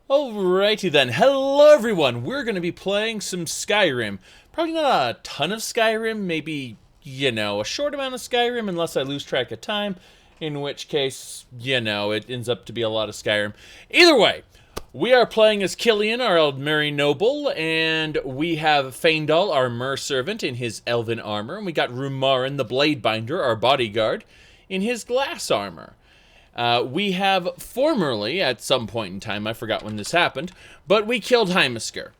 Alrighty then, hello everyone! We're going to be playing some Skyrim. Probably not a ton of Skyrim, maybe, a short amount of Skyrim unless I lose track of time, in which case, it ends up to be a lot of Skyrim. Either way, we are playing as Killian, our Aldmeri Noble, and we have Faendal, our merservant, in his elven armor, and we got Rumarin, the Bladebinder, our bodyguard, in his glass armor. We have formerly, at some point in time, I forgot when this happened, but we killed Hymisker.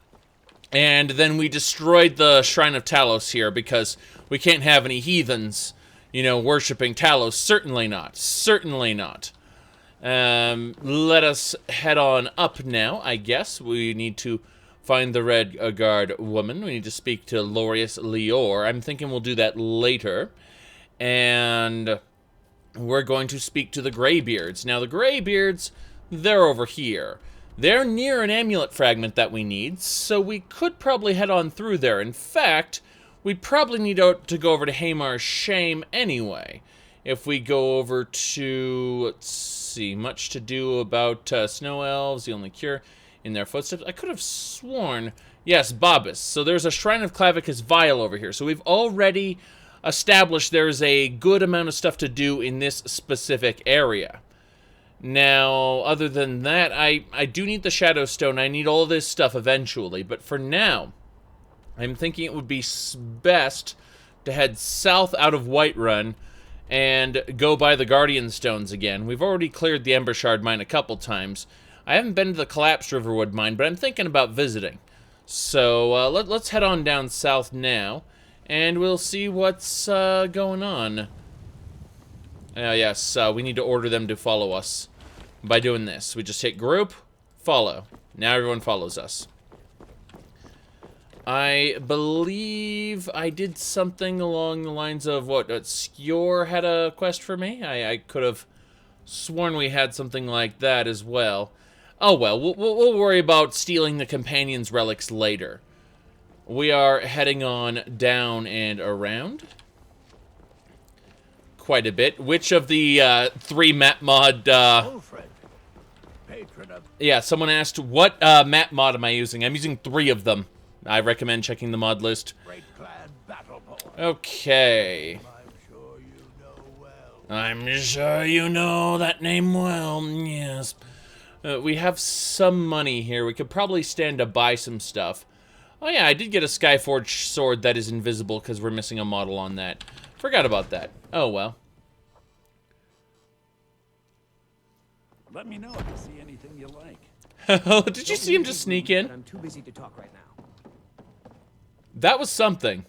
And then we destroyed the Shrine of Talos here because we can't have any heathens, worshipping Talos. Certainly not. Certainly not. Let us head on up now, I guess. We need to find the Red Guard woman. We need to speak to Lorius Lior. I'm thinking we'll do that later. And we're going to speak to the Greybeards. Now, the Greybeards, they're over here. They're near an amulet fragment that we need, so we could probably head on through there. In fact, we'd probably need to go over to Hamar's Shame anyway. If we go over to, let's see, much to do about snow elves, the only cure in their footsteps. I could have sworn, yes, Babus. So there's a Shrine of Clavicus Vial over here. So we've already established there's a good amount of stuff to do in this specific area. Now, other than that, I do need the Shadow Stone. I need all this stuff eventually, but for now, I'm thinking it would be best to head south out of Whiterun and go by the Guardian Stones again. We've already cleared the Embershard mine a couple times. I haven't been to the Collapsed Riverwood mine, but I'm thinking about visiting. So, let's head on down south now, and we'll see what's going on. Yes, we need to order them to follow us. By doing this, we just hit group, follow. Now everyone follows us. I believe I did something along the lines of what Skjor had a quest for me. I could have sworn we had something like that as well. Oh well, we'll worry about stealing the companion's relics later. We are heading on down and around quite a bit. Which of the 3 map mod yeah, someone asked what map mod am I using? I'm using 3 of them. I recommend checking the mod list. Okay. I'm sure you know that name well. Yes. We have some money here. We could probably stand to buy some stuff. Oh yeah, I did get a Skyforged sword that is invisible because we're missing a model on that. Forgot about that. Oh well. Let me know if you see anything you like. Oh, did you see him just sneak in? I'm too busy to talk right now. That was something.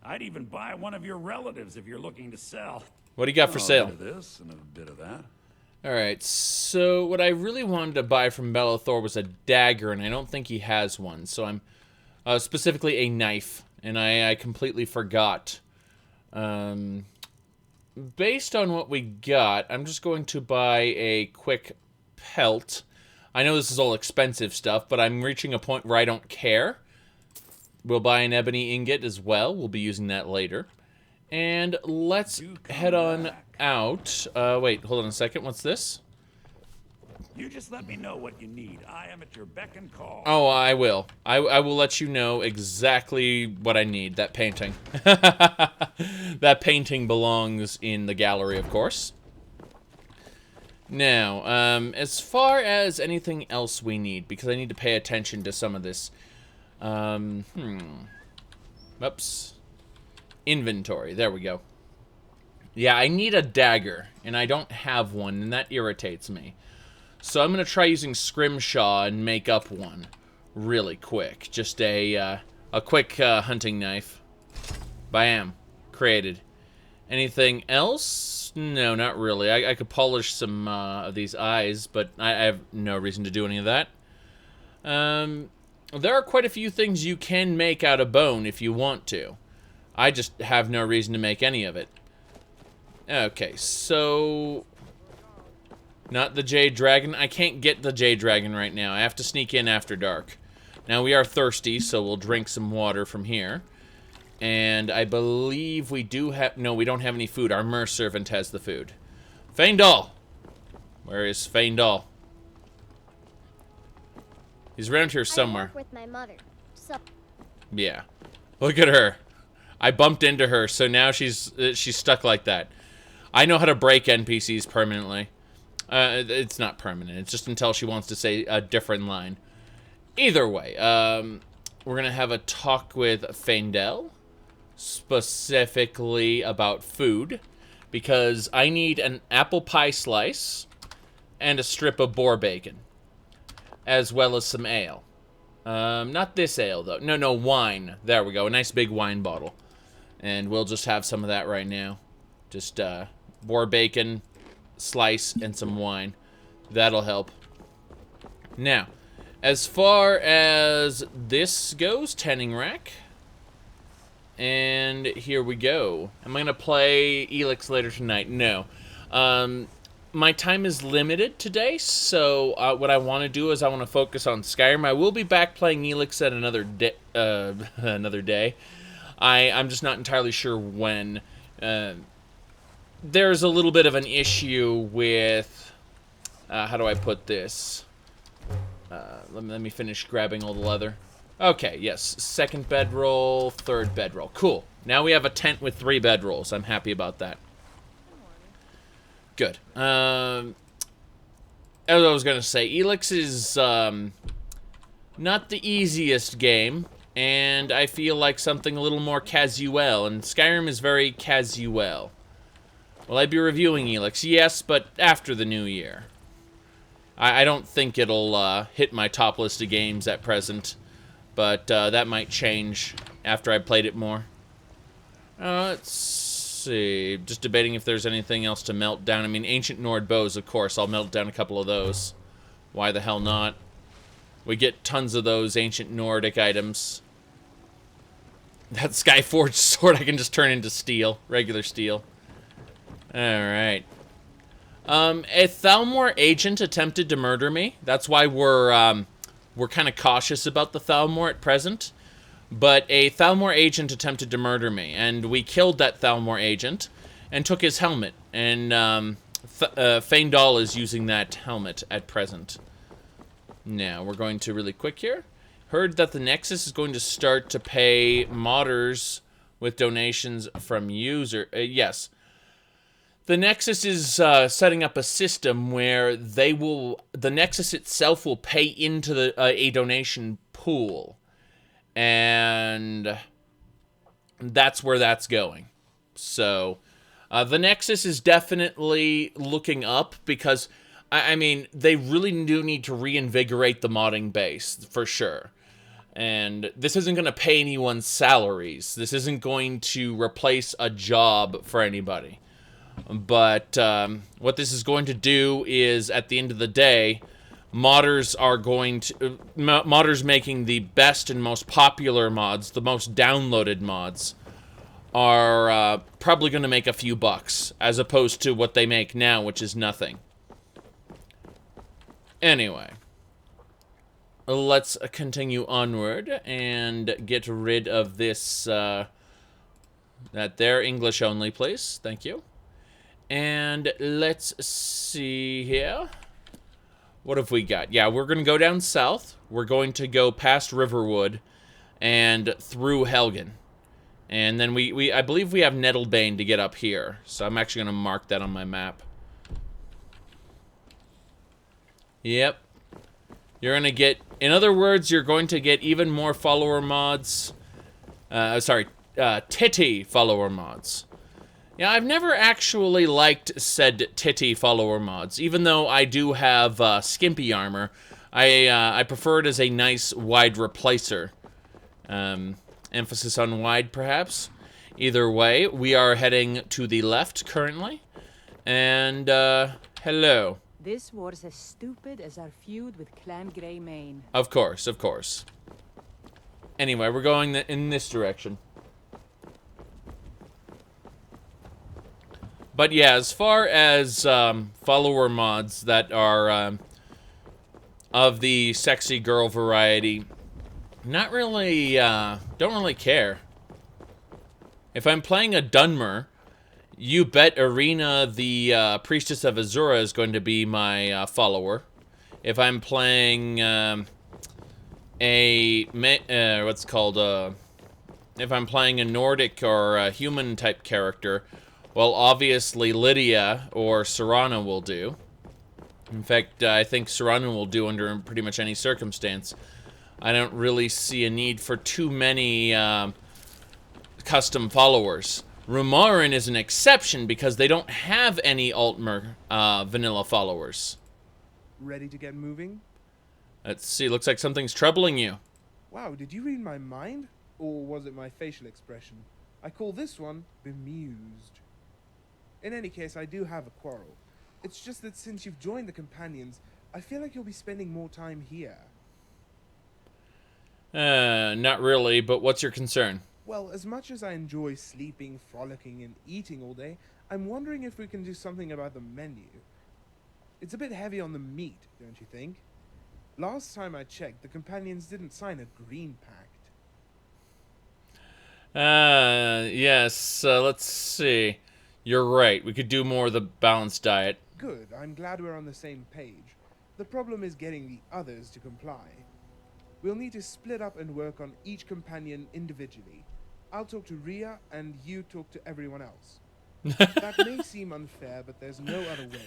I'd even buy one of your relatives if you're looking to sell. What do you got for sale? A bit of this and a bit of that. Alright, so what I really wanted to buy from Belethor was a dagger, and I don't think he has one. So I'm specifically a knife, and I completely forgot. Based on what we got, I'm just going to buy a quick pelt. I know this is all expensive stuff, but I'm reaching a point where I don't care. We'll buy an ebony ingot as well. We'll be using that later. And let's head on out. Wait, hold on a second. What's this? You just let me know what you need. I am at your beck and call. Oh, I will. I will let you know exactly what I need. That painting. That painting belongs in the gallery, of course. Now, as far as anything else we need, because I need to pay attention to some of this. Oops. Inventory. There we go. Yeah, I need a dagger, and I don't have one, and that irritates me. So I'm going to try using Scrimshaw and make up one really quick. Just a quick hunting knife. Bam. Created. Anything else? No, not really. I could polish some of these eyes, but I have no reason to do any of that. There are quite a few things you can make out of bone if you want to. I just have no reason to make any of it. Okay, so not the Jade Dragon. I can't get the Jade Dragon right now. I have to sneak in after dark. Now, we are thirsty, so we'll drink some water from here. And I believe we do have... No, we don't have any food. Our merservant has the food. Faendal! Where is Faendal? He's around here I somewhere. work with my mother. So Yeah. Look at her. I bumped into her, so now she's stuck like that. I know how to break NPCs permanently. It's not permanent. It's just until she wants to say a different line. Either way, we're going to have a talk with Feindel, specifically about food, because I need an apple pie slice and a strip of boar bacon, as well as some ale. Not this ale, though. No, wine. There we go. A nice big wine bottle. And we'll just have some of that right now. Just, boar bacon, slice, and some wine. That'll help. Now, as far as this goes, tanning rack. And here we go. Am I going to play Elix later tonight? No. My time is limited today, so what I want to do is I want to focus on Skyrim. I will be back playing Elix at another day. I'm just not entirely sure when. There's a little bit of an issue with, how do I put this? Let me finish grabbing all the leather. Okay, yes, second bedroll, third bedroll. Cool. Now we have a tent with 3 bedrolls. I'm happy about that. Good. As I was going to say, Elix is not the easiest game, and I feel like something a little more casual, and Skyrim is very casual. Will I be reviewing Elix? Yes, but after the new year. I don't think it'll hit my top list of games at present, but that might change after I played it more. Let's see. Just debating if there's anything else to melt down. I mean, Ancient Nord bows, of course. I'll melt down a couple of those. Why the hell not? We get tons of those Ancient Nordic items. That Skyforged sword I can just turn into steel. Regular steel. Alright. A Thalmor agent attempted to murder me. That's why we're kind of cautious about the Thalmor at present. But a Thalmor agent attempted to murder me, and we killed that Thalmor agent and took his helmet. And Feindal is using that helmet at present. Now, we're going to really quick here. Heard that the Nexus is going to start to pay modders with donations from yes. The Nexus is setting up a system where the Nexus itself will pay into a donation pool. And that's where that's going. So, the Nexus is definitely looking up because, I mean, they really do need to reinvigorate the modding base, for sure. And this isn't going to pay anyone's salaries. This isn't going to replace a job for anybody. But what this is going to do is, at the end of the day, modders making the best and most popular mods, the most downloaded mods, are probably going to make a few bucks, as opposed to what they make now, which is nothing. Anyway, let's continue onward and get rid of this, that there, English only, please. Thank you. And let's see here. What have we got? Yeah, we're going to go down south. We're going to go past Riverwood and through Helgen. And then I believe we have Nettlebane to get up here. So I'm actually going to mark that on my map. Yep. You're going to get, in other words, you're going to get even more follower mods. Titty follower mods. Yeah, I've never actually liked said titty follower mods, even though I do have skimpy armor. I prefer it as a nice wide replacer. Emphasis on wide, perhaps. Either way, we are heading to the left currently. And, hello. This war's as stupid as our feud with Clan Greymane. Of course, of course. Anyway, we're going in this direction. But yeah, as far as follower mods that are of the sexy girl variety, not really, don't really care. If I'm playing a Dunmer, you bet Arena, the Priestess of Azura, is going to be my follower. If I'm playing, what's called, if I'm playing a Nordic or a human type character, well, obviously Lydia or Serana will do. In fact, I think Serana will do under pretty much any circumstance. I don't really see a need for too many custom followers. Rumarin is an exception because they don't have any Altmer vanilla followers. Ready to get moving? Let's see, looks like something's troubling you. Wow, did you read my mind? Or was it my facial expression? I call this one bemused. In any case, I do have a quarrel. It's just that since you've joined the Companions, I feel like you'll be spending more time here. Not really, but what's your concern? Well, as much as I enjoy sleeping, frolicking, and eating all day, I'm wondering if we can do something about the menu. It's a bit heavy on the meat, don't you think? Last time I checked, the Companions didn't sign a green pact. Yes, let's see. You're right, we could do more of the balanced diet. Good, I'm glad we're on the same page. The problem is getting the others to comply. We'll need to split up and work on each companion individually. I'll talk to Ria, and you talk to everyone else. That may seem unfair, but there's no other way.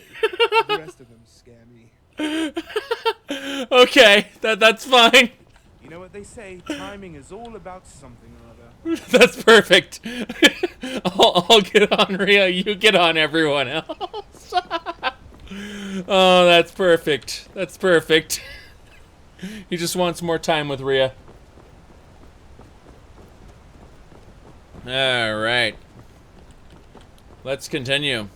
The rest of them scare me. Okay, that's fine. You know what they say, timing is all about something or other. That's perfect. I'll get on Ria, you get on everyone else. Oh, that's perfect. That's perfect. He just wants more time with Ria. Alright. Let's continue.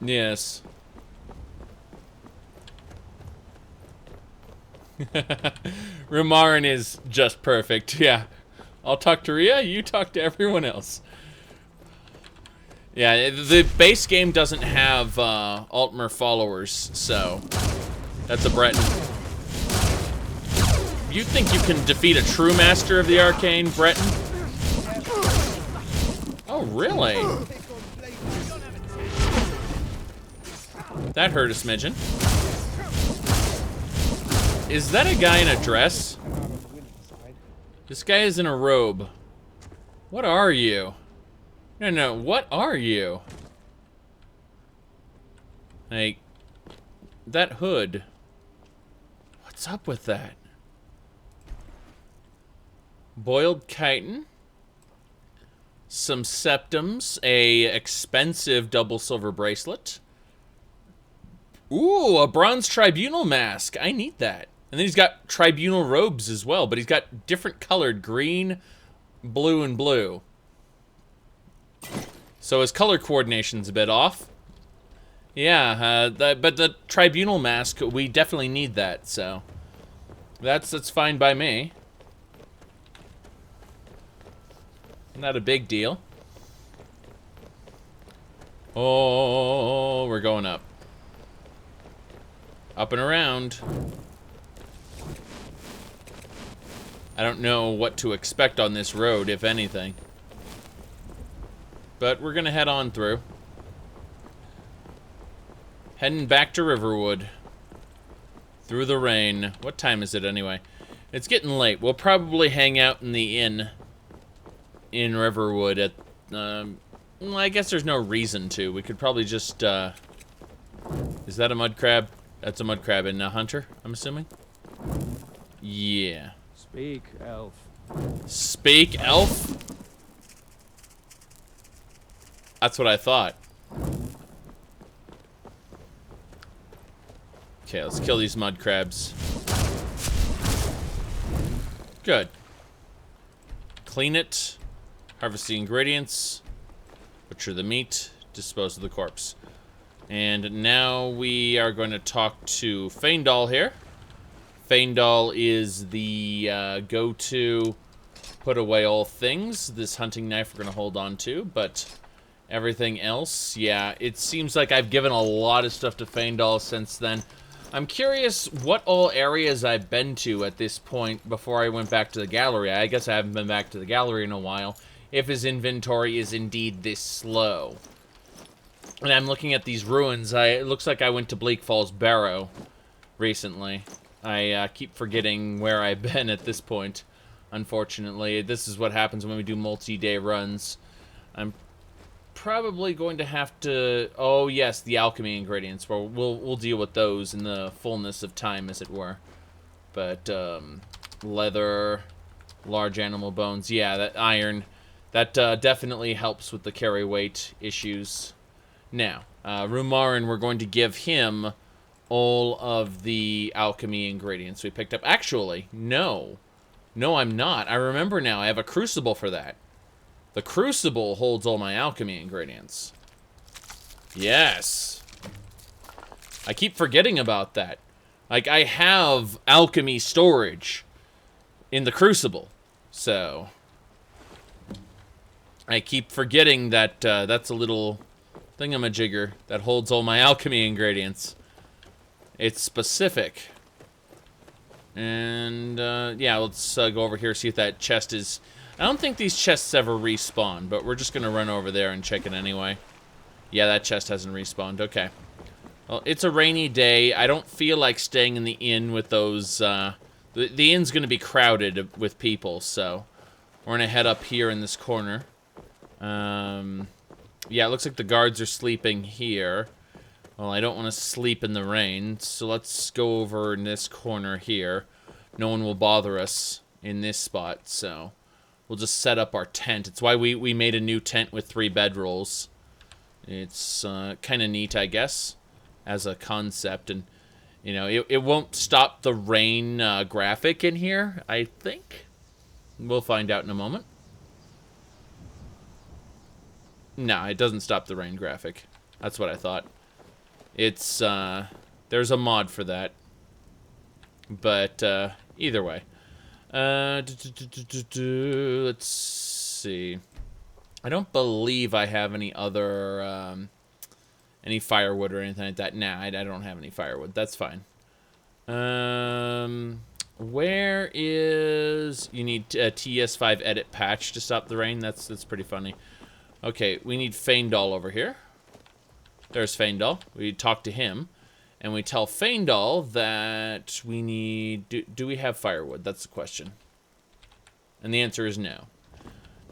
Yes. Rumarin is just perfect, yeah. I'll talk to Ria, you talk to everyone else. Yeah, the base game doesn't have Altmer followers, so that's a Breton. You think you can defeat a true master of the arcane, Breton? Oh, really? That hurt a smidgen. Is that a guy in a dress? This guy is in a robe. What are you? No, what are you? Like, that hood. What's up with that? Boiled chitin. Some septums. A expensive double silver bracelet. Ooh, a bronze tribunal mask. I need that. And then he's got tribunal robes as well, but he's got different colored green, blue, and blue. So his color coordination's a bit off. Yeah, but the tribunal mask, we definitely need that, so that's fine by me. Not a big deal. Oh, we're going up. Up and around. I don't know what to expect on this road, if anything. But we're gonna head on through. Heading back to Riverwood. Through the rain. What time is it anyway? It's getting late. We'll probably hang out in the inn in Riverwood at, well, I guess there's no reason to. We could probably just, is that a mud crab? That's a mud crab in Hunter, I'm assuming? Yeah. Speak, elf. Speak, elf? That's what I thought. Okay, let's kill these mud crabs. Good. Clean it. Harvest the ingredients. Butcher the meat. Dispose of the corpse. And now we are going to talk to Faendal here. Faendal is the go-to put away all things. This hunting knife we're going to hold on to, but everything else, yeah, it seems like I've given a lot of stuff to Faendal since then. I'm curious what all areas I've been to at this point before I went back to the gallery. I guess I haven't been back to the gallery in a while, if his inventory is indeed this slow. And I'm looking at these ruins. It looks like I went to Bleak Falls Barrow recently. I keep forgetting where I've been at this point. Unfortunately, this is what happens when we do multi-day runs. I'm probably going to have to... Oh, yes, the alchemy ingredients. Well, we'll deal with those in the fullness of time, as it were. But, leather, large animal bones. Yeah, that iron. That definitely helps with the carry weight issues. Now, Rumarin, we're going to give him all of the alchemy ingredients we picked up. Actually, no. No, I'm not. I remember now. I have a crucible for that. The crucible holds all my alchemy ingredients. Yes. I keep forgetting about that. Like, I have alchemy storage in the crucible. So, I keep forgetting that that's a little thingamajigger that holds all my alchemy ingredients. It's specific. And, yeah, let's go over here, see if that chest is... I don't think these chests ever respawn, but we're just going to run over there and check it anyway. Yeah, that chest hasn't respawned. Okay. Well, it's a rainy day. I don't feel like staying in the inn with those, the inn's going to be crowded with people, so we're going to head up here in this corner. Yeah, it looks like the guards are sleeping here. Well, I don't want to sleep in the rain, so let's go over in this corner here. No one will bother us in this spot, so we'll just set up our tent. It's why we made a new tent with 3 bedrolls. It's kind of neat, I guess, as a concept. And, you know, it won't stop the rain graphic in here, I think. We'll find out in a moment. No, it doesn't stop the rain graphic. That's what I thought. It's, there's a mod for that. But, either way. Let's see. I don't believe I have any other, any firewood or anything like that. Nah, I don't have any firewood. That's fine. Where is... You need a TS5 edit patch to stop the rain? That's pretty funny. Okay, we need Feindal over here. There's Feindal. We talk to him. And we tell Feindal that we need... Do we have firewood? That's the question. And the answer is no.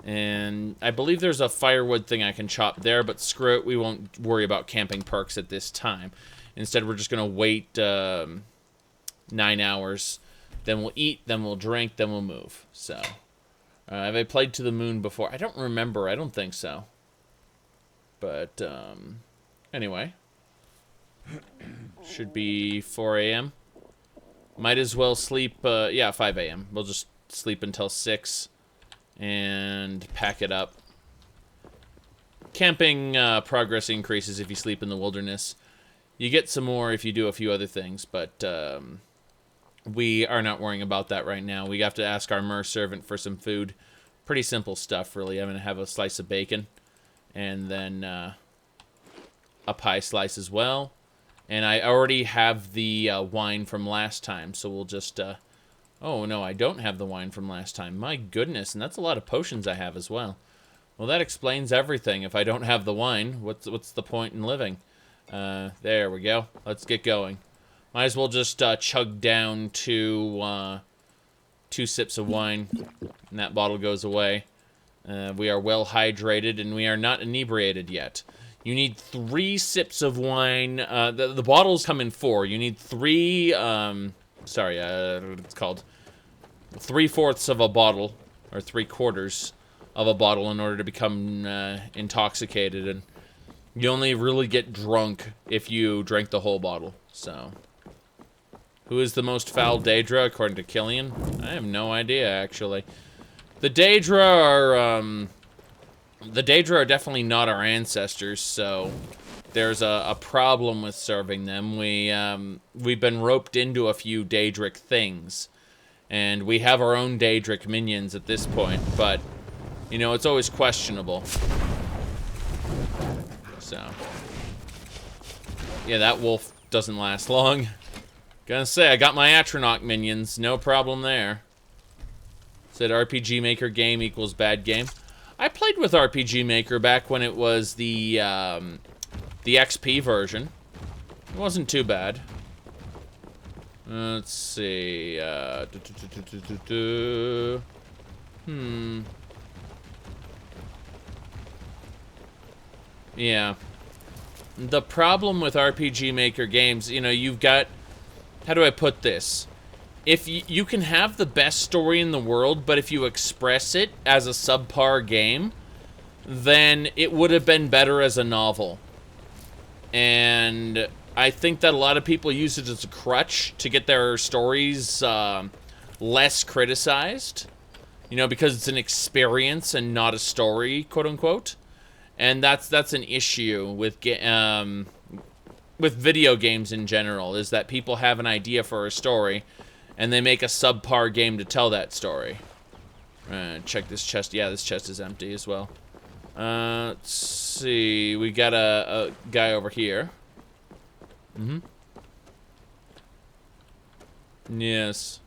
And I believe there's a firewood thing I can chop there, but screw it. We won't worry about camping perks at this time. Instead, we're just going to wait 9 hours. Then we'll eat, then we'll drink, then we'll move. So... have I played To the Moon before? I don't remember. I don't think so. But, anyway. Should be 4 a.m. Might as well sleep, yeah, 5 a.m. We'll just sleep until 6 and pack it up. Camping progress increases if you sleep in the wilderness. You get some more if you do a few other things, but, we are not worrying about that right now. We have to ask our mer servant for some food. Pretty simple stuff, really. I'm going to have a slice of bacon. And then a pie slice as well. And I already have the wine from last time. So we'll just... oh, no, I don't have the wine from last time. My goodness, and that's a lot of potions I have as well. Well, that explains everything. If I don't have the wine, what's the point in living? There we go. Let's get going. Might as well just chug down 2 sips of wine, and that bottle goes away. We are well hydrated, and we are not inebriated yet. You need 3 sips of wine. The bottles come in 4. You need 3, sorry, it's called 3/4 of a bottle, or 3/4 of a bottle in order to become intoxicated, and you only really get drunk if you drink the whole bottle, so... Who is the most foul Daedra, according to Killian? I have no idea, actually. The Daedra are definitely not our ancestors, so there's a problem with serving them. We've been roped into a few Daedric things, and we have our own Daedric minions at this point, but, you know, it's always questionable. So, yeah, that wolf doesn't last long. Gonna say, I got my Atronach minions, no problem there. Said RPG Maker game equals bad game. I played with RPG Maker back when it was the the XP version. It wasn't too bad. Let's see. Yeah. The problem with RPG Maker games, you know, you've got... How do I put this? If you can have the best story in the world, but if you express it as a subpar game, then it would have been better as a novel. And I think that a lot of people use it as a crutch to get their stories less criticized. You know, because it's an experience and not a story, quote unquote. And that's an issue with video games in general, is that people have an idea for a story, and they make a subpar game to tell that story. Check this chest. Yeah, this chest is empty as well. Let's see. We got a guy over here. Yes.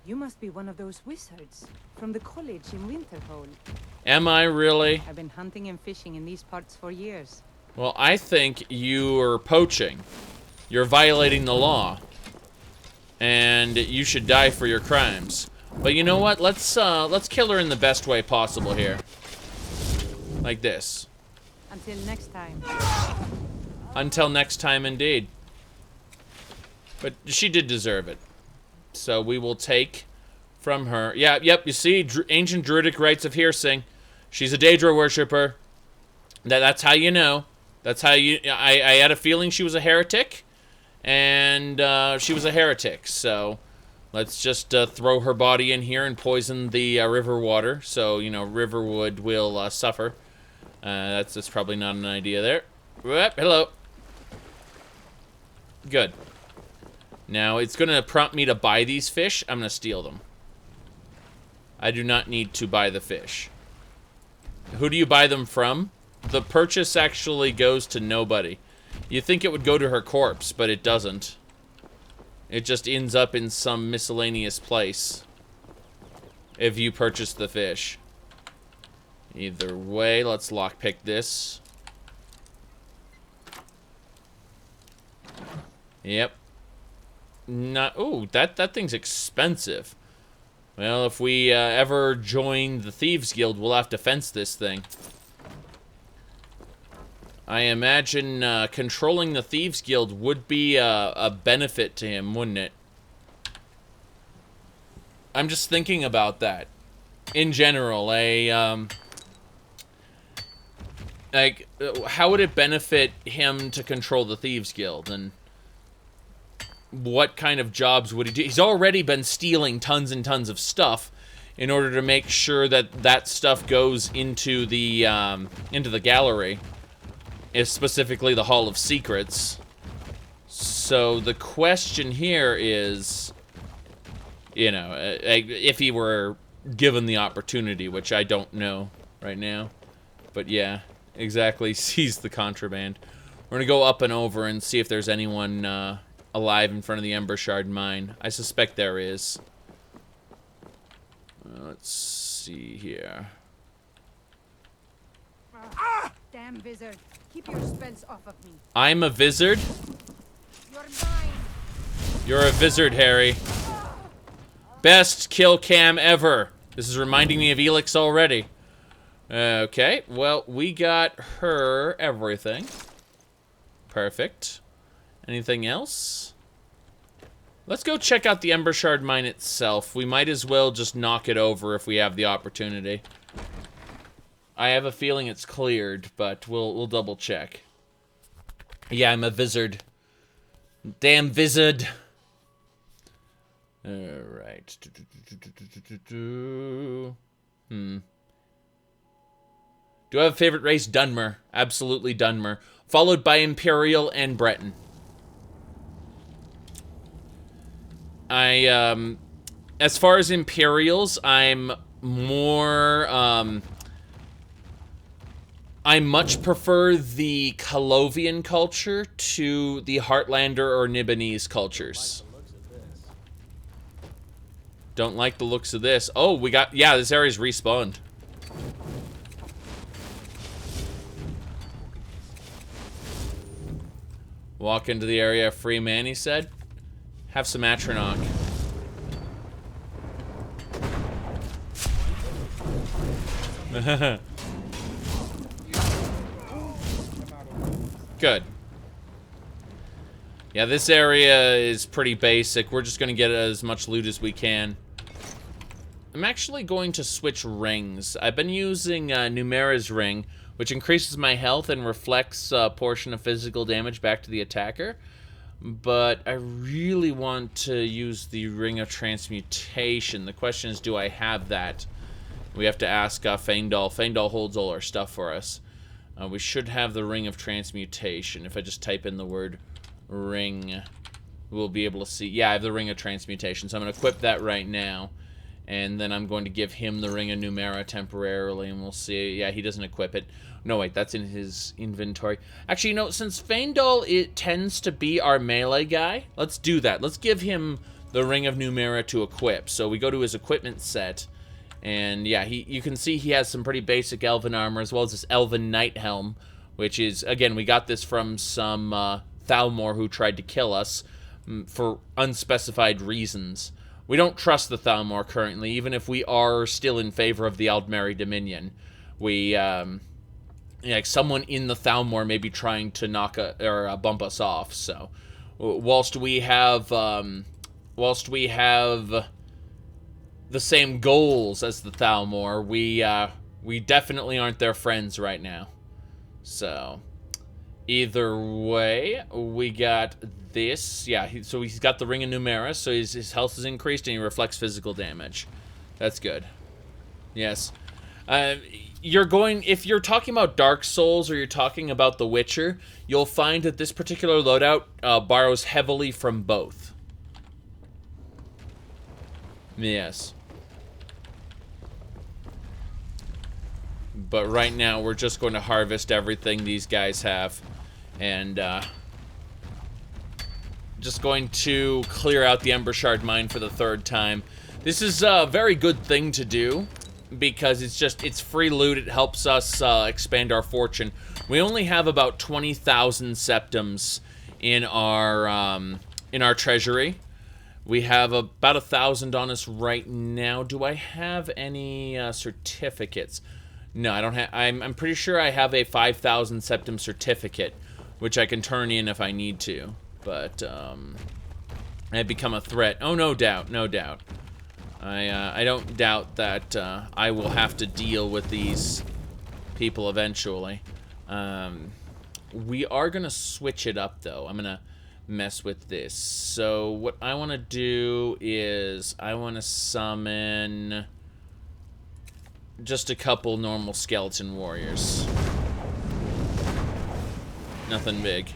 You must be one of those wizards from the college in Winterhold. Am I really? I've been hunting and fishing in these parts for years. Well, I think you're poaching. You're violating the law. And you should die for your crimes. But you know what? Let's kill her in the best way possible here. Like this. Until next time. Until next time, indeed. But she did deserve it. So we will take from her. Yeah, yep, you see, ancient druidic rites of hearsing. She's a Daedra worshipper. That's how you know. That's how you... I had a feeling she was a heretic. And she was a heretic. So let's just throw her body in here and poison the river water. So, you know, Riverwood will suffer. That's probably not an idea there. Hello. Good. Now, it's going to prompt me to buy these fish. I'm going to steal them. I do not need to buy the fish. Who do you buy them from? The purchase actually goes to nobody. You think it would go to her corpse, but it doesn't. It just ends up in some miscellaneous place if you purchase the fish. Either way, let's lockpick this. Yep. Not. Ooh, that thing's expensive. Well, if we ever join the Thieves Guild, we'll have to fence this thing. I imagine controlling the Thieves Guild would be a benefit to him, wouldn't it? I'm just thinking about that. In general, like, how would it benefit him to control the Thieves Guild, and what kind of jobs would he do? He's already been stealing tons and tons of stuff in order to make sure that that stuff goes into the gallery, is specifically the Hall of Secrets. So the question here is, you know, if he were given the opportunity, which I don't know right now, but yeah, exactly, seize the contraband. We're gonna go up and over and see if there's anyone alive in front of the Ember Shard mine. I suspect there is. Let's see here. Damn wizard. Keep your spells off of me. I'm a wizard? You're mine. You're a wizard, Harry. Best kill cam ever. This is reminding me of Elix already. Okay, well, we got her everything. Perfect. Anything else? Let's go check out the Ember Shard mine itself. We might as well just knock it over if we have the opportunity. I have a feeling it's cleared, but we'll double check. Yeah, I'm a wizard. Damn wizard. Alright. Do I have a favorite race? Dunmer. Absolutely Dunmer. Followed by Imperial and Breton. As far as Imperials, I'm more, I much prefer the Calovian culture to the Heartlander or Nibonese cultures. Don't like the looks of this. Oh, we got, yeah, this area's respawned. Walk into the area, free man, he said. Have some Atronach. Good. Yeah, this area is pretty basic. We're just going to get as much loot as we can. I'm actually going to switch rings. I've been using Numera's ring, which increases my health and reflects a portion of physical damage back to the attacker. But I really want to use the Ring of Transmutation. The question is, do I have that? We have to ask Faendal. Faendal holds all our stuff for us. We should have the Ring of Transmutation. If I just type in the word ring, we'll be able to see. Yeah, I have the Ring of Transmutation, so I'm going to equip that right now. And then I'm going to give him the Ring of Numera temporarily, and we'll see. Yeah, he doesn't equip it. No, wait, that's in his inventory. Actually, you know, since Faendal, it tends to be our melee guy, let's do that. Let's give him the Ring of Numera to equip. So we go to his equipment set, and yeah, you can see he has some pretty basic elven armor, as well as this elven knight helm, which is, again, we got this from some Thalmor who tried to kill us for unspecified reasons. We don't trust the Thalmor currently, even if we are still in favor of the Aldmeri Dominion. We, like, someone in the Thalmor may be trying to knock or bump us off. So, whilst we have the same goals as the Thalmor, we definitely aren't their friends right now. So, either way, we got this. Yeah, so he's got the Ring of Numera, so his health is increased and he reflects physical damage. That's good. Yes. If you're talking about Dark Souls or you're talking about The Witcher, you'll find that this particular loadout borrows heavily from both. Yes. But right now, we're just going to harvest everything these guys have. And, just going to clear out the Ember Shard mine for the 3rd time. This is a very good thing to do, because it's free loot. It helps us expand our fortune. We only have about 20,000 septums in our treasury. We have about 1,000 on us right now. Do I have any certificates? No, I don't have. I'm pretty sure I have a 5,000 septum certificate, which I can turn in if I need to. But I become a threat. Oh, no doubt, no doubt. I don't doubt that I will have to deal with these people eventually. We are gonna switch it up though. I'm gonna mess with this. So what I want to do is I want to summon just a couple normal skeleton warriors. Nothing big.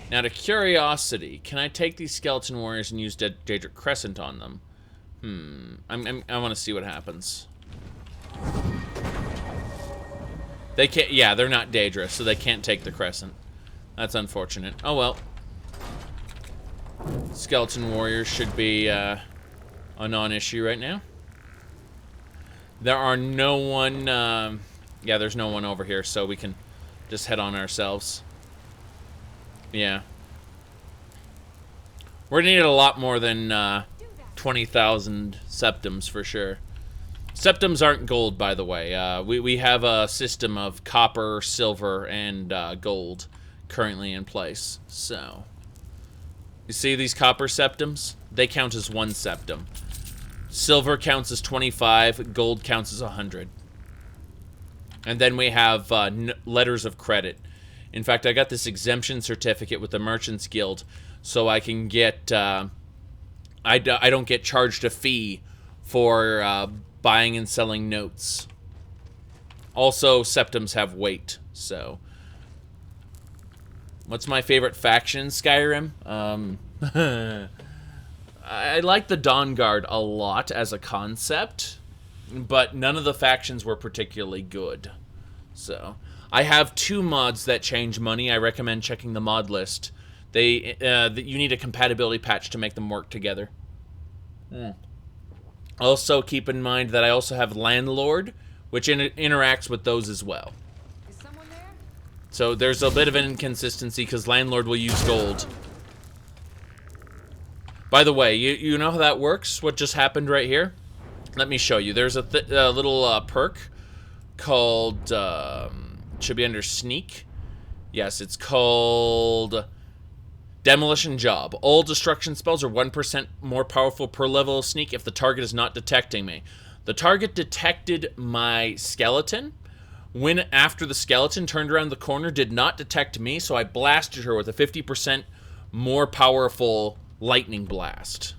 Now, to curiosity, can I take these skeleton warriors and use Daedric Crescent on them? I want to see what happens. They can't. Yeah, they're not Daedra, so they can't take the Crescent. That's unfortunate. Oh well. Skeleton warriors should be a non-issue right now. There are no one. Yeah, there's no one over here, so we can just head on ourselves. Yeah. We're gonna need a lot more than 20,000 septums for sure. Septums aren't gold, by the way. We have a system of copper, silver, and gold currently in place. So, you see these copper septums? They count as 1 septum. Silver counts as 25. Gold counts as 100. And then we have letters of credit. In fact, I got this exemption certificate with the Merchants Guild, so I can get, I don't get charged a fee for buying and selling notes. Also, septums have weight, so. What's my favorite faction in Skyrim? I like the Dawn Guard a lot as a concept, but none of the factions were particularly good, so. I have 2 mods that change money. I recommend checking the mod list. You need a compatibility patch to make them work together. Also, keep in mind that I also have Landlord, which interacts with those as well. Is someone there? So there's a bit of an inconsistency because landlord will use gold. By the way, you know how that works? What just happened right here? Let me show you. There's a little perk called, should be under sneak. Yes, it's called Demolition Job. All destruction spells are 1% more powerful per level of sneak if the target is not detecting me. The target detected my skeleton. When after the skeleton turned around the corner, did not detect me, so I blasted her with a 50% more powerful lightning blast.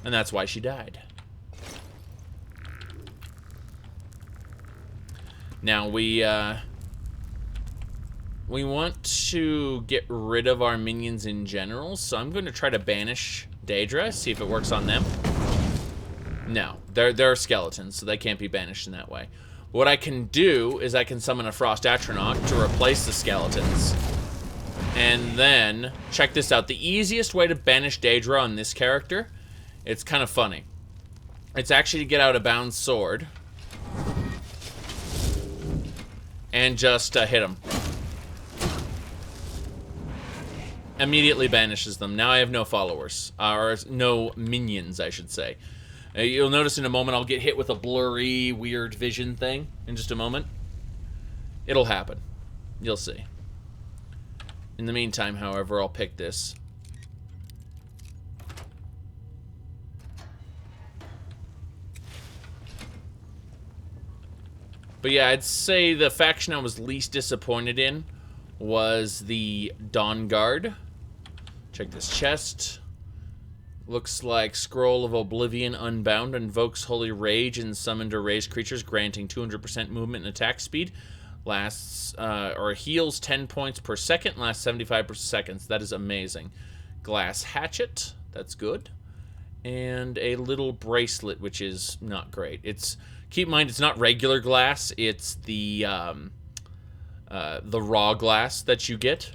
And that's why she died. Now we want to get rid of our minions in general, so I'm going to try to banish Daedra, see if it works on them. No, they're skeletons, so they can't be banished in that way. What I can do is I can summon a Frost Atronach to replace the skeletons. And then, check this out. The easiest way to banish Daedra on this character, it's kind of funny. It's actually to get out a bound sword. And just hit them. Immediately banishes them. Now I have no followers. Or no minions, I should say. You'll notice in a moment I'll get hit with a blurry, weird vision thing in just a moment. It'll happen. You'll see. In the meantime, however, I'll pick this. But yeah, I'd say the faction I was least disappointed in was the Dawn Guard. Check this chest. Looks like Scroll of Oblivion Unbound invokes Holy Rage and summoned or raised creatures, granting 200% movement and attack speed. Lasts, or heals 10 points per second, lasts 75 seconds. That is amazing. Glass Hatchet, that's good. And a little bracelet, which is not great. It's, keep in mind, it's not regular glass, it's the raw glass that you get.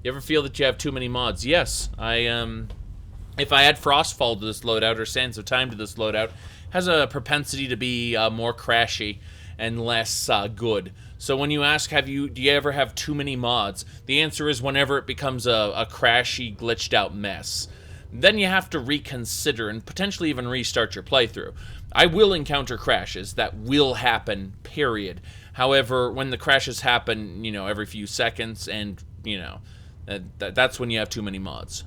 You ever feel that you have too many mods? Yes, if I add Frostfall to this loadout, or Sands of Time to this loadout, has a propensity to be more crashy and less good. So when you ask, do you ever have too many mods? The answer is whenever it becomes a crashy, glitched out mess. Then you have to reconsider and potentially even restart your playthrough. I will encounter crashes. That will happen, period. However, when the crashes happen, you know, every few seconds, and, you know, that's when you have too many mods.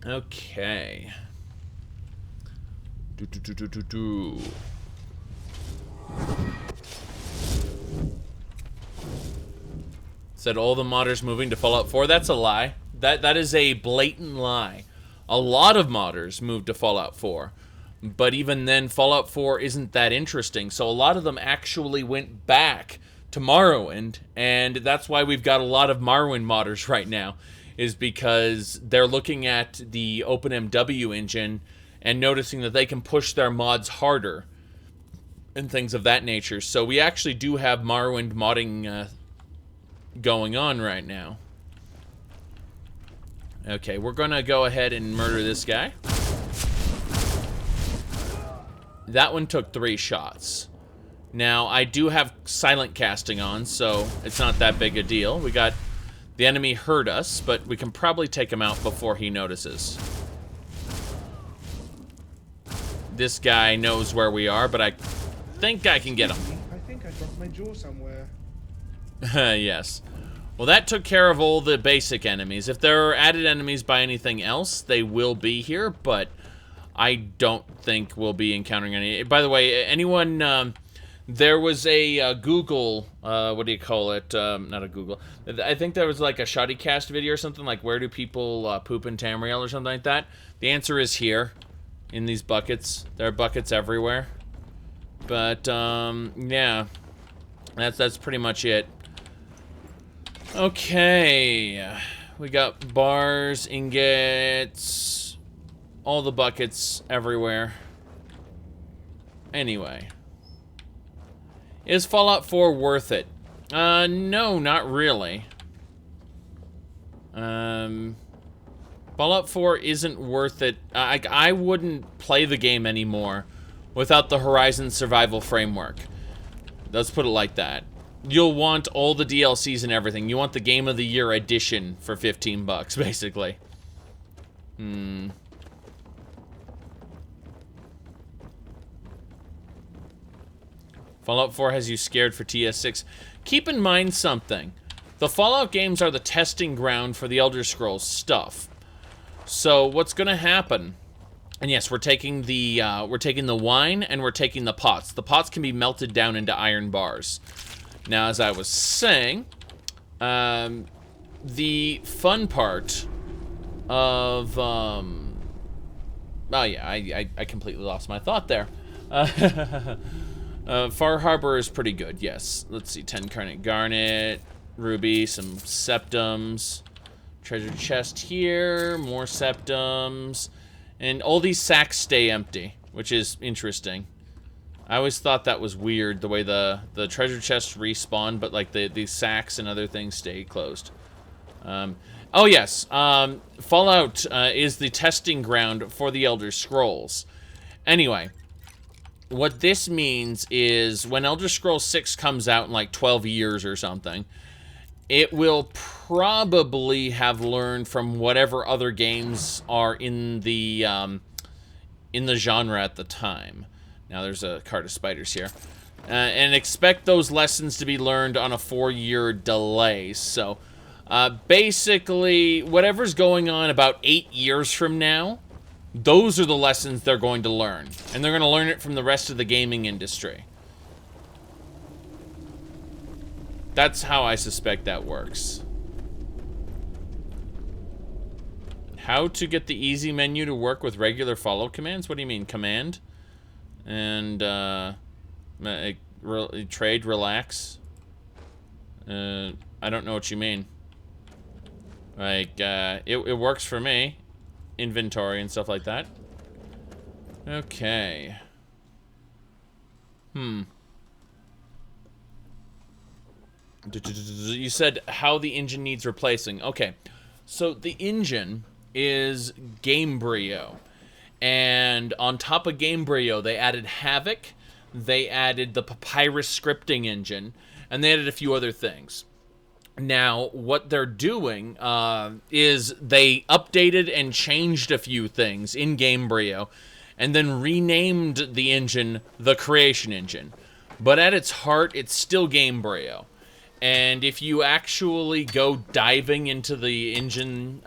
Okay. Said all the modders moving to Fallout 4. That's a lie. That is a blatant lie. A lot of modders moved to Fallout 4. But even then, Fallout 4 isn't that interesting. So a lot of them actually went back to Morrowind, and that's why we've got a lot of Morrowind modders right now, is because they're looking at the OpenMW engine and noticing that they can push their mods harder and things of that nature. So we actually do have Morrowind modding going on right now. Okay, we're gonna go ahead and murder this guy. That one took 3 shots. Now, I do have silent casting on, so it's not that big a deal. We got... The enemy heard us, but we can probably take him out before he notices. This guy knows where we are, but I think I can get him. I think I dropped my jaw somewhere. Yes. Well, that took care of all the basic enemies. If there are added enemies by anything else, they will be here, but I don't think we'll be encountering any. By the way, anyone... there was a Google, what do you call it? Not a Google. I think there was like a Shoddycast video or something, like where do people poop in Tamriel or something like that. The answer is here, in these buckets. There are buckets everywhere. But, yeah. That's pretty much it. Okay. We got bars, ingots, all the buckets everywhere. Anyway. Is Fallout 4 worth it? No, not really. Fallout 4 isn't worth it. I wouldn't play the game anymore without the Horizon survival framework. Let's put it like that. You'll want all the DLCs and everything. You want the Game of the Year edition for 15 bucks, basically. Fallout 4 has you scared for TS6. Keep in mind something. The Fallout games are the testing ground for the Elder Scrolls stuff. So what's going to happen? And yes, we're taking the wine and we're taking the pots. The pots can be melted down into iron bars. Now, as I was saying, the fun part of oh yeah, I completely lost my thought there. Far Harbor is pretty good, yes. Let's see, 10 Carnate Garnet, Ruby, some Septums, treasure chest here, more Septums, and all these sacks stay empty, which is interesting. I always thought that was weird, the way the treasure chests respawn, but like the sacks and other things stay closed. Oh yes, Fallout is the testing ground for the Elder Scrolls. Anyway, what this means is when Elder Scrolls 6 comes out in like 12 years or something, it will probably have learned from whatever other games are in the genre at the time. Now there's a cart of spiders here. And expect those lessons to be learned on a 4-year delay. So, basically, whatever's going on about 8 years from now, those are the lessons they're going to learn. And they're going to learn it from the rest of the gaming industry. That's how I suspect that works. How to get the easy menu to work with regular follow commands? What do you mean, command? And, trade, relax. I don't know what you mean. Like, it works for me. Inventory and stuff like that. Okay. You said how the engine needs replacing. Okay. So the engine is Gamebryo. And on top of Gamebryo, they added Havoc, they added the Papyrus scripting engine, and they added a few other things. Now, what they're doing is they updated and changed a few things in Gamebryo, and then renamed the engine the Creation Engine. But at its heart, it's still Gamebryo. And if you actually go diving into the engine,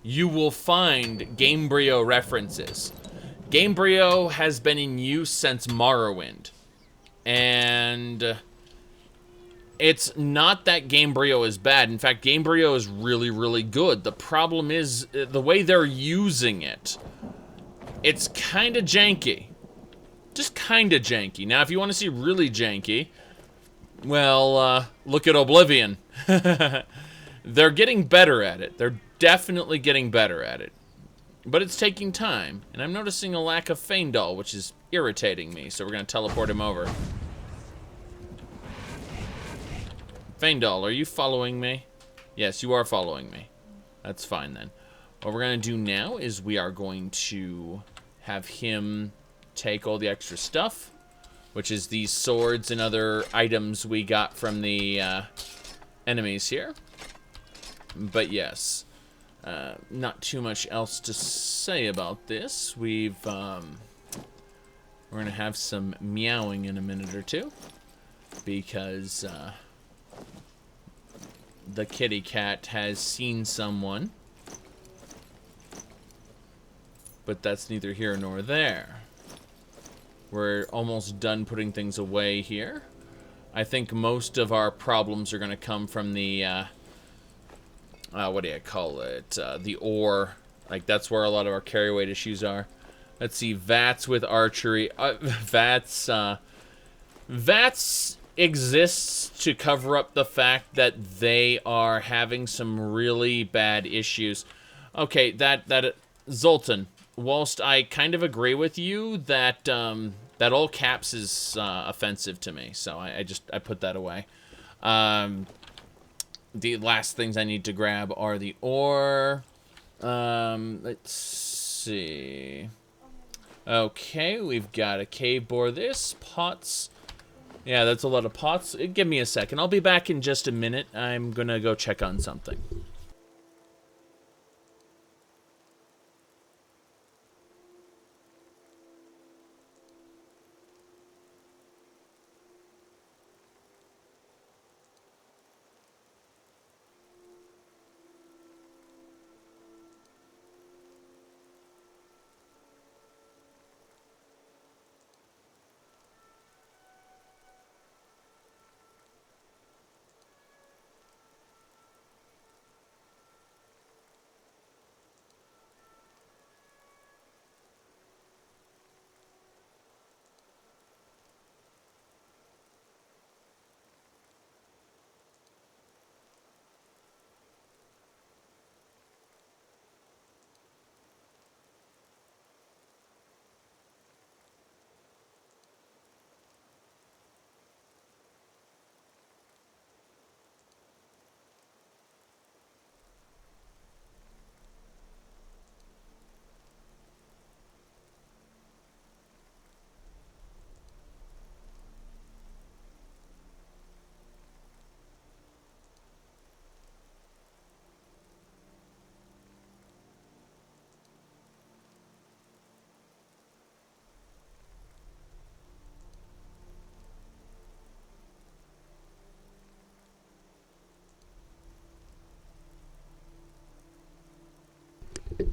you will find Gamebryo references. Gamebryo has been in use since Morrowind. And it's not that Gamebryo is bad. In fact, Gamebryo is really, really good. The problem is the way they're using it. It's kind of janky. Just kind of janky. Now, if you want to see really janky, well, look at Oblivion. They're getting better at it. They're definitely getting better at it. But it's taking time. And I'm noticing a lack of Faendal, which is irritating me. So we're going to teleport him over. Faendal, are you following me? Yes, you are following me. That's fine then. What we're going to do now is we are going to have him take all the extra stuff, which is these swords and other items we got from the enemies here. But yes, not too much else to say about this. We're gonna have some meowing in a minute or two, because the kitty cat has seen someone. But that's neither here nor there. We're almost done putting things away here. I think most of our problems are going to come from the, what do you call it? The ore. Like, that's where a lot of our carry weight issues are. Let's see, VATS with archery. VATS exists to cover up the fact that they are having some really bad issues. Okay, that Zoltan, whilst I kind of agree with you that that all caps is offensive to me, so I put that away. The last things I need to grab are the ore. Let's see. Okay, we've got a cave boar. This pots. Yeah, that's a lot of pots. Give me a second. I'll be back in just a minute. I'm gonna go check on something.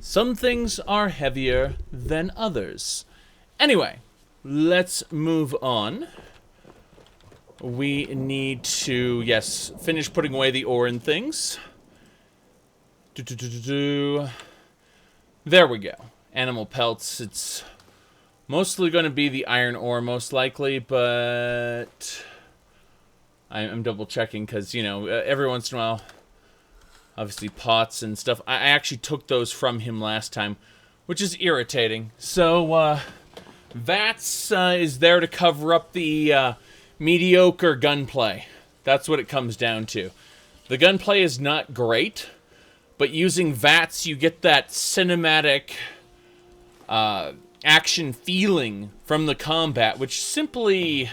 Some things are heavier than others. Anyway, let's move on. We need to, yes, finish putting away the ore and things. There we go. Animal pelts. It's mostly going to be the iron ore, most likely, but I'm double checking because, you know, every once in a while, obviously pots and stuff. I actually took those from him last time, which is irritating. So, Vats is there to cover up the mediocre gunplay. That's what it comes down to. The gunplay is not great, but using Vats, you get that cinematic action feeling from the combat, which simply...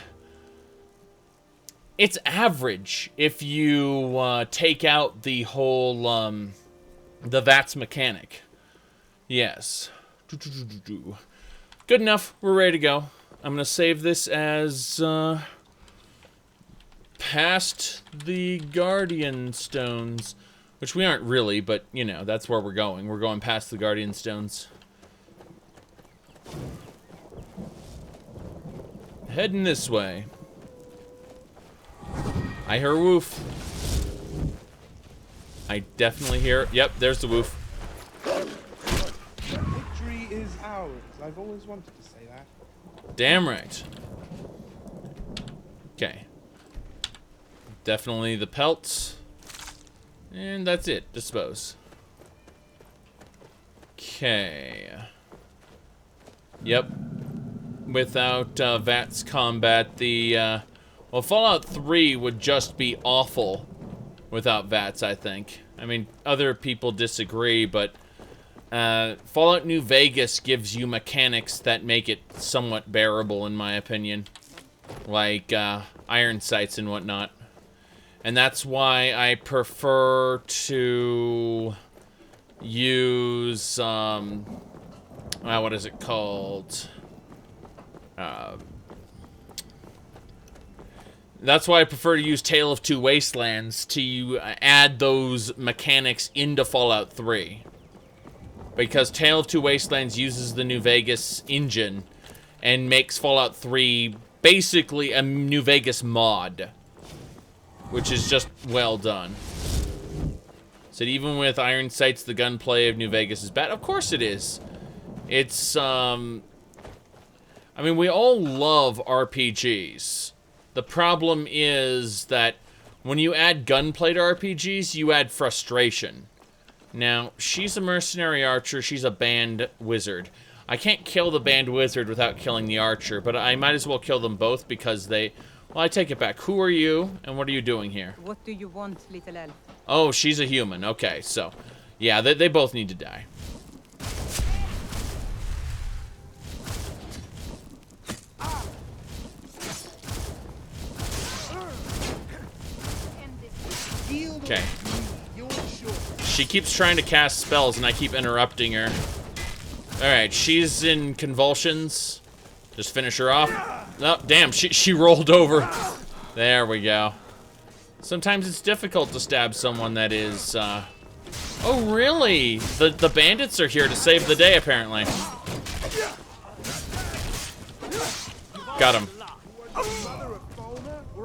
it's average if you take out the whole, the VATS mechanic. Yes. Good enough. We're ready to go. I'm going to save this as, past the Guardian Stones. Which we aren't really, but, you know, that's where we're going. We're going past the Guardian Stones. Heading this way. I hear a woof. I definitely hear... Yep, there's the woof. Victory is ours. I've always wanted to say that. Damn right. Okay. Definitely the pelts. And that's it. Dispose. Okay. Yep. Without VATS combat, the... well, Fallout 3 would just be awful without VATS, I think. I mean, other people disagree, but Fallout New Vegas gives you mechanics that make it somewhat bearable, in my opinion. Like iron sights and whatnot. And that's why I prefer to use, what is it called? That's why I prefer to use Tale of Two Wastelands to add those mechanics into Fallout 3. Because Tale of Two Wastelands uses the New Vegas engine and makes Fallout 3 basically a New Vegas mod. Which is just well done. So even with iron sights, the gunplay of New Vegas is bad. Of course it is. It's, I mean, we all love RPGs. The problem is that when you add gunplay to RPGs, you add frustration. Now, she's a mercenary archer, she's a band wizard. I can't kill the band wizard without killing the archer, but I might as well kill them both because they... Well, I take it back. Who are you, and what are you doing here? What do you want, little elf? Oh, she's a human. Okay, so... Yeah, they both need to die. Okay. You're sure. She keeps trying to cast spells, and I keep interrupting her. Alright, she's in convulsions. Just finish her off. Oh, damn, she rolled over. There we go. Sometimes it's difficult to stab someone that is, Oh, really? The bandits are here to save the day, apparently. Got him.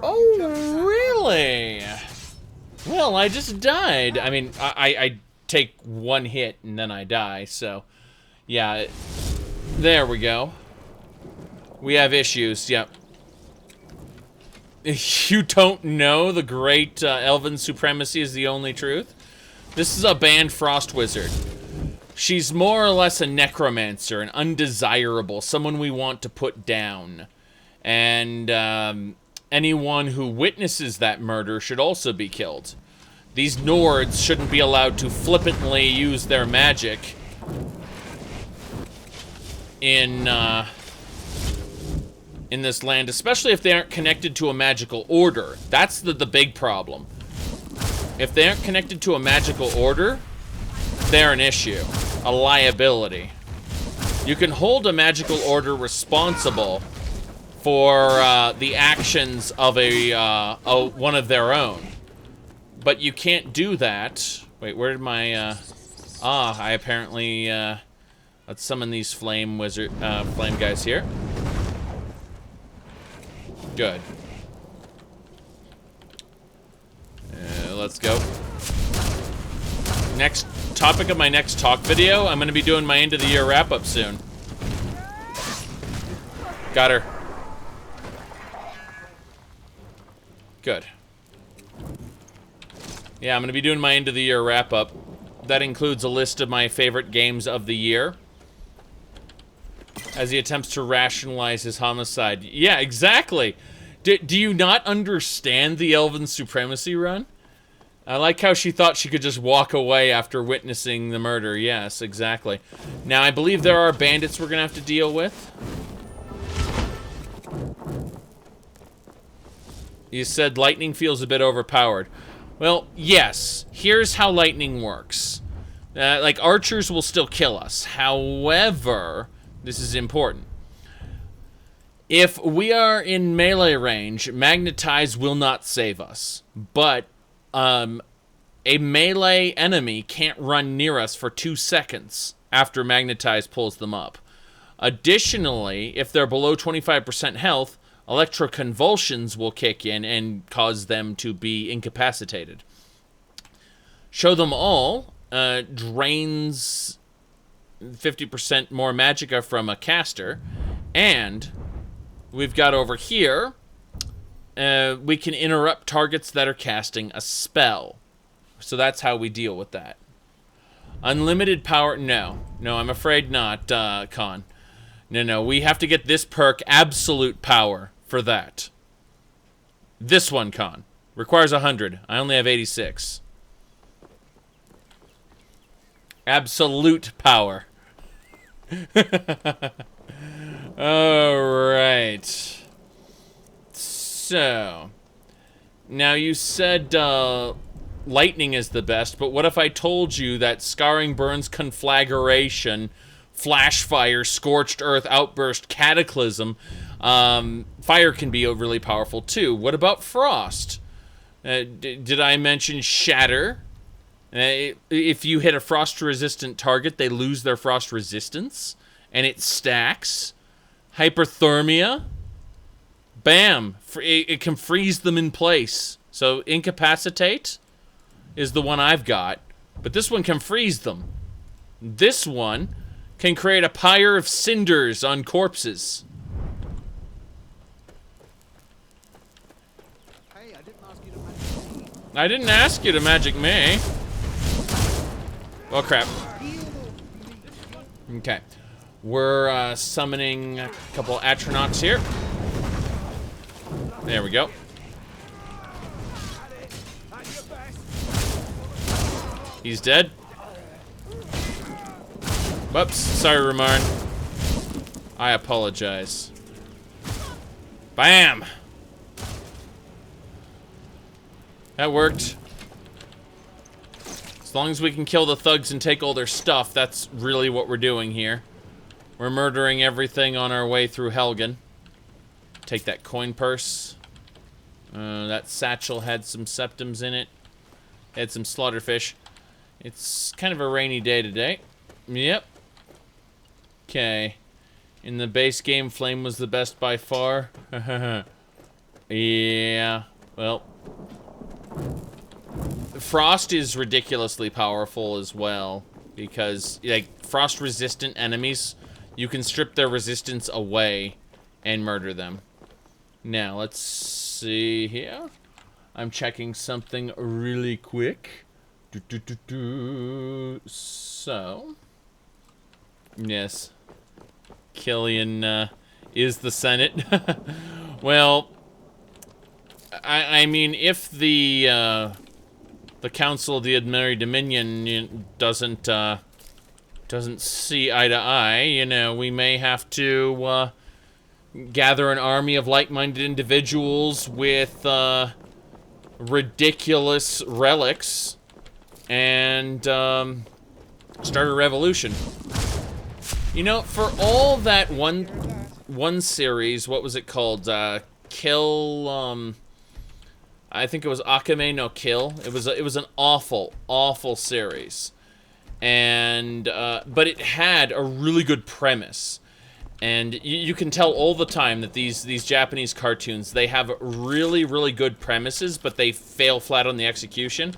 Oh, really? Well, I just died. I mean, I take one hit and then I die, so... Yeah, there we go. We have issues, yep. You don't know the great elven supremacy is the only truth? This is a banned frost wizard. She's more or less a necromancer, an undesirable, someone we want to put down. And anyone who witnesses that murder should also be killed. These Nords shouldn't be allowed to flippantly use their magic in this land, especially if they aren't connected to a magical order. That's the big problem. If they aren't connected to a magical order, they're an issue, a liability. You can hold a magical order responsible for the actions of one of their own, but you can't do that. Wait, where did my I apparently let's summon these flame guys here. Good. Let's go. Next topic of my next talk video, I'm going to be doing my end of the year wrap up soon. Got her. Good. Yeah, I'm going to be doing my end of the year wrap up. That includes a list of my favorite games of the year, as he attempts to rationalize his homicide. Yeah, exactly. Do you not understand the Elven Supremacy run? I like how she thought she could just walk away after witnessing the murder. Yes, exactly. Now, I believe there are bandits we're going to have to deal with. You said lightning feels a bit overpowered. Well, yes. Here's how lightning works. Like, archers will still kill us. However, this is important. If we are in melee range, magnetize will not save us. But a melee enemy can't run near us for 2 seconds after magnetize pulls them up. Additionally, if they're below 25% health, electroconvulsions will kick in and cause them to be incapacitated. Show them all drains 50% more magicka from a caster, and we've got over here, we can interrupt targets that are casting a spell. So that's how we deal with that. Unlimited power, no. No, I'm afraid not, Con. No, we have to get this perk, Absolute Power, for that. This one, Con. Requires 100. I only have 86. Absolute Power. Alright. So, now you said lightning is the best, but what if I told you that Scarring Burns, Conflagration, Flash Fire, Scorched Earth, Outburst, Cataclysm, fire can be really powerful too. What about Frost? Did I mention Shatter? If you hit a frost-resistant target, they lose their frost resistance, and it stacks. Hyperthermia. Bam! It can freeze them in place. So Incapacitate is the one I've got, but this one can freeze them. This one can create a pyre of cinders on corpses. Hey, I didn't ask you to magic me. I didn't ask you to magic me. Oh, crap. Okay. We're summoning a couple Atronachs here. There we go. He's dead. Whoops. Sorry, Ramarn. I apologize. Bam! That worked. As long as we can kill the thugs and take all their stuff, that's really what we're doing here. We're murdering everything on our way through Helgen. Take that coin purse. That satchel had some septums in it. Had some slaughterfish. It's kind of a rainy day today. Yep. Okay. In the base game, Flame was the best by far. Yeah. Well. Frost is ridiculously powerful as well. Because, like, frost-resistant enemies, you can strip their resistance away and murder them. Now, let's see here. I'm checking something really quick. So. Yes. Killian is the Senate. Well, I mean, if the Council of the Aldmeri Dominion doesn't see eye to eye, you know, we may have to gather an army of like-minded individuals with ridiculous relics and start a revolution. You know, for all that one series, what was it called? Kill, I think it was Aldmeri No Kill. It was an awful series. And but it had a really good premise. And you can tell all the time that these Japanese cartoons, they have really good premises, but they fail flat on the execution.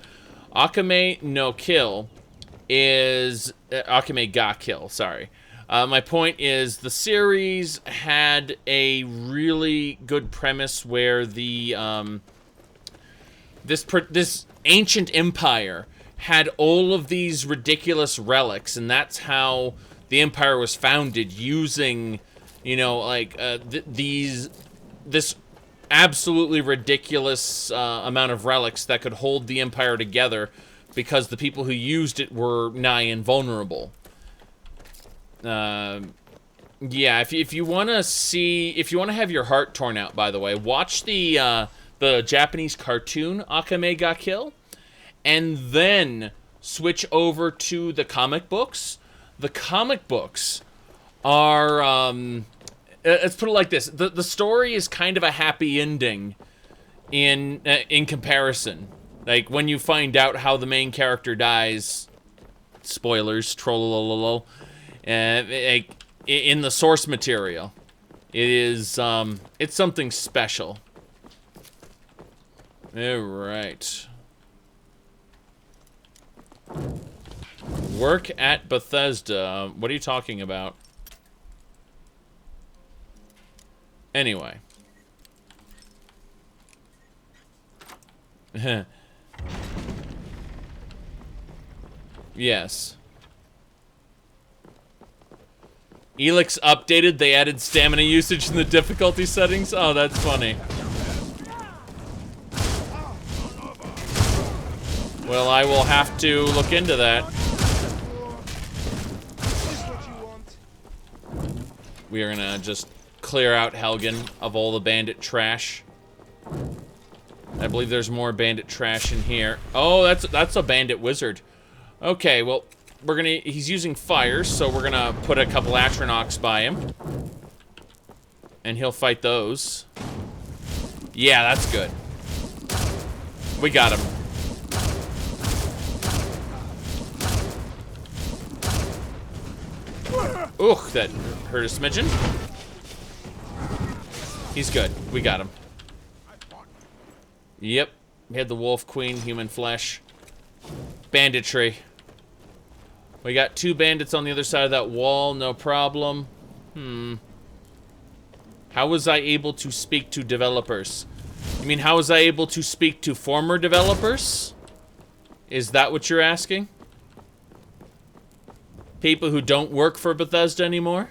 Aldmeri No Kill is Aldmeri Ga Kill, sorry. My point is, the series had a really good premise where the this ancient empire had all of these ridiculous relics, and that's how the empire was founded, using, you know, like this absolutely ridiculous amount of relics that could hold the empire together, because the people who used it were nigh invulnerable. Yeah, if you want to have your heart torn out, by the way, watch the Japanese cartoon Aldmeri Ga Kill, and then switch over to the comic books. The comic books are, let's put it like this: the story is kind of a happy ending in comparison. Like, when you find out how the main character dies, spoilers, trollololol. Like, in the source material, it is it's something special. All right. Work at Bethesda. What are you talking about? Anyway. Yes. Elix updated, they added stamina usage in the difficulty settings. Oh, that's funny. Well, I will have to look into that. We are gonna just clear out Helgen of all the bandit trash. I believe there's more bandit trash in here. Oh, that's a bandit wizard. Okay, well, he's using fire, so we're gonna put a couple Atronox by him. And he'll fight those. Yeah, that's good. We got him. Ooh, that hurt a smidgen. He's good. We got him. Yep. We had the Wolf Queen, human flesh. Banditry. We got 2 bandits on the other side of that wall, no problem. How was I able to speak to developers? You mean, how was I able to speak to former developers? Is that what you're asking? People who don't work for Bethesda anymore?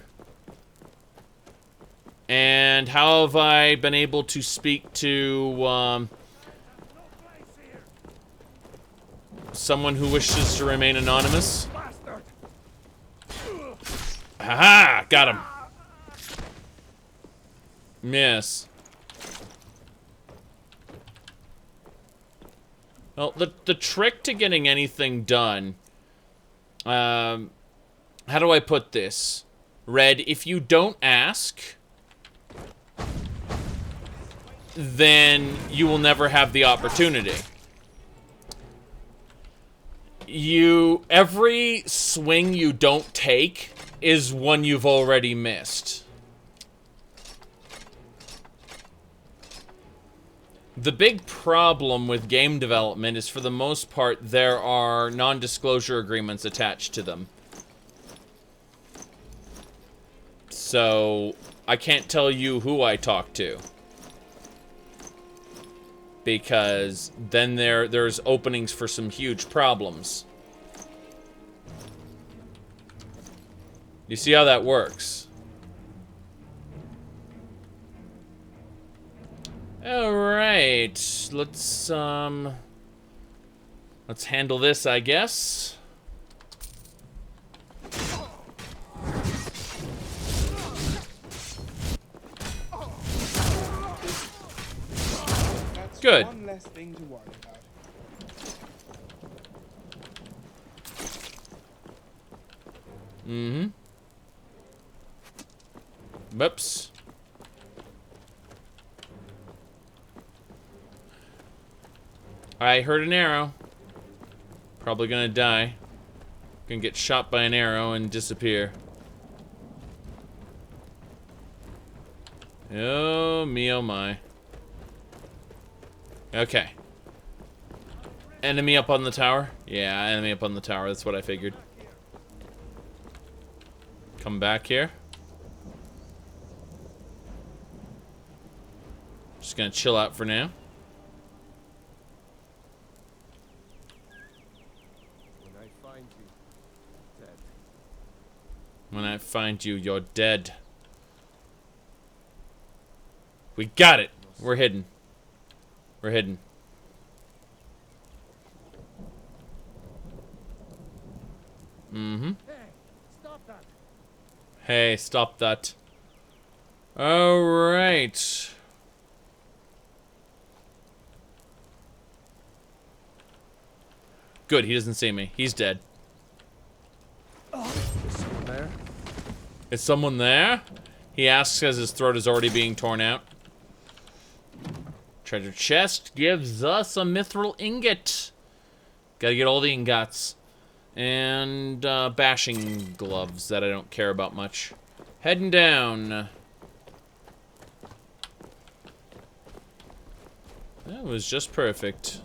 And how have I been able to speak to someone who wishes to remain anonymous? Haha! Got him. Yes. Well, the trick to getting anything done, how do I put this? Red, if you don't ask, then you will never have the opportunity. Every swing you don't take is one you've already missed. The big problem with game development is, for the most part, there are non-disclosure agreements attached to them. So, I can't tell you who I talk to. Because then there's openings for some huge problems. You see how that works? Alright, let's handle this, I guess. That's Good. one less thing to worry about. Mm-hmm. Whoops. I heard an arrow. Probably gonna die. Gonna get shot by an arrow and disappear. Oh me, oh my. Okay. Enemy up on the tower? Yeah, enemy up on the tower. That's what I figured. Come back here. Just gonna chill out for now. When I find you, you're dead. We got it. We're hidden. We're hidden. Mm-hmm. Hey, stop that. Alright. Good, he doesn't see me. He's dead. There. Is someone there? He asks as his throat is already being torn out. Treasure chest gives us a mithril ingot. Gotta get all the ingots. And bashing gloves that I don't care about much. Heading down. That was just perfect.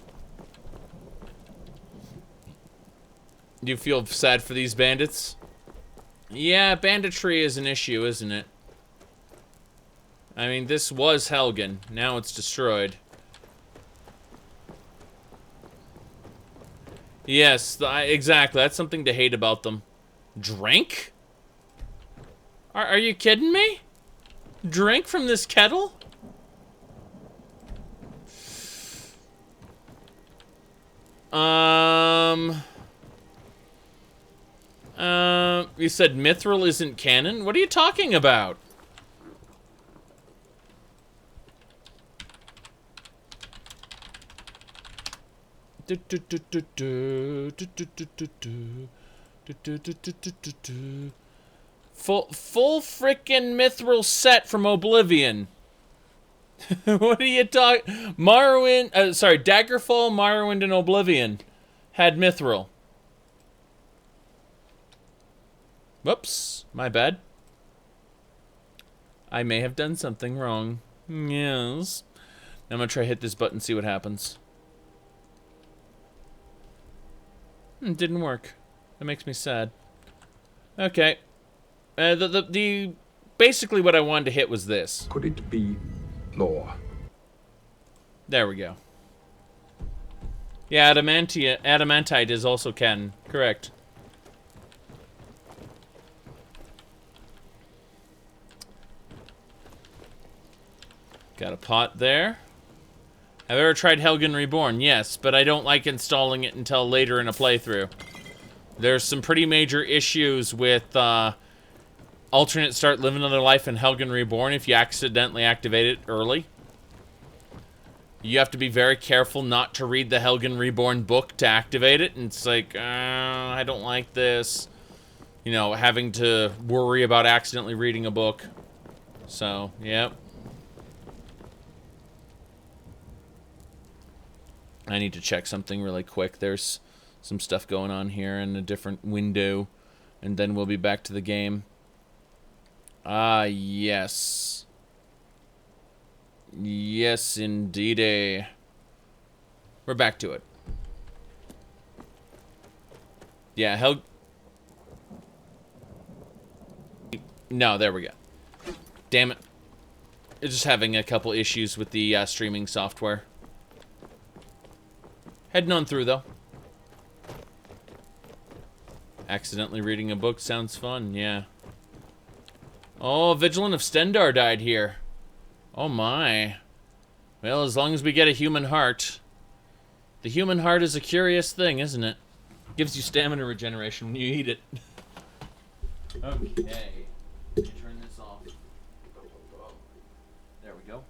Do you feel sad for these bandits? Yeah, banditry is an issue, isn't it? I mean, this was Helgen. Now it's destroyed. Yes, exactly. That's something to hate about them. Drink? Are you kidding me? Drink from this kettle? You said mithril isn't canon? What are you talking about? Full frickin' mithril set from Oblivion. What are you talking? Morrowind, sorry, Daggerfall, Morrowind, and Oblivion had mithril. Whoops, my bad. I may have done something wrong. Yes. I'm gonna try hit this button, see what happens. Didn't work. That makes me sad. Okay. Basically what I wanted to hit was this. Could it be law? There we go. Yeah, adamantite is also canon. Correct. Got a pot there. Have I ever tried Helgen Reborn? Yes, but I don't like installing it until later in a playthrough. There's some pretty major issues with alternate start Live Another Life and Helgen Reborn if you accidentally activate it early. You have to be very careful not to read the Helgen Reborn book to activate it, and it's like, I don't like this. You know, having to worry about accidentally reading a book. So, yep. I need to check something really quick. There's some stuff going on here in a different window, and then we'll be back to the game. Ah, yes. Yes, indeedy. We're back to it. Yeah, No, there we go. Damn it. It's just having a couple issues with the streaming software. Heading on through, though. Accidentally reading a book sounds fun, yeah. Oh, Vigilant of Stendar died here. Oh my. Well, as long as we get a human heart. The human heart is a curious thing, isn't it? Gives you stamina regeneration when you eat it. Okay. Let me turn this off. There we go.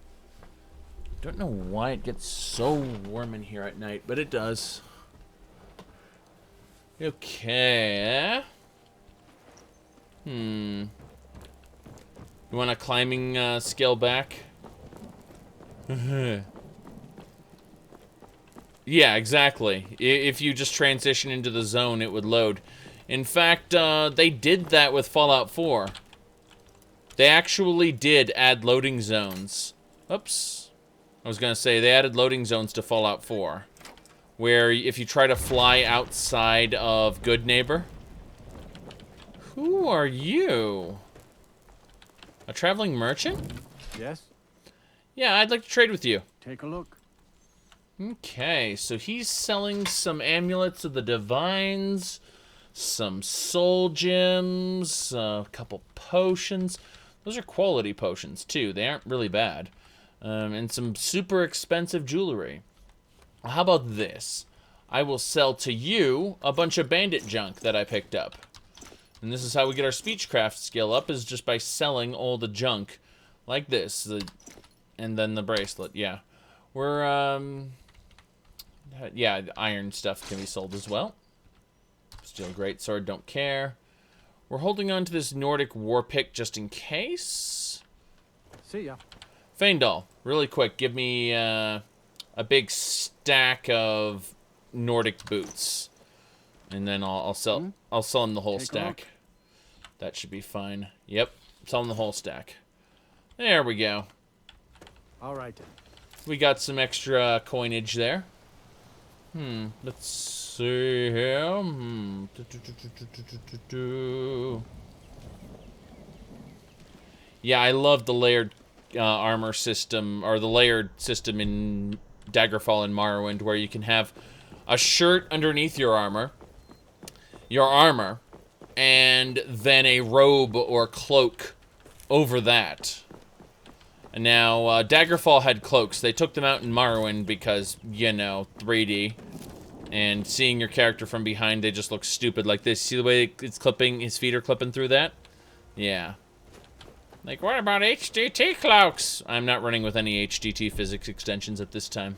Don't know why it gets so warm in here at night, but it does. Okay. You want a climbing skill back? Yeah, exactly. If you just transition into the zone, it would load. In fact, they did that with Fallout 4. They actually did add loading zones. Oops. I was gonna say, they added loading zones to Fallout 4. Where if you try to fly outside of Good Neighbor... Who are you? A traveling merchant? Yes? Yeah, I'd like to trade with you. Take a look. Okay, so he's selling some amulets of the divines, some soul gems, a couple potions. Those are quality potions, too. They aren't really bad. And some super expensive jewelry. How about this? I will sell to you a bunch of bandit junk that I picked up. And this is how we get our speechcraft skill up, is just by selling all the junk. Like this. And then the bracelet, yeah. We're, yeah, iron stuff can be sold as well. Steel greatsword, don't care. We're holding on to this Nordic war pick just in case. See ya. Faendal, really quick, give me a big stack of Nordic boots, and then I'll sell him the whole stack. That should be fine. Yep, sell him the whole stack. There we go. All right then. We got some extra coinage there. Let's see here. Yeah, I love the layered armor system, or the layered system in Daggerfall and Morrowind, where you can have a shirt underneath your armor, and then a robe or cloak over that. And now, Daggerfall had cloaks. They took them out in Morrowind because, you know, 3D. And seeing your character from behind, they just look stupid like this. See the way it's clipping, his feet are clipping through that? Yeah. Like, what about HDT cloaks? I'm not running with any HDT physics extensions at this time.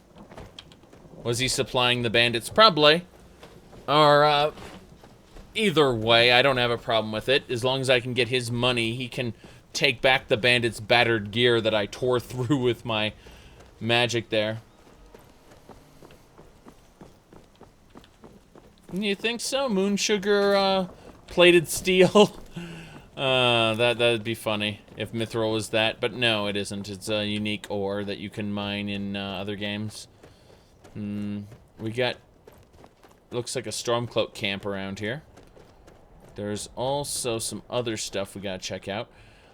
Was he supplying the bandits? Probably. Or, either way, I don't have a problem with it. As long as I can get his money, he can take back the bandits' battered gear that I tore through with my magic there. You think so? Moon sugar, plated steel? That'd be funny if Mithril was that, but no, it isn't. It's a unique ore that you can mine in other games. We got, looks like a Stormcloak camp around here. There's also some other stuff we gotta check out.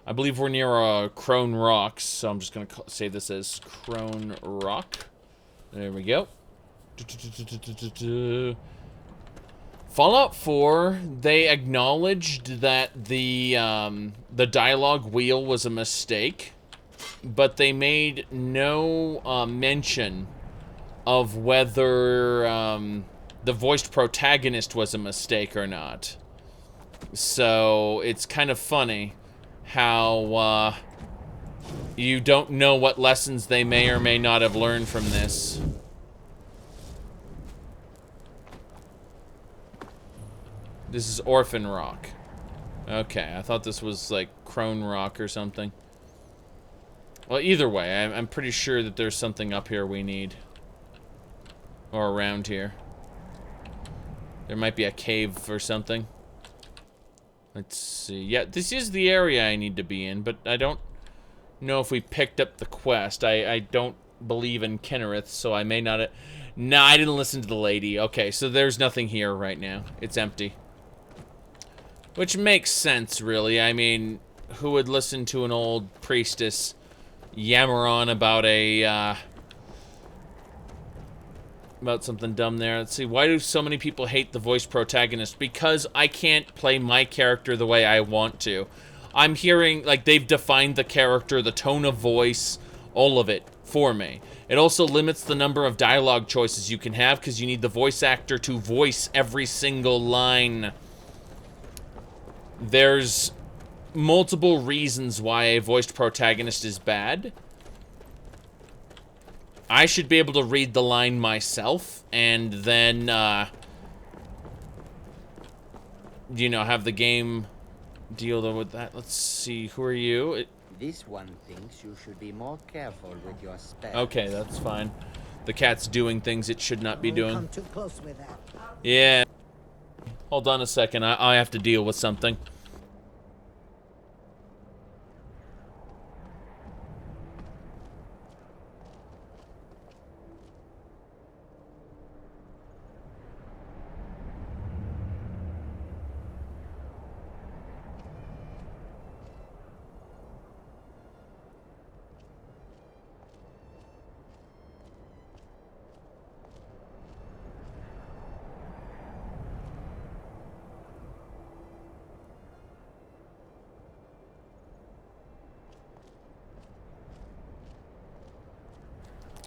I believe we're near Crone Rocks, so I'm just gonna say this as Crone Rock. There we go. Fallout 4, they acknowledged that the dialogue wheel was a mistake, but they made no mention of whether the voiced protagonist was a mistake or not. So it's kind of funny how You don't know what lessons they may or may not have learned from this. This is Orphan Rock. Okay, I thought this was like Crone Rock or something. Well, either way, I'm pretty sure that there's something up here we need. Or around here. There might be a cave or something. Let's see. Yeah, this is the area I need to be in, but I don't know if we picked up the quest. I don't believe in Kinnereth, so I may not... Nah, I didn't listen to the lady. Okay, so there's nothing here right now. It's empty. Which makes sense, really. I mean, who would listen to an old priestess yammer on about a, about something dumb there? Let's see, why do so many people hate the voice protagonist? Because I can't play my character the way I want to. I'm hearing, like, they've defined the character, the tone of voice, all of it for me. It also limits the number of dialogue choices you can have because you need the voice actor to voice every single line. There's multiple reasons why a voiced protagonist is bad. I should be able to read the line myself and then, you know, have the game deal with that. Let's see, who are you? This one thinks you should be more careful with your spells. Okay, that's fine. The cat's doing things it should not be Don't doing. come too close with that. Yeah. Hold on a second, I have to deal with something.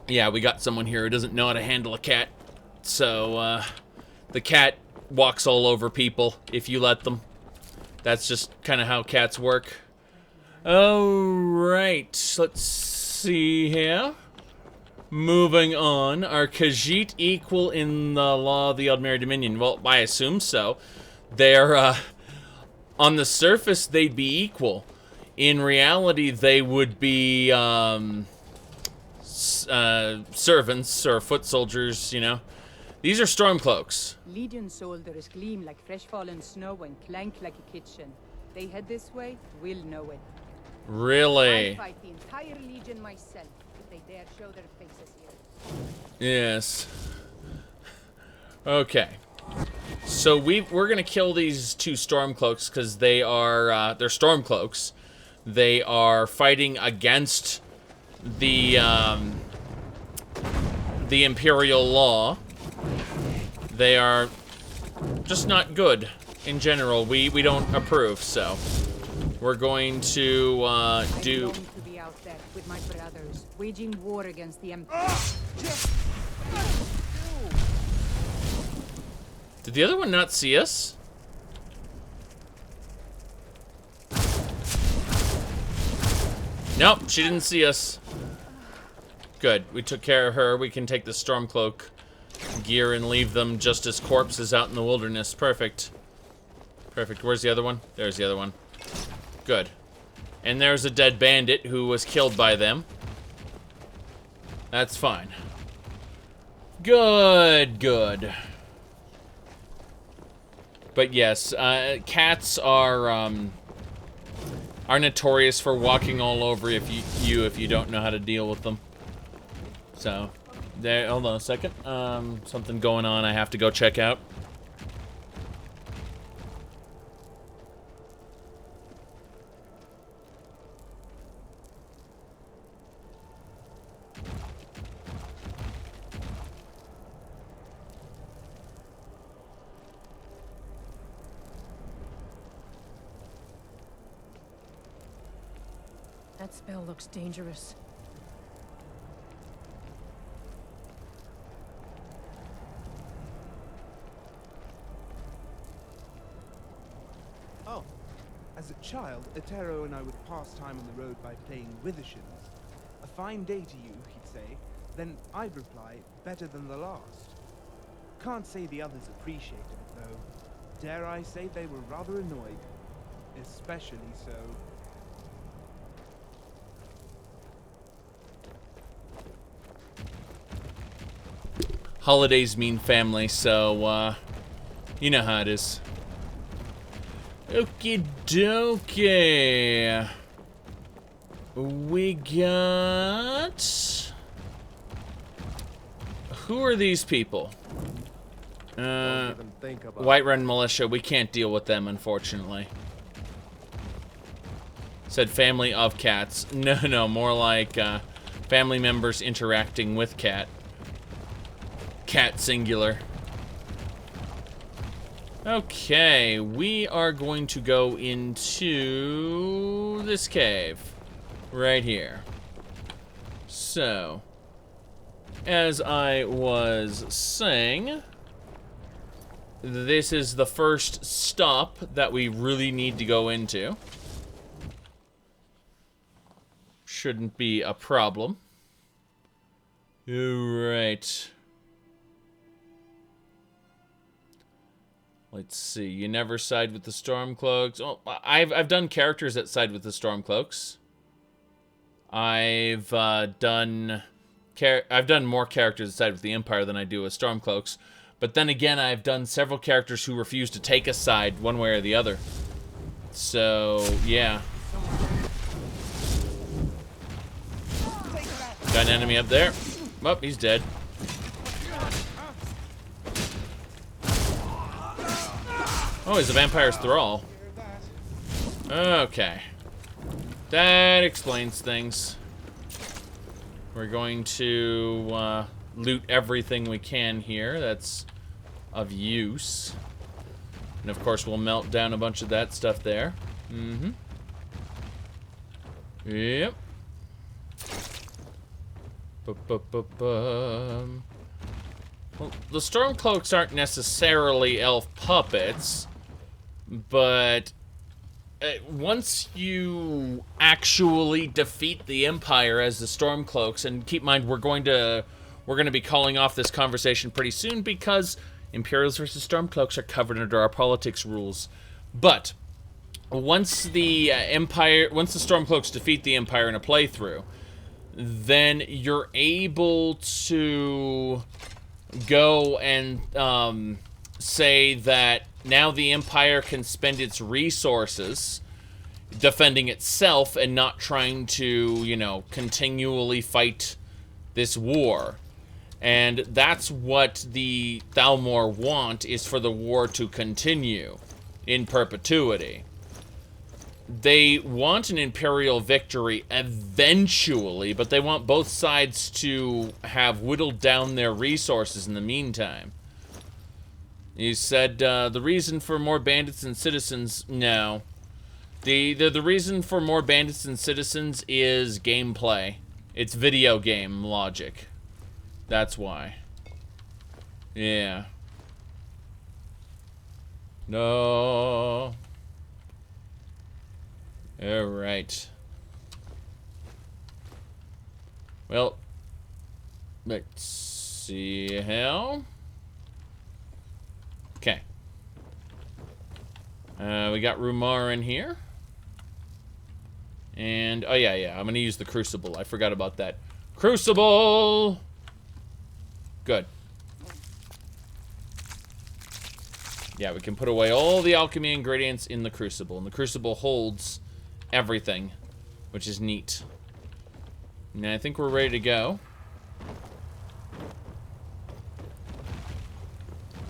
Yeah, we got someone here who doesn't know how to handle a cat. So, the cat walks all over people if you let them. That's just kind of how cats work. Alright, let's see here. Moving on. Are Khajiit equal in the law of the Aldmeri Dominion? Well, I assume so. They're, on the surface, they'd be equal. In reality, they would be, servants or foot soldiers, you know. These are Stormcloaks. Legion soldiers gleam like fresh fallen snow and clank like a kitchen. They head this way, we'll know it. Really? I'll fight the entire Legion myself if they dare show their faces here. Yes. Okay. So we're gonna kill these two Stormcloaks because they are they're Stormcloaks. They are fighting against the Imperial law. They are just not good in general. We don't approve, so we're going to do. I long to be out there with my brothers, waging war against the Empire. Did the other one not see us? Nope, she didn't see us. Good, we took care of her. We can take the Stormcloak gear and leave them just as corpses out in the wilderness. Perfect. Perfect. Where's the other one? There's the other one. Good. And there's a dead bandit who was killed by them. That's fine. Good, good. But yes, cats are notorious for walking all over if you don't know how to deal with them. So, there. Hold on a second. Something going on. I have to go check out. That spell looks dangerous. Oh, as it child, Etero and I would pass time on the road by playing Withershins. A fine day to you, he'd say. Then I'd reply, better than the last. Can't say the others appreciated it, though. Dare I say they were rather annoyed. Especially so. Holidays mean family, so, you know how it is. Okie dokie. We got... Who are these people? Whiterun Militia. We can't deal with them, unfortunately. Said family of cats. No, more like family members interacting with cat. Cat singular. Okay, we are going to go into this cave right here. So, as I was saying, this is the first stop that we really need to go into. Shouldn't be a problem. Alright. Let's see. You never side with the Stormcloaks. Oh, I've done characters that side with the Stormcloaks. I've done more characters that side with the Empire than I do with Stormcloaks. But then again, I've done several characters who refuse to take a side one way or the other. So, yeah. Got an enemy up there. Oh, he's dead. Oh, he's a vampire's thrall. Okay. That explains things. We're going to loot everything we can here that's of use. And of course, we'll melt down a bunch of that stuff there. Mm-hmm. Yep. Well, the Stormcloaks aren't necessarily elf puppets, but once you actually defeat the Empire as the Stormcloaks, and keep in mind we're going to be calling off this conversation pretty soon because Imperials versus Stormcloaks are covered under our politics rules. But once the Stormcloaks defeat the Empire in a playthrough, then you're able to go and say that now the Empire can spend its resources defending itself and not trying to, you know, continually fight this war. And that's what the Thalmor want, is for the war to continue in perpetuity. They want an Imperial victory eventually, but they want both sides to have whittled down their resources in the meantime. You said, the reason for more bandits and citizens, no. The reason for more bandits and citizens is gameplay. It's video game logic. That's why. Yeah. No. Alright. Well, let's see how. Okay. We got Rumar in here. And, oh yeah, I'm gonna use the Crucible. I forgot about that. Crucible! Good. Yeah, we can put away all the alchemy ingredients in the Crucible. And the Crucible holds everything, which is neat. And I think we're ready to go.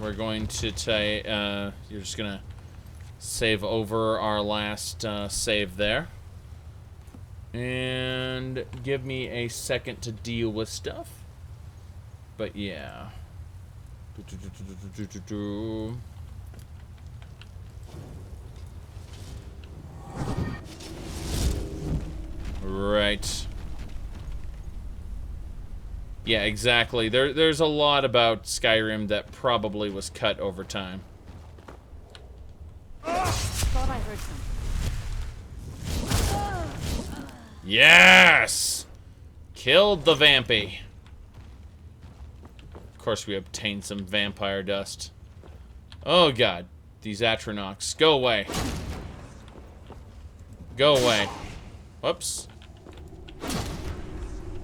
We're going to you're just gonna save over our last save there. And give me a second to deal with stuff. But yeah. Right. Yeah, exactly. There's a lot about Skyrim that probably was cut over time. Thought I heard something. Yes! Killed the vampy. Of course, we obtained some vampire dust. Oh god. These Atronachs. Go away. Go away. Whoops.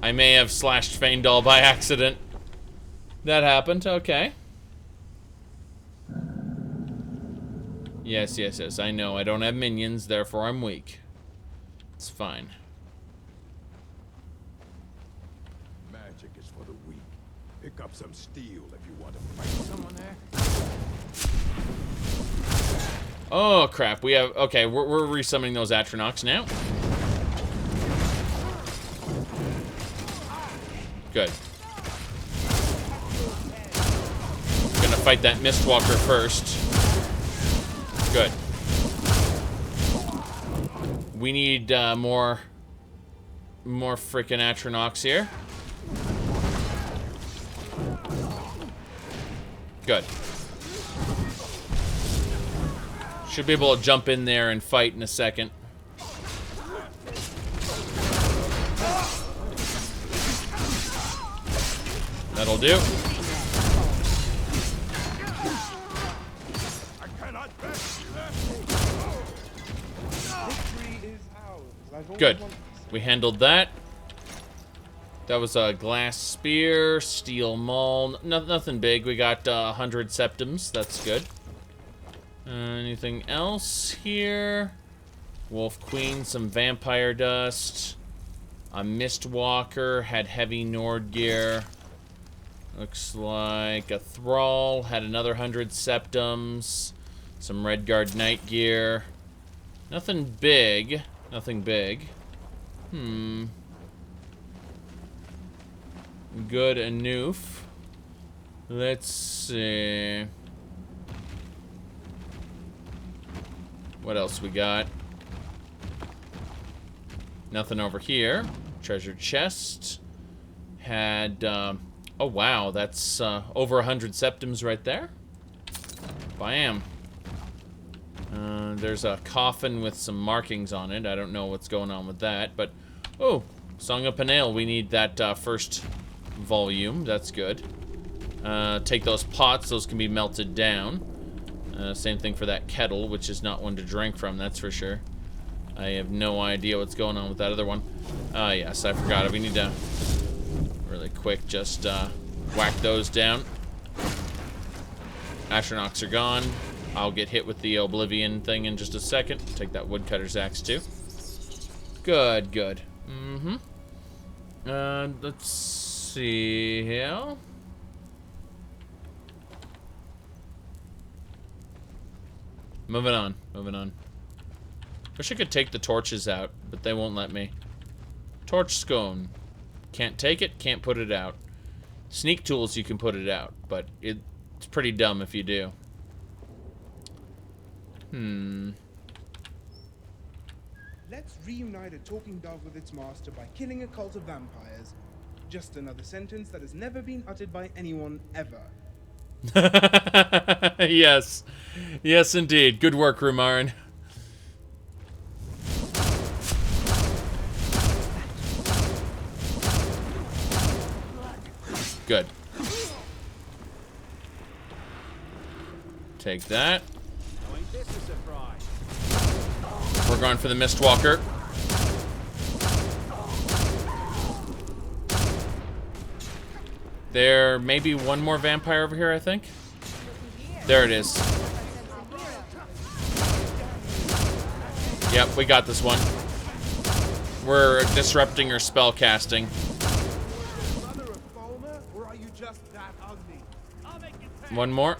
I may have slashed Faendal by accident. That happened. Okay. Yes, yes, yes. I know. I don't have minions, therefore I'm weak. It's fine. Magic is for the weak. Pick up some steel if you want to fight. Someone there? Oh, crap. We have... Okay, we're resummoning those Atronachs now. Good. Gonna fight that Mistwalker first. Good. We need more frickin' Atronachs here. Good. Should be able to jump in there and fight in a second. That'll do. I cannot bet. Victory is ours. I've always Good. wanted this. We handled that. That was a glass spear, steel maul. Nothing big. We got 100 septims. That's good. Anything else here? Wolf Queen, some vampire dust. A Mistwalker had heavy Nord gear. Looks like a Thrall had another 100 septims. Some Redguard Knight gear. Nothing big. Nothing big. Good enough. Let's see. What else we got? Nothing over here. Treasure chest. Had, oh wow, that's over 100 septims right there. Bam. There's a coffin with some markings on it. I don't know what's going on with that, but... Oh, Song of Peniel. We need that first volume. That's good. Take those pots. Those can be melted down. Same thing for that kettle, which is not one to drink from, that's for sure. I have no idea what's going on with that other one. Yes, I forgot it. We need to really quick just whack those down. Atronachs are gone. I'll get hit with the Oblivion thing in just a second. Take that woodcutter's axe too. Good, good. Let's see here. Moving on, moving on. Wish I could take the torches out, but they won't let me. Torch scone. Can't take it, can't put it out. Sneak tools, you can put it out, but it's pretty dumb if you do. Let's reunite a talking dog with its master by killing a cult of vampires. Just another sentence that has never been uttered by anyone ever. Yes. Yes, indeed. Good work, Rumarin. Good. Take that. We're going for the Mistwalker. There may be one more vampire over here, I think. There it is. Yep, we got this one. We're disrupting her spell casting. One more.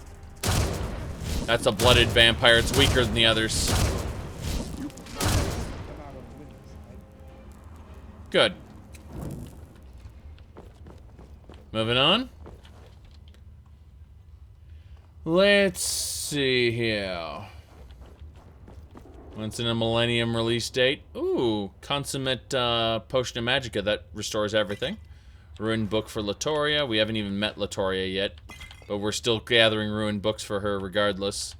That's a blooded vampire. It's weaker than the others. Good. Moving on. Let's see here. Once in a millennium release date. Ooh, consummate potion of magicka that restores everything. Ruined book for Latoria. We haven't even met Latoria yet, but we're still gathering ruined books for her regardless.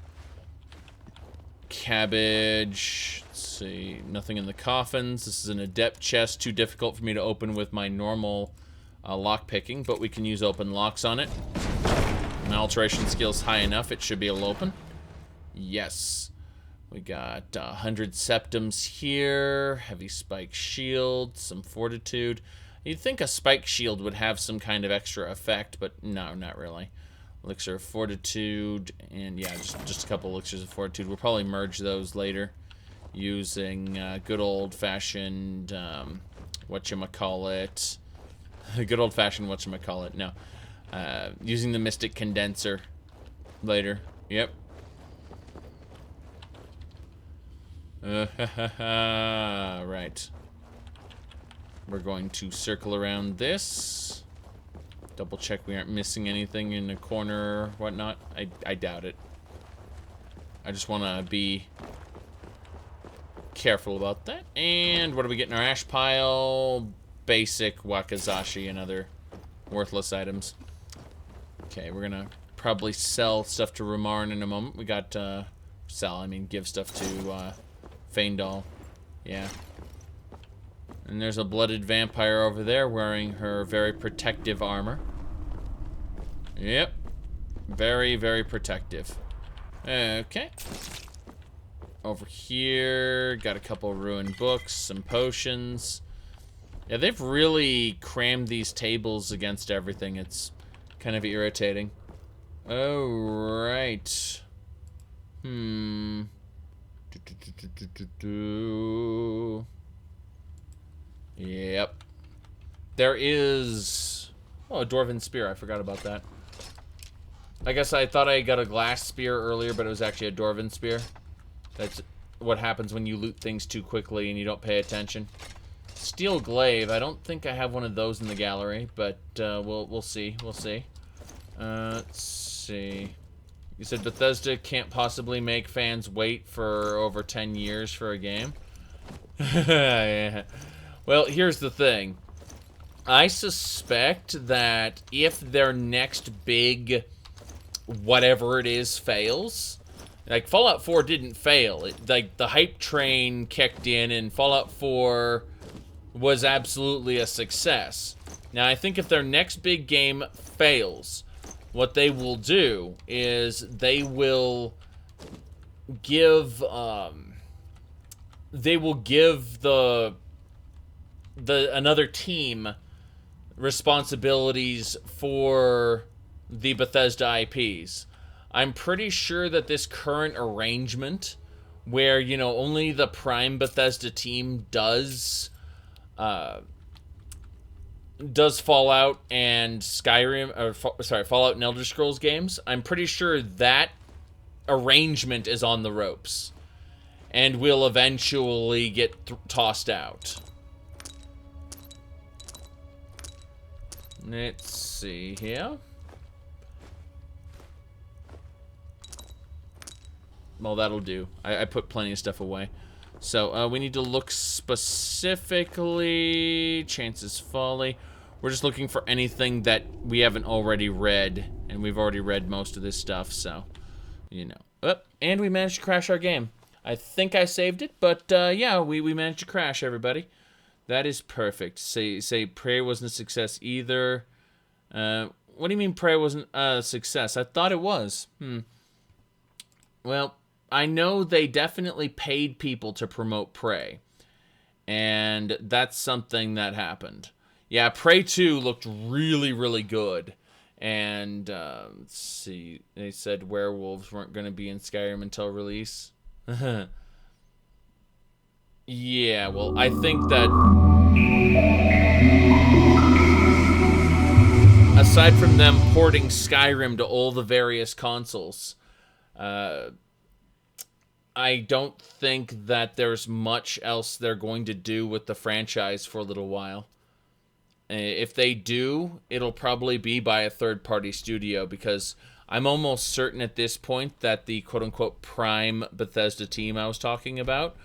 Cabbage. Let's Let's see. Nothing in the coffins. This is an adept chest. Too difficult for me to open with my normal lock picking, but we can use open locks on it. My alteration skill's high enough. It should be able to open. Yes. We got 100 septums here. Heavy spike shield. Some fortitude. You'd think a spike shield would have some kind of extra effect, but no, not really. Elixir of Fortitude, and yeah, just a couple elixirs of Fortitude. We'll probably merge those later using good old-fashioned, whatchamacallit. Good old-fashioned whatchamacallit, no. Using the Mystic Condenser later. Yep. Right. We're going to circle around this. Double check we aren't missing anything in the corner or whatnot. I doubt it. I just want to be careful about that. And what do we get in our ash pile? Basic wakizashi and other worthless items. Okay, we're gonna probably sell stuff to Rumarn in a moment. We got, give stuff to Faendal. Yeah. And there's a blooded vampire over there wearing her very protective armor. Yep. Very, very protective. Okay. Over here, got a couple ruined books, some potions. Yeah, they've really crammed these tables against everything. It's kind of irritating. Oh, right. Yep. There is... Oh, a Dwarven Spear. I forgot about that. I guess I thought I got a glass spear earlier, but it was actually a Dwarven Spear. That's what happens when you loot things too quickly and you don't pay attention. Steel Glaive. I don't think I have one of those in the gallery, but we'll see. We'll see. Let's see. You said Bethesda can't possibly make fans wait for over 10 years for a game? Yeah. Well, here's the thing. I suspect that if their next big whatever it is fails, like Fallout 4 didn't fail. Like the hype train kicked in and Fallout 4 was absolutely a success. Now, I think if their next big game fails, what they will do is they will give the another team responsibilities for the Bethesda IPs. I'm pretty sure that this current arrangement where, you know, only the Prime Bethesda team does Fallout and Skyrim, or sorry, Fallout and Elder Scrolls games, I'm pretty sure that arrangement is on the ropes and will eventually get tossed out. Let's see here. Well, that'll do. I put plenty of stuff away. So, we need to look specifically... Chances Folly. We're just looking for anything that we haven't already read. And we've already read most of this stuff, so... You know. Oh, and we managed to crash our game. I think I saved it, but, yeah, we managed to crash, everybody. That is perfect. Say Prey wasn't a success either. What do you mean Prey wasn't a success? I thought it was. Well... I know they definitely paid people to promote Prey. And that's something that happened. Yeah, Prey 2 looked really, really good. And, let's see. They said werewolves weren't going to be in Skyrim until release. Yeah, well, I think that... Aside from them porting Skyrim to all the various consoles... I don't think that there's much else they're going to do with the franchise for a little while. If they do, it'll probably be by a third-party studio, because I'm almost certain at this point that the quote-unquote Prime Bethesda team I was talking about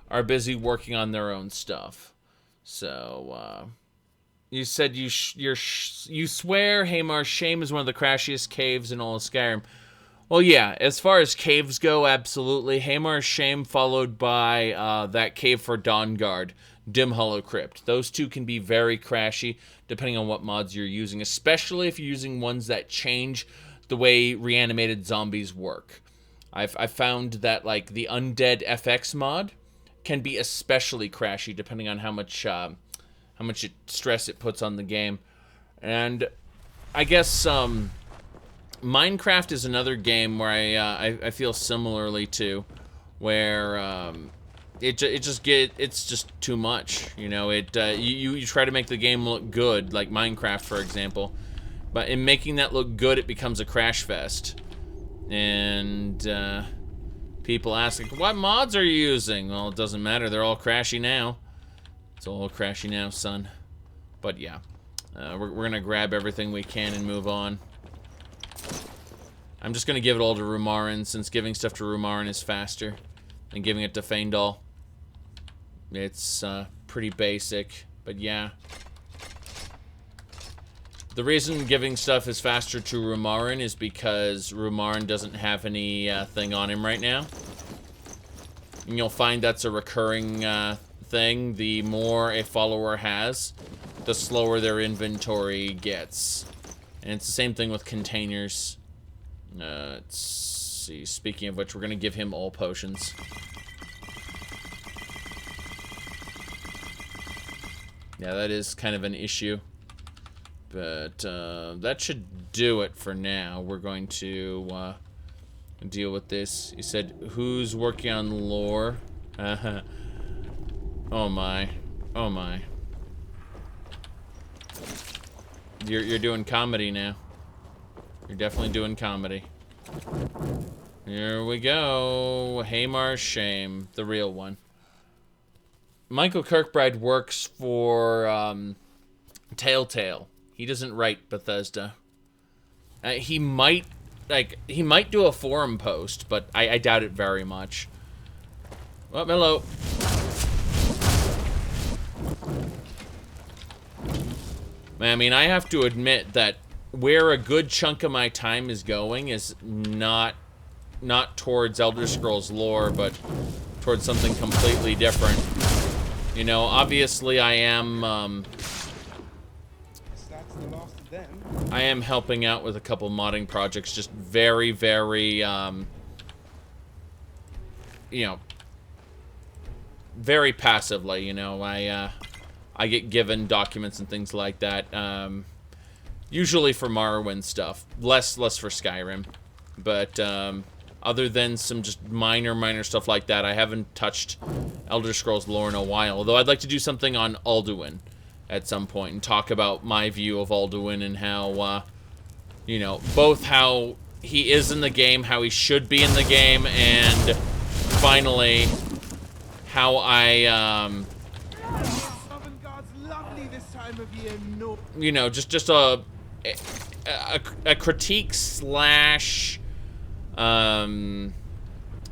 are busy working on their own stuff. So, you said you swear Hamar's Shame is one of the crashiest caves in all of Skyrim. Well, yeah, as far as caves go, absolutely. Haymar's Shame followed by that cave for Dawnguard, Dim Hollow Crypt. Those two can be very crashy, depending on what mods you're using, especially if you're using ones that change the way reanimated zombies work. I've found that, like, the Undead FX mod can be especially crashy, depending on how much stress it puts on the game. And I guess Minecraft is another game where I feel similarly to, where it's just too much. You know, you try to make the game look good, like Minecraft, for example, but in making that look good, it becomes a crash fest. And people ask, like, what mods are you using? Well, it doesn't matter. They're all crashy now. It's all crashy now, son. But yeah, we're gonna grab everything we can and move on. I'm just gonna give it all to Rumarin, since giving stuff to Rumarin is faster than giving it to Faendal. It's pretty basic, but yeah. The reason giving stuff is faster to Rumarin is because Rumarin doesn't have any thing on him right now. And you'll find that's a recurring thing. The more a follower has, the slower their inventory gets. And it's the same thing with containers. Let's see. Speaking of which, we're going to give him all potions. Yeah, that is kind of an issue. But that should do it for now. We're going to deal with this. You said, who's working on lore? Oh my. Oh my. You're doing comedy now. You're definitely doing comedy. Here we go. Haymar's Shame, the real one. Michael Kirkbride works for Telltale. He doesn't write Bethesda. He might do a forum post, but I doubt it very much. Oh, hello. I mean, I have to admit that where a good chunk of my time is going is not towards Elder Scrolls lore, but towards something completely different. You know, obviously I am That's the last of them. I am helping out with a couple modding projects, just very, very, you know, very passively. You know, I get given documents and things like that. Usually for Morrowind stuff, less for Skyrim, but other than some just minor stuff like that, I haven't touched Elder Scrolls lore in a while. Although I'd like to do something on Alduin at some point and talk about my view of Alduin and how, you know, both how he is in the game, how he should be in the game, and finally how I, you know, just a critique slash,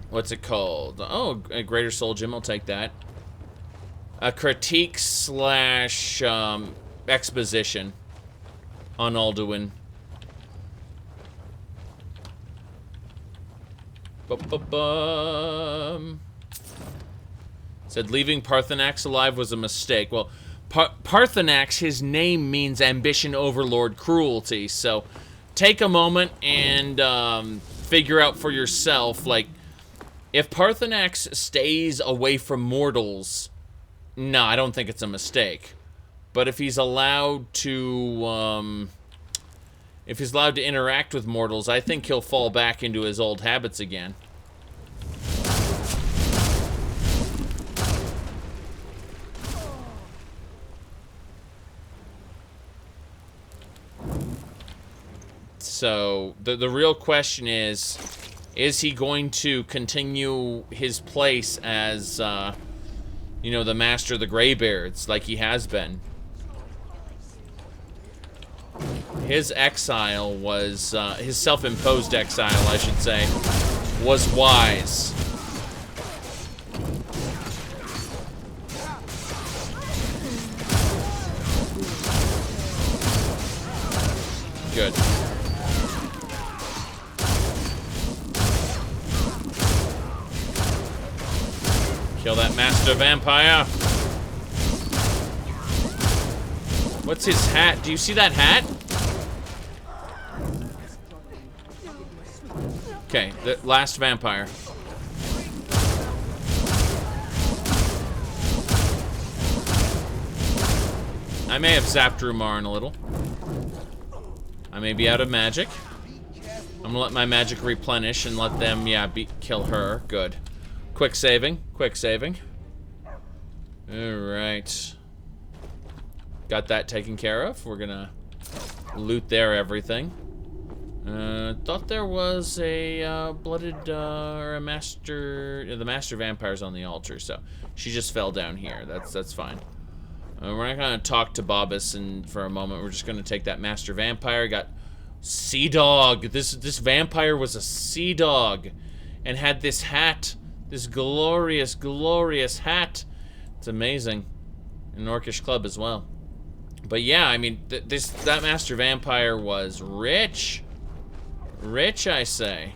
what's it called? Oh, a Greater Soul Gym, I'll take that. A critique slash exposition on Alduin. Said leaving Parthenax alive was a mistake. Well, Parthenax, his name means ambition, overlord, cruelty. So take a moment and figure out for yourself, like, if Parthenax stays away from mortals, no, I don't think it's a mistake. But if he's allowed to, interact with mortals, I think he'll fall back into his old habits again. So, the real question is he going to continue his place as, you know, the master of the Greybeards, like he has been? His exile was, his self-imposed exile, I should say, was wise. Good. Master Vampire. What's his hat? Do you see that hat? Okay, the last vampire. I may have zapped Rumarn a little. I may be out of magic. I'm gonna let my magic replenish and let them, yeah, kill her. Good. Quick saving. Quick saving. Alright. Got that taken care of. We're gonna loot there everything. Thought there was a blooded or a master. The master vampire's on the altar, so she just fell down here. That's fine. We're not gonna talk to Bobus for a moment. We're just gonna take that master vampire. Got Sea Dog. This vampire was a sea dog, and had this hat, this glorious, glorious hat. It's amazing. An Orcish club as well. But yeah, I mean, that master vampire was rich. Rich, I say.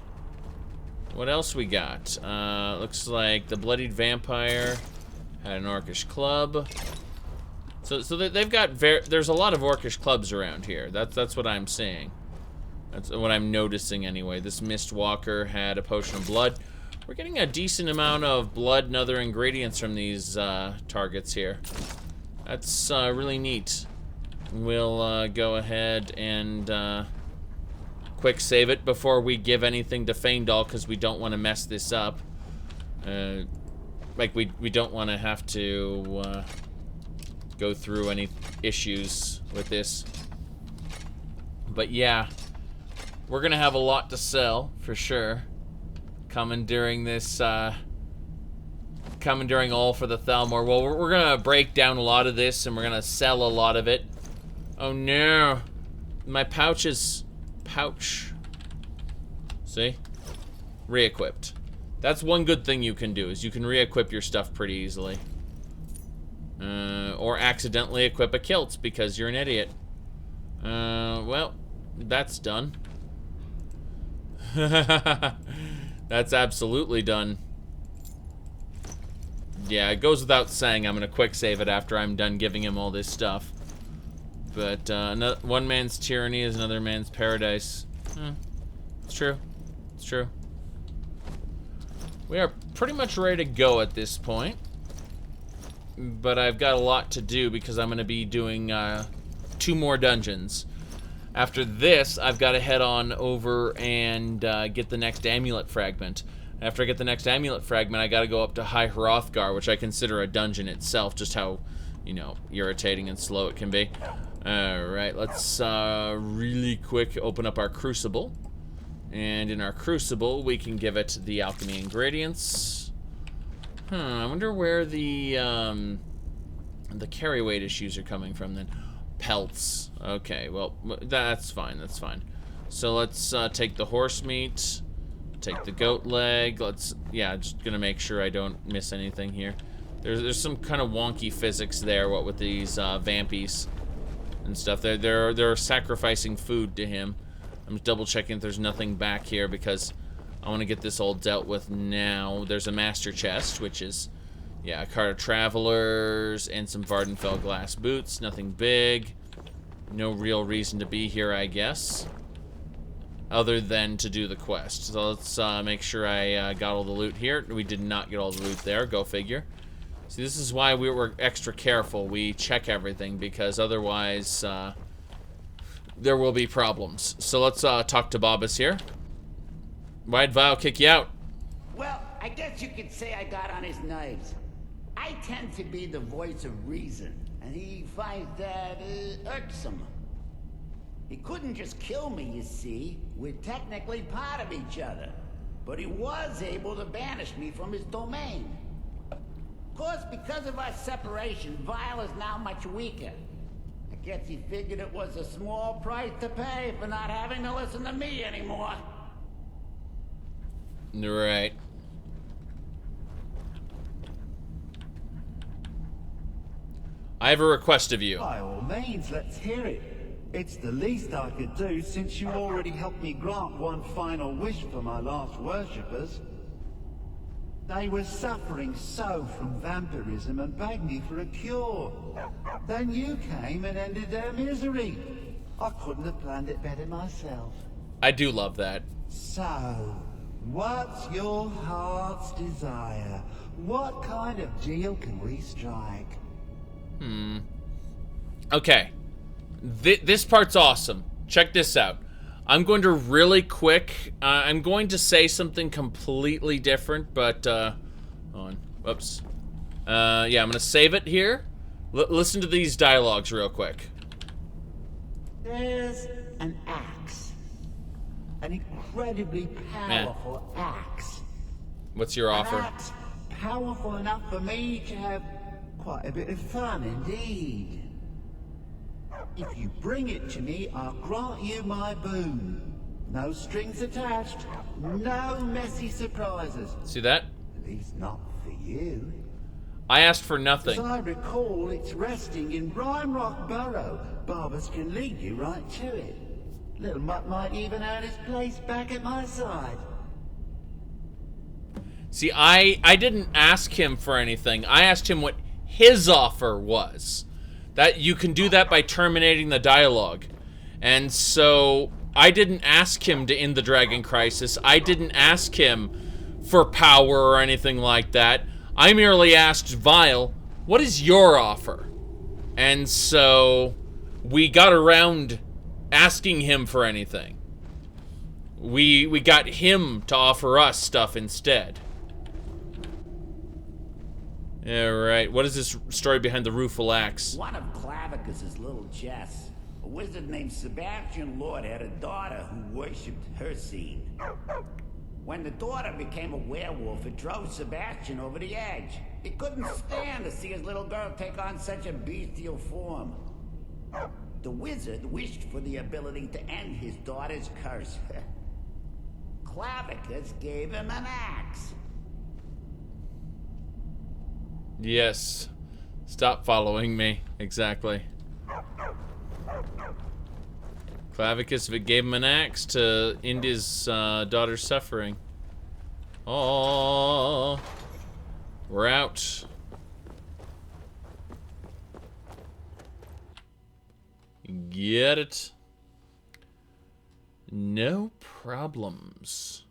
What else we got? Looks like the bloodied vampire had an Orcish club. So they've got there's a lot of Orcish clubs around here. That's what I'm seeing. That's what I'm noticing anyway. This Mistwalker had a potion of blood. We're getting a decent amount of blood and other ingredients from these targets here. That's really neat. We'll go ahead and quick save it before we give anything to Feindal, because we don't want to mess this up. Like we don't want to have to go through any issues with this. But yeah, we're gonna have a lot to sell for sure. Coming during this, coming during All for the Thalmor. Well, we're gonna break down a lot of this and we're gonna sell a lot of it. Oh no, my pouch. See? Re-equipped. That's one good thing you can do, is you can re-equip your stuff pretty easily. Or accidentally equip a kilt because you're an idiot. Well, that's done. That's absolutely done. Yeah, it goes without saying I'm gonna quick save it after I'm done giving him all this stuff. But one man's tyranny is another man's paradise. It's true. It's true. We are pretty much ready to go at this point. But I've got a lot to do because I'm going to be doing 2 more dungeons. After this, I've got to head on over and get the next amulet fragment. After I get the next amulet fragment, I got to go up to High Hrothgar, which I consider a dungeon itself, just how, you know, irritating and slow it can be. Alright, let's really quick open up our crucible. And in our crucible, we can give it the alchemy ingredients. I wonder where the carry weight issues are coming from then. Pelts. Okay, well, that's fine, that's fine. So let's take the horse meat, take the goat leg. Yeah, just gonna make sure I don't miss anything here. There's some kind of wonky physics there, what with these vampies and stuff. They're sacrificing food to him. I'm just double checking if there's nothing back here because I want to get this all dealt with now. There's a master chest, which is, yeah, a cart of travelers and some Vardenfell glass boots. Nothing big. No real reason to be here, I guess, other than to do the quest. So let's make sure I got all the loot here. We did not get all the loot there. Go figure. See, this is why we were extra careful. We check everything because otherwise there will be problems. So let's talk to Bobus here. Why'd Vile kick you out? Well, I guess you could say I got on his nerves. I tend to be the voice of reason, and he finds that irksome. He couldn't just kill me, you see. We're technically part of each other. But he was able to banish me from his domain. Of course, because of our separation, Vile is now much weaker. I guess he figured it was a small price to pay for not having to listen to me anymore. Right. I have a request of you. By all means, let's hear it. It's the least I could do since you already helped me grant one final wish for my last worshippers. They were suffering so from vampirism and begged me for a cure. Then you came and ended their misery. I couldn't have planned it better myself. I do love that. So, what's your heart's desire? What kind of deal can we strike? Okay. This part's awesome. Check this out. I'm going to really quick, I'm going to say something completely different, but, hold on. Whoops. Yeah, I'm going to save it here. Listen to these dialogues real quick. There's an axe. An incredibly powerful axe. What's your offer? An axe powerful enough for me to have quite a bit of fun indeed. If you bring it to me, I'll grant you my boon. No strings attached, no messy surprises. See that? At least not for you. I asked for nothing. As I recall, it's resting in Rime Rock Burrow. Barbers can lead you right to it. Little Mutt might even earn his place back at my side. See, I didn't ask him for anything. I asked him what his offer was. That you can do that by terminating the dialogue. And so I didn't ask him to end the Dragon Crisis. I didn't ask him for power or anything like that. I merely asked Vile, what is your offer? And so we got around asking him for anything. We got him to offer us stuff instead. Alright, what is this story behind the rueful axe? One of Clavicus's little chests. A wizard named Sebastian Lord had a daughter who worshipped her seed. When the daughter became a werewolf, it drove Sebastian over the edge. He couldn't stand to see his little girl take on such a bestial form. The wizard wished for the ability to end his daughter's curse. Clavicus gave him an axe. Yes. Stop following me. Exactly. Clavicus gave him an axe to end his daughter's suffering. Oh, we're out. Get it? No problems.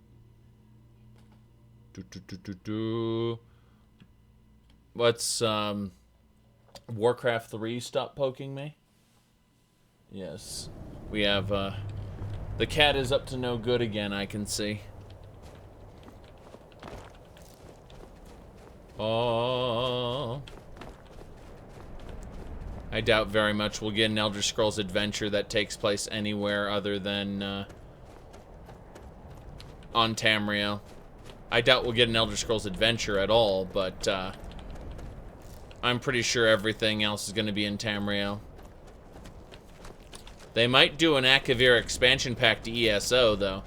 What's Warcraft 3 stop poking me? Yes. We have the cat is up to no good again, I can see. Oh. I doubt very much we'll get an Elder Scrolls adventure that takes place anywhere other than on Tamriel. I doubt we'll get an Elder Scrolls adventure at all, but I'm pretty sure everything else is going to be in Tamriel. They might do an Akavir expansion pack to ESO, though.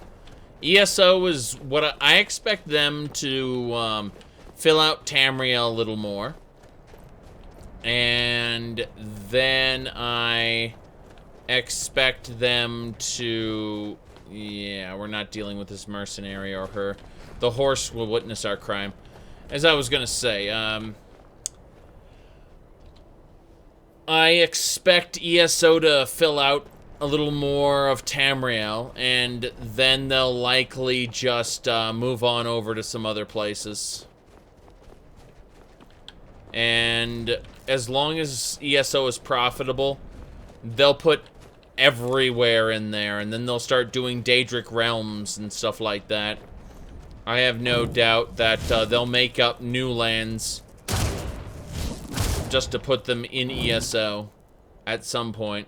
ESO is what I expect them to fill out Tamriel a little more. And then I expect them to... Yeah, we're not dealing with this mercenary or her. The horse will witness our crime. As I was going to say, I expect ESO to fill out a little more of Tamriel, and then they'll likely just move on over to some other places. And as long as ESO is profitable, they'll put everywhere in there, and then they'll start doing Daedric Realms and stuff like that. I have no doubt that they'll make up new lands just to put them in ESO at some point.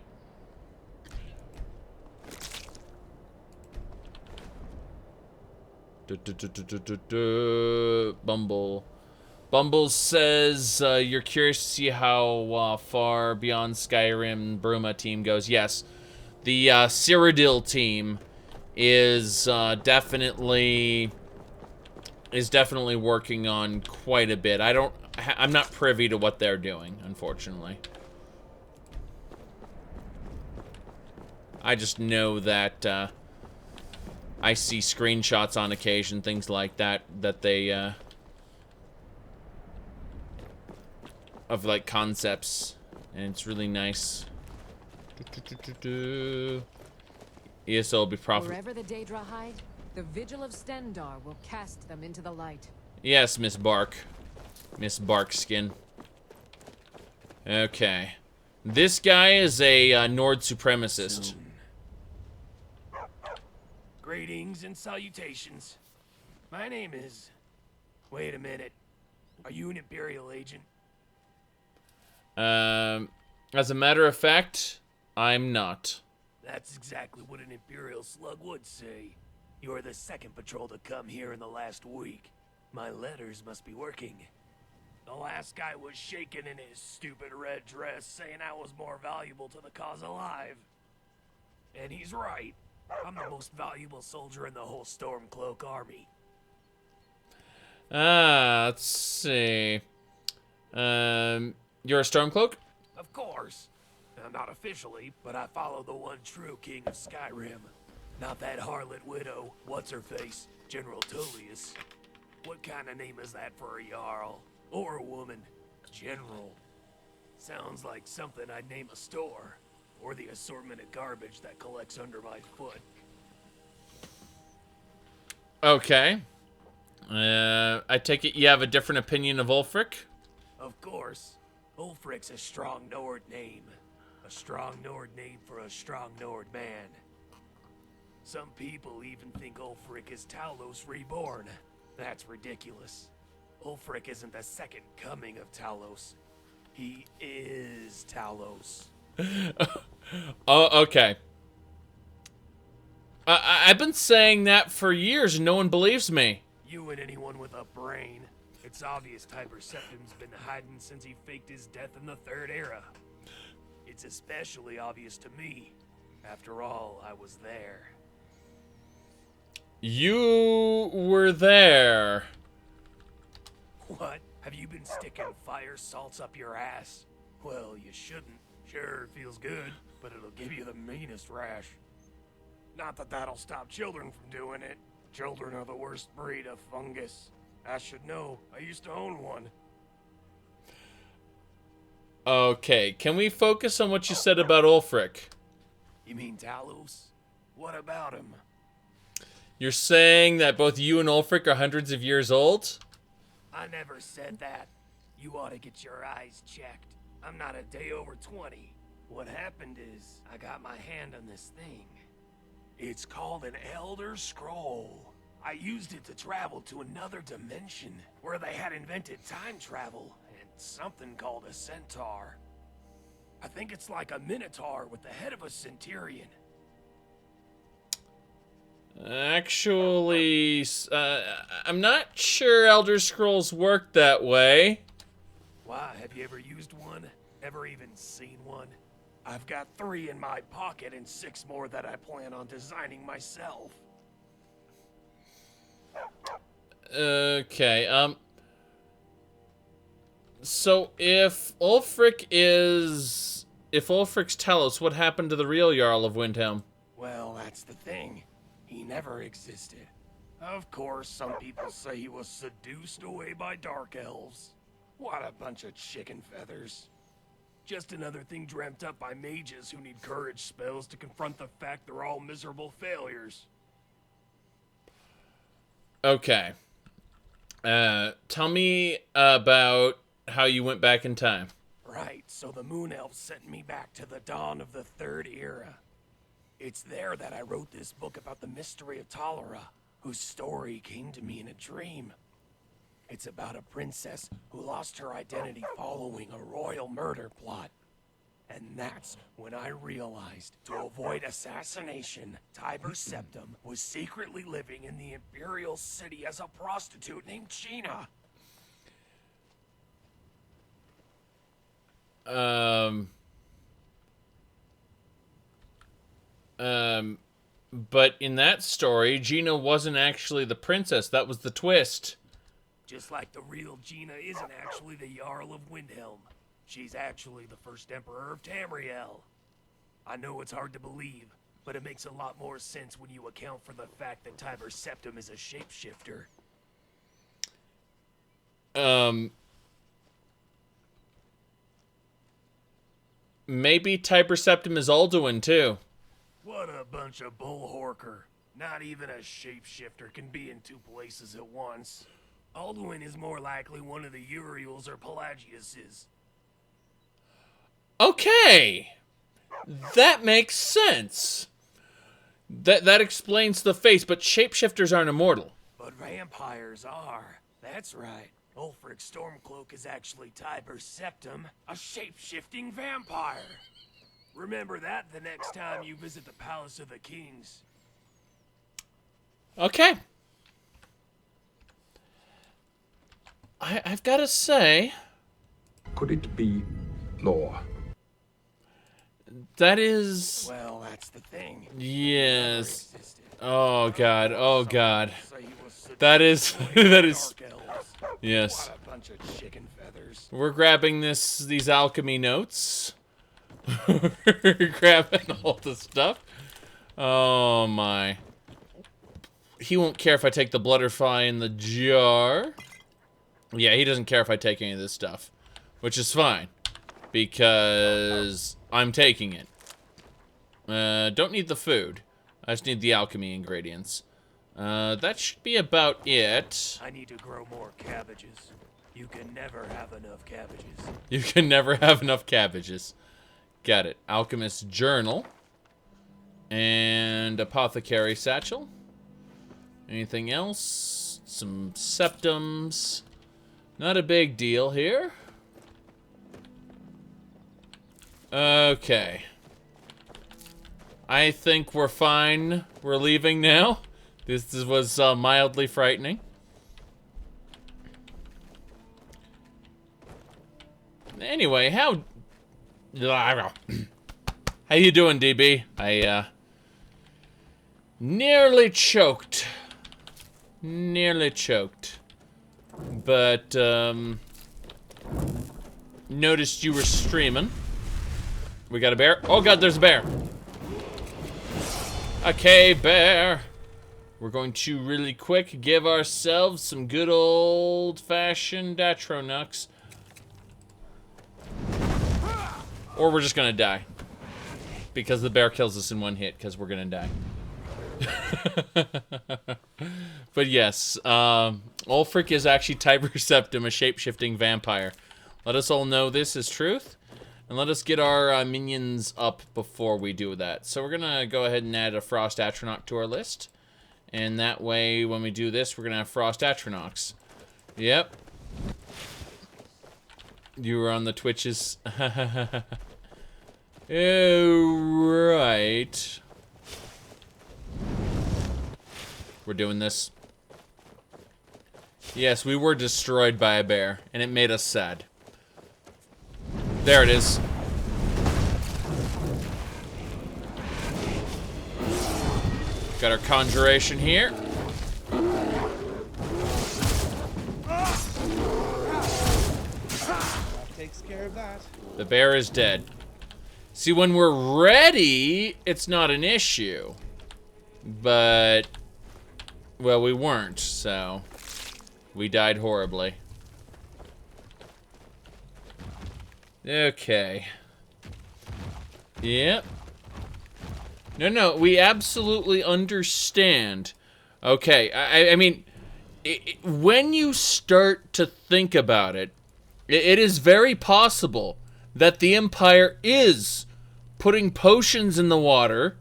Bumble. Bumble says, you're curious to see how far beyond Skyrim Bruma team goes. Yes. The Cyrodiil team is definitely working on quite a bit. I'm not privy to what they're doing, unfortunately. I just know that I see screenshots on occasion, things like that, that they of like concepts, and it's really nice. ESO will be profitable. Wherever the Daedra hide, the Vigil of Stendar will cast them into the light. Yes, Miss Bark. Miss Barkskin. Okay. This guy is a Nord supremacist. Greetings and salutations. My name is... Wait a minute. Are you an Imperial agent? As a matter of fact, I'm not. That's exactly what an Imperial slug would say. You're the second patrol to come here in the last week. My letters must be working. The last guy was shaking in his stupid red dress, saying I was more valuable to the cause alive. And he's right. I'm the most valuable soldier in the whole Stormcloak army. Let's see. You're a Stormcloak? Of course. Now, not officially, but I follow the one true king of Skyrim. Not that harlot widow, what's-her-face, General Tullius. What kind of name is that for a Jarl? Or a woman? General. Sounds like something I'd name a store. Or the assortment of garbage that collects under my foot. Okay. I take it you have a different opinion of Ulfric? Of course. Ulfric's a strong Nord name. A strong Nord name for a strong Nord man. Some people even think Ulfric is Talos reborn. That's ridiculous. Ulfric isn't the second coming of Talos. He is Talos. Oh, okay. I've been saying that for years and no one believes me. You and anyone with a brain. It's obvious Tiber Septim's been hiding since he faked his death in the Third Era. It's especially obvious to me. After all, I was there. You were there. What? Have you been sticking fire salts up your ass? Well, you shouldn't. Sure, it feels good, but it'll give you the meanest rash. Not that that'll stop children from doing it. Children are the worst breed of fungus. I should know. I used to own one. Okay, can we focus on what you said about Ulfric? You mean Talos? What about him? You're saying that both you and Ulfric are hundreds of years old? I never said that. You ought to get your eyes checked. I'm not a day over 20. What happened is, I got my hand on this thing. It's called an Elder Scroll. I used it to travel to another dimension, where they had invented time travel, and something called a centaur. I think it's like a minotaur with the head of a centurion. Actually, I'm not sure Elder Scrolls work that way. Why, have you ever used one? Ever even seen one? I've got 3 in my pocket and 6 more that I plan on designing myself. Okay, so if Ulfric's Talos, what happened to the real Jarl of Windhelm? Well, that's the thing. He never existed. Of course, some people say he was seduced away by dark elves. What a bunch of chicken feathers. Just another thing dreamt up by mages who need courage spells to confront the fact they're all miserable failures. Okay. Tell me about how you went back in time. Right, so the Moon Elves sent me back to the dawn of the Third Era. It's there that I wrote this book about the mystery of Talara, whose story came to me in a dream. It's about a princess who lost her identity following a royal murder plot. And that's when I realized, to avoid assassination, Tiber Septim was secretly living in the Imperial City as a prostitute named Gina. But in that story, Gina wasn't actually the princess. That was the twist. Just like the real Gina isn't actually the Jarl of Windhelm. She's actually the first Emperor of Tamriel. I know it's hard to believe, but it makes a lot more sense when you account for the fact that Tiber Septim is a shapeshifter. Maybe Tiber Septim is Alduin, too. What a bunch of bullhorker. Not even a shapeshifter can be in two places at once. Alduin is more likely one of the Uriels or Pelagiuses. Okay! That makes sense. That explains the face, but shapeshifters aren't immortal. But vampires are. That's right. Ulfric Stormcloak is actually Tiber Septim, a shape-shifting vampire. Remember that the next time you visit the Palace of the Kings. Okay. I've got to say... Could it be law? That is... Well, that's the thing. Yes. Oh, God. Oh, God. That is... that is... Yes. What a bunch of chicken feathers. We're grabbing these alchemy notes. We're grabbing all the stuff. Oh, my. He won't care if I take the Blutterfly in the jar. Yeah, he doesn't care if I take any of this stuff. Which is fine. Because I'm taking it. Don't need the food. I just need the alchemy ingredients. That should be about it. I need to grow more cabbages. You can never have enough cabbages. You can never have enough cabbages. Got it. Alchemist's journal. And apothecary satchel. Anything else? Some septums. Not a big deal here. Okay. I think we're fine. We're leaving now. This was mildly frightening. Anyway, how you doing, DB? I nearly choked. Nearly choked. But noticed you were streaming. We got a bear. Oh god, there's a bear. Okay, bear. We're going to really quick give ourselves some good old-fashioned Atronux. Or we're just gonna die. Because the bear kills us in one hit, because we're gonna die. But yes, Ulfric is actually Tiber Septim, a shape-shifting vampire. Let us all know this is truth. And let us get our minions up before we do that. So we're gonna go ahead and add a Frost Atronach to our list. And that way, when we do this, we're gonna have Frost Atronachs. Yep. You were on the Twitches. Alright. We're doing this. Yes, we were destroyed by a bear, and it made us sad. There it is. Got our conjuration here. Takes care of that. The bear is dead. See, when we're ready, it's not an issue. But, well, we weren't, so we died horribly. Okay. Yep. No, we absolutely understand. Okay, I mean, when you start to think about it, it is very possible that the Empire is putting potions in the water.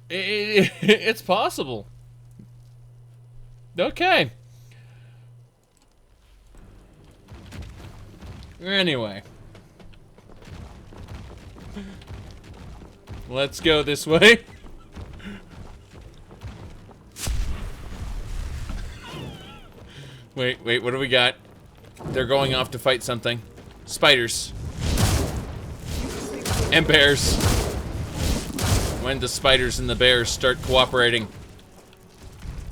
It's possible. Okay. Anyway. Let's go this way. Wait, what do we got? They're going off to fight something. Spiders. And bears. When the spiders and the bears start cooperating.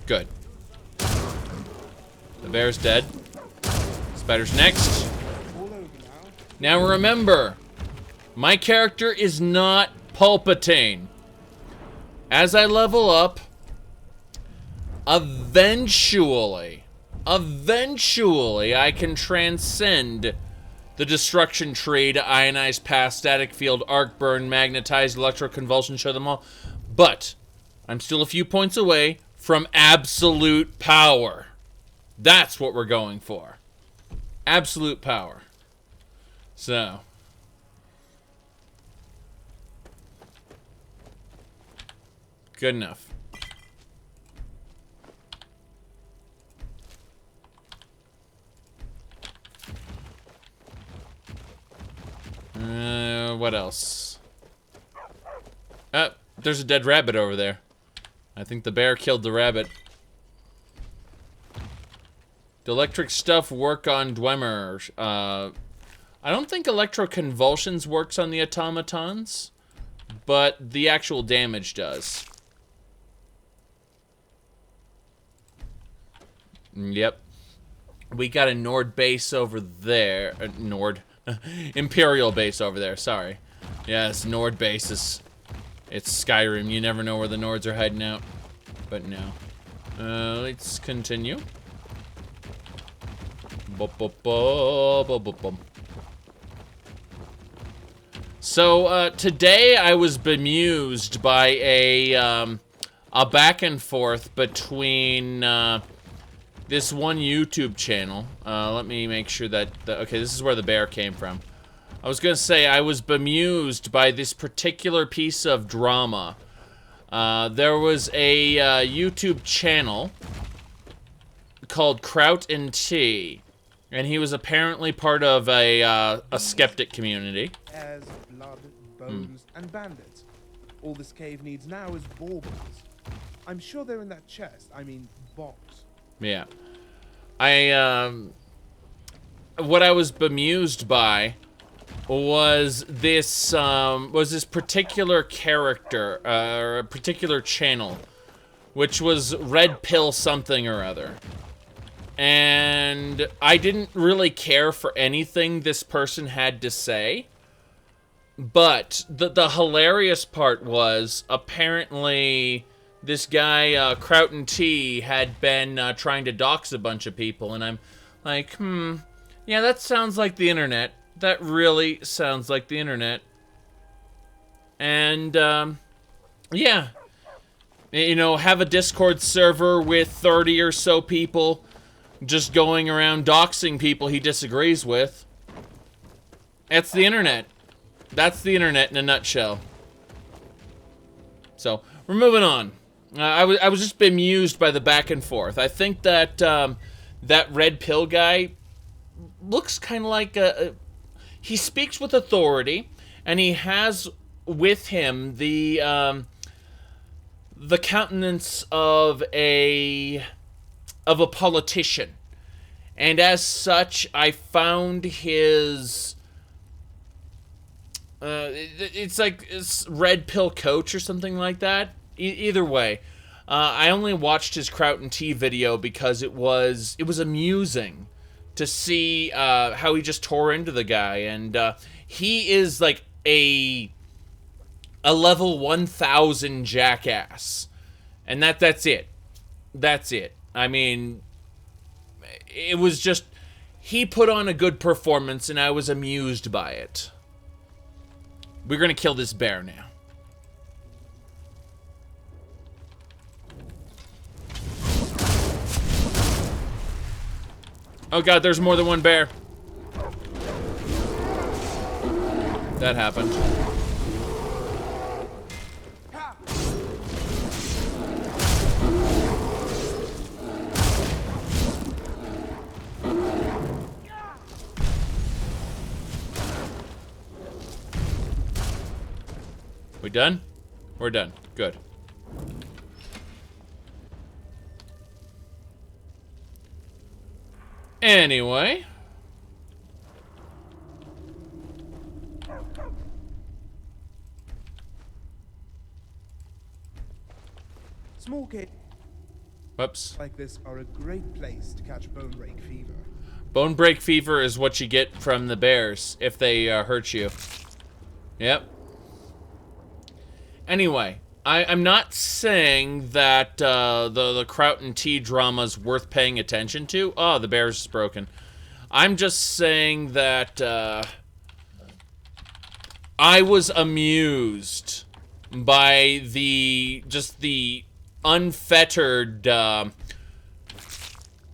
Good. The bear's dead. Spider's next. Now remember, my character is not Palpatine. As I level up, eventually I can transcend the destruction tree to ionize, pass, static field, arc burn, magnetize, electroconvulsion, show them all. But I'm still a few points away from absolute power. That's what we're going for. Absolute power. So. Good enough. What else? There's a dead rabbit over there. I think the bear killed the rabbit. The electric stuff work on Dwemer. I don't think electroconvulsions works on the automatons, but the actual damage does. Yep. We got a Nord base over there. Nord. Imperial base over there, sorry. Yes, Nord bases. It's Skyrim. You never know where the Nords are hiding out. But no. Let's continue. So, today I was bemused by a back and forth between, this one YouTube channel. Let me make sure that... okay, this is where the bear came from. I was gonna say, I was bemused by this particular piece of drama. There was a YouTube channel called Kraut and Tea, and he was apparently part of a skeptic community. Airs, blood, bones, and bandits. All this cave needs now is baubles. I'm sure they're in that chest. I mean, box. Yeah. What I was bemused by was this particular character, or a particular channel, which was Red Pill something or other. And I didn't really care for anything this person had to say. But the hilarious part was, apparently... this guy, Kraut and Tea, had been trying to dox a bunch of people, and I'm like, yeah, that sounds like the internet. That really sounds like the internet. And, yeah. You know, have a Discord server with 30 or so people just going around doxing people he disagrees with. That's the internet. That's the internet in a nutshell. So, we're moving on. I was just bemused by the back and forth. I think that that Red Pill guy looks kind of like he speaks with authority, and he has with him the countenance of a politician, and as such, I found his. It's Red Pill coach or something like that. Either way, I only watched his Kraut and Tea video because it was amusing to see how he just tore into the guy, and he is like a level 1000 jackass, and that's it. That's it. I mean, it was just, he put on a good performance, and I was amused by it. We're gonna kill this bear now. Oh god, there's more than one bear. That happened. We done? We're done. Good. Anyway. Small caves like this are a great place to catch bone break fever. Bone break fever is what you get from the bears if they hurt you. Yep. Anyway, I'm not saying that the Kraut and Tea drama is worth paying attention to. Oh, the bear's is broken. I'm just saying that I was amused by the unfettered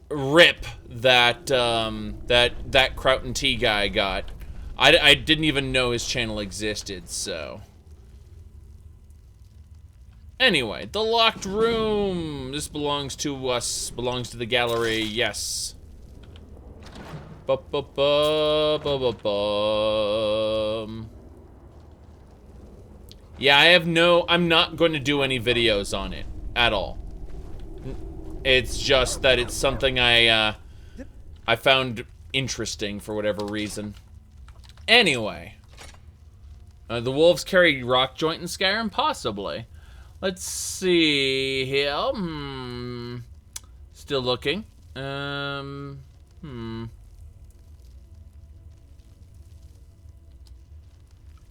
rip that that Crout & Tea guy got. I didn't even know his channel existed, so. Anyway, the locked room. This belongs to us. Belongs to the gallery. Yes. Yeah, I'm not going to do any videos on it at all. It's just that it's something I found interesting for whatever reason. Anyway. The wolves carry rock joint in Skyrim? Possibly. Let's see here. Still looking.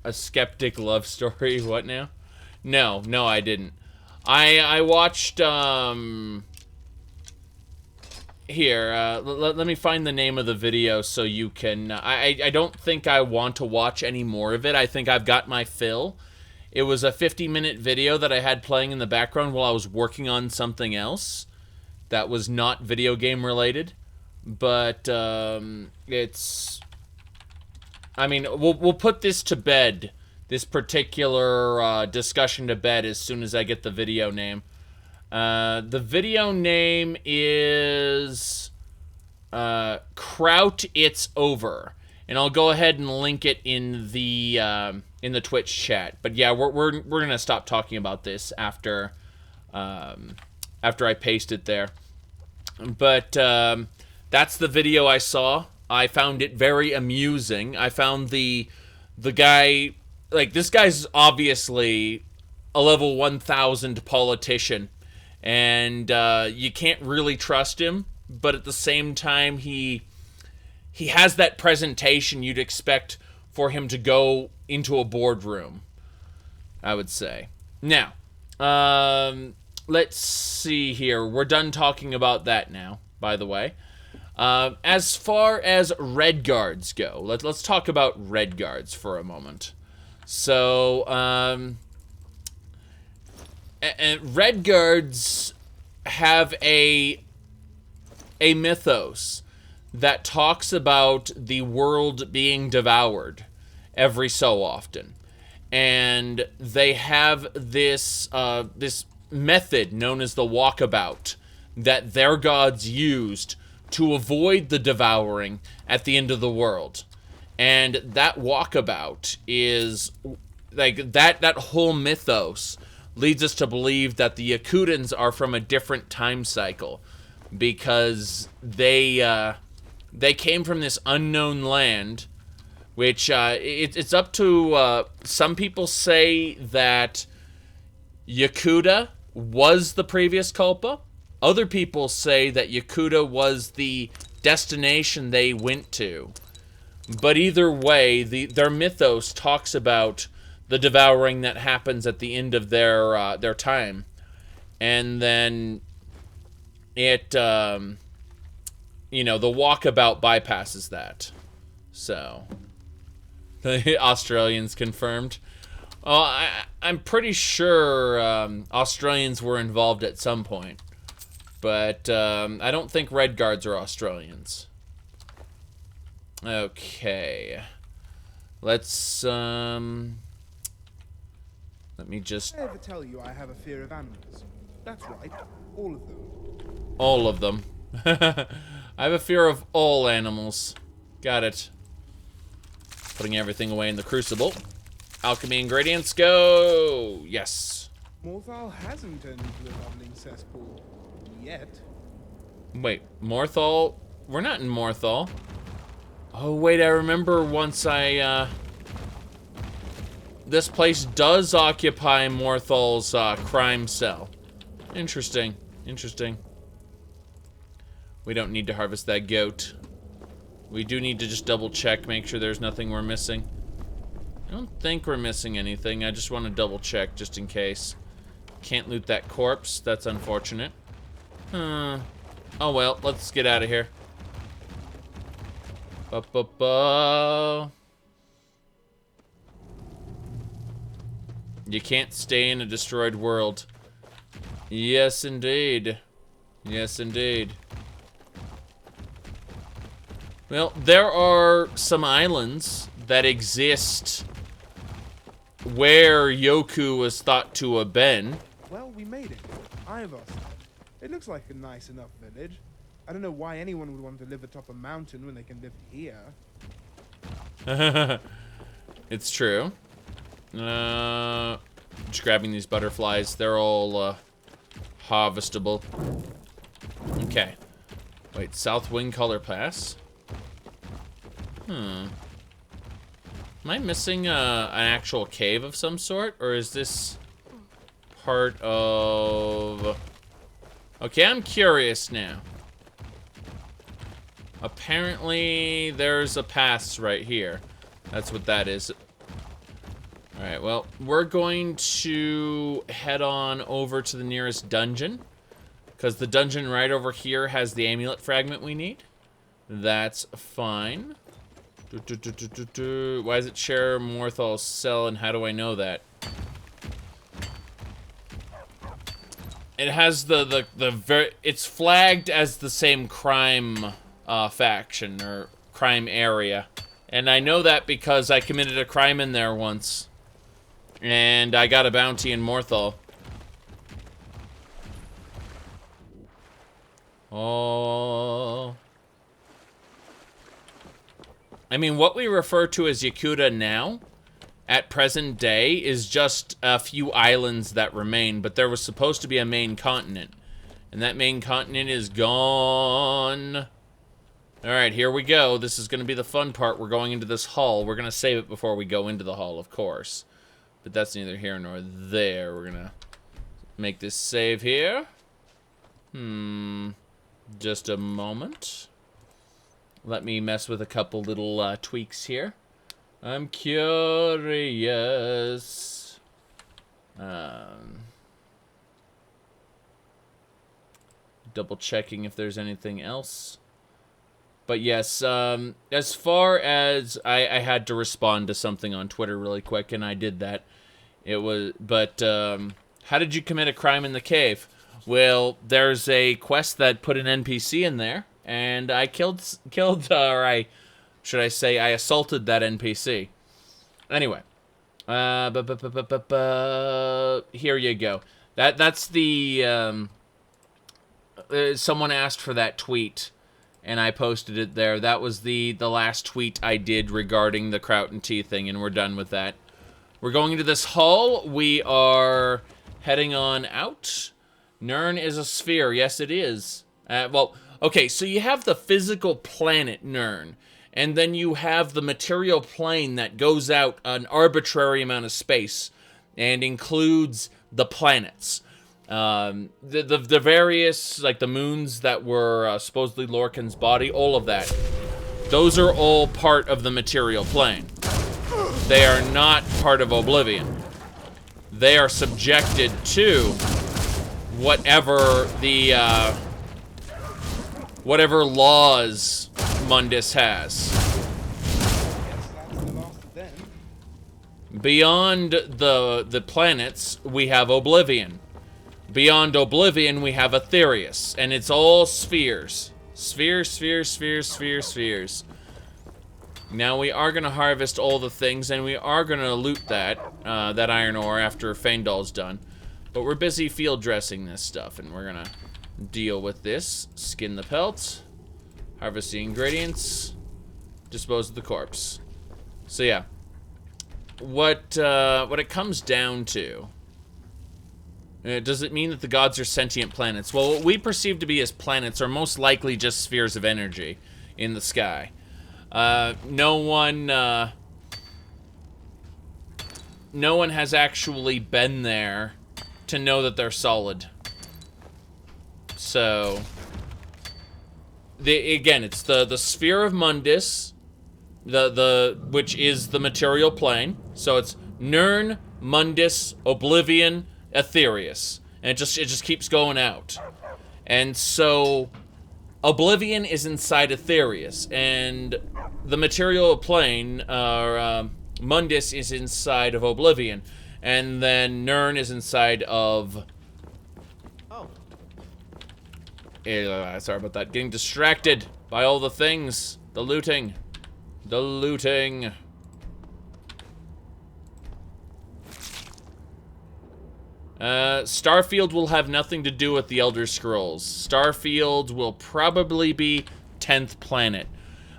A skeptic love story. What now? No, I didn't. I watched, here, let me find the name of the video so you can, I don't think I want to watch any more of it. I think I've got my fill. It was a 50-minute video that I had playing in the background while I was working on something else that was not video game related. But, it's... I mean, we'll put this to bed, this particular discussion to bed as soon as I get the video name. The video name is Kraut It's Over, and I'll go ahead and link it in the Twitch chat. But yeah, we're gonna stop talking about this after I paste it there. But that's the video I saw. I found it very amusing. I found the guy, like, this guy's obviously a level 1000 politician, and you can't really trust him, but at the same time, he has that presentation you'd expect for him to go into a boardroom, I would say. Now, let's see here. We're done talking about that now, by the way. As far as Red Guards go, let's talk about Red Guards for a moment. So, Red Guards have a mythos that talks about the world being devoured every so often. And they have this, this method known as the walkabout that their gods used to avoid the devouring at the end of the world. And that walkabout is, like, that whole mythos leads us to believe that the Yakutans are from a different time cycle, because they came from this unknown land, which it's up to some people say that Yakuta was the previous Culpa. Other people say that Yakuta was the destination they went to. But either way, their mythos talks about the devouring that happens at the end of their time. And then it, you know, the walkabout bypasses that. So, the Australians confirmed. Well, I'm pretty sure Australians were involved at some point. But I don't think Red Guards are Australians. Okay. Let's, let me just... Did I ever tell you I have a fear of animals? That's right, all of them. All of them. I have a fear of all animals. Got it. Putting everything away in the crucible. Alchemy ingredients, go! Yes. Morthal hasn't turned into a bubbling cesspool. Yet. Wait, Morthal? We're not in Morthal. Oh, wait, I remember once this place does occupy Morthal's crime cell. Interesting. Interesting. We don't need to harvest that goat. We do need to just double check, make sure there's nothing we're missing. I don't think we're missing anything. I just want to double check just in case. Can't loot that corpse. That's unfortunate. Oh well, let's get out of here. Ba-ba-ba. You can't stay in a destroyed world. Yes, indeed. Yes, indeed. Well, there are some islands that exist where Yoku was thought to have been. Well, we made it. Ivor said. It looks like a nice enough village. I don't know why anyone would want to live atop a mountain when they can live here. It's true. Just grabbing these butterflies. They're all harvestable. Okay. Wait, South Wing Color Pass. Am I missing an actual cave of some sort? Or is this part of... Okay, I'm curious now. Apparently, there's a pass right here. That's what that is. Alright, well, we're going to head on over to the nearest dungeon. Because the dungeon right over here has the amulet fragment we need. That's fine. Why does it share Morthal's cell, and how do I know that? It has it's flagged as the same crime faction, or crime area. And I know that because I committed a crime in there once. And I got a bounty in Morthal. Oh. I mean, what we refer to as Yakuta now, at present day, is just a few islands that remain, but there was supposed to be a main continent. And that main continent is gone. Alright, here we go. This is going to be the fun part. We're going into this hall. We're going to save it before we go into the hall, of course. But that's neither here nor there. We're going to make this save here. Just a moment. Let me mess with a couple little tweaks here. I'm curious. Double checking if there's anything else. But yes, as far as I had to respond to something on Twitter really quick, and I did that. It was, but how did you commit a crime in the cave? Well, there's a quest that put an NPC in there, and I should I say, I assaulted that NPC. Anyway, here you go. That's the someone asked for that tweet, and I posted it there. That was the last tweet I did regarding the Kraut and Tea thing, and we're done with that. We're going into this hall. We are heading on out. Nirn is a sphere. Yes, it is. Well, okay, so you have the physical planet Nirn, and then you have the material plane that goes out an arbitrary amount of space and includes the planets. The various, like the moons that were supposedly Lorcan's body, all of that. Those are all part of the material plane. They are not part of Oblivion. They are subjected to whatever the, whatever laws Mundus has. Beyond the planets, we have Oblivion. Beyond Oblivion, we have Aetherius, and it's all spheres. Spheres, spheres, spheres, spheres, spheres. Now we are going to harvest all the things, and we are going to loot that iron ore after Feindal's done. But we're busy field dressing this stuff, and we're going to deal with this. Skin the pelt, harvest the ingredients, dispose of the corpse. So yeah, what it comes down to, does it mean that the gods are sentient planets? Well, what we perceive to be as planets are most likely just spheres of energy in the sky. No one has actually been there to know that they're solid. So, again, it's the sphere of Mundus, which is the material plane. So it's Nirn, Mundus, Oblivion, Aetherius, and it just keeps going out. And so Oblivion is inside Aetherius, and the material plane, Mundus, is inside of Oblivion, and then Nirn is inside of... Oh. Sorry about that. Getting distracted by all the things. The looting. The looting. Starfield will have nothing to do with the Elder Scrolls. Starfield will probably be 10th Planet.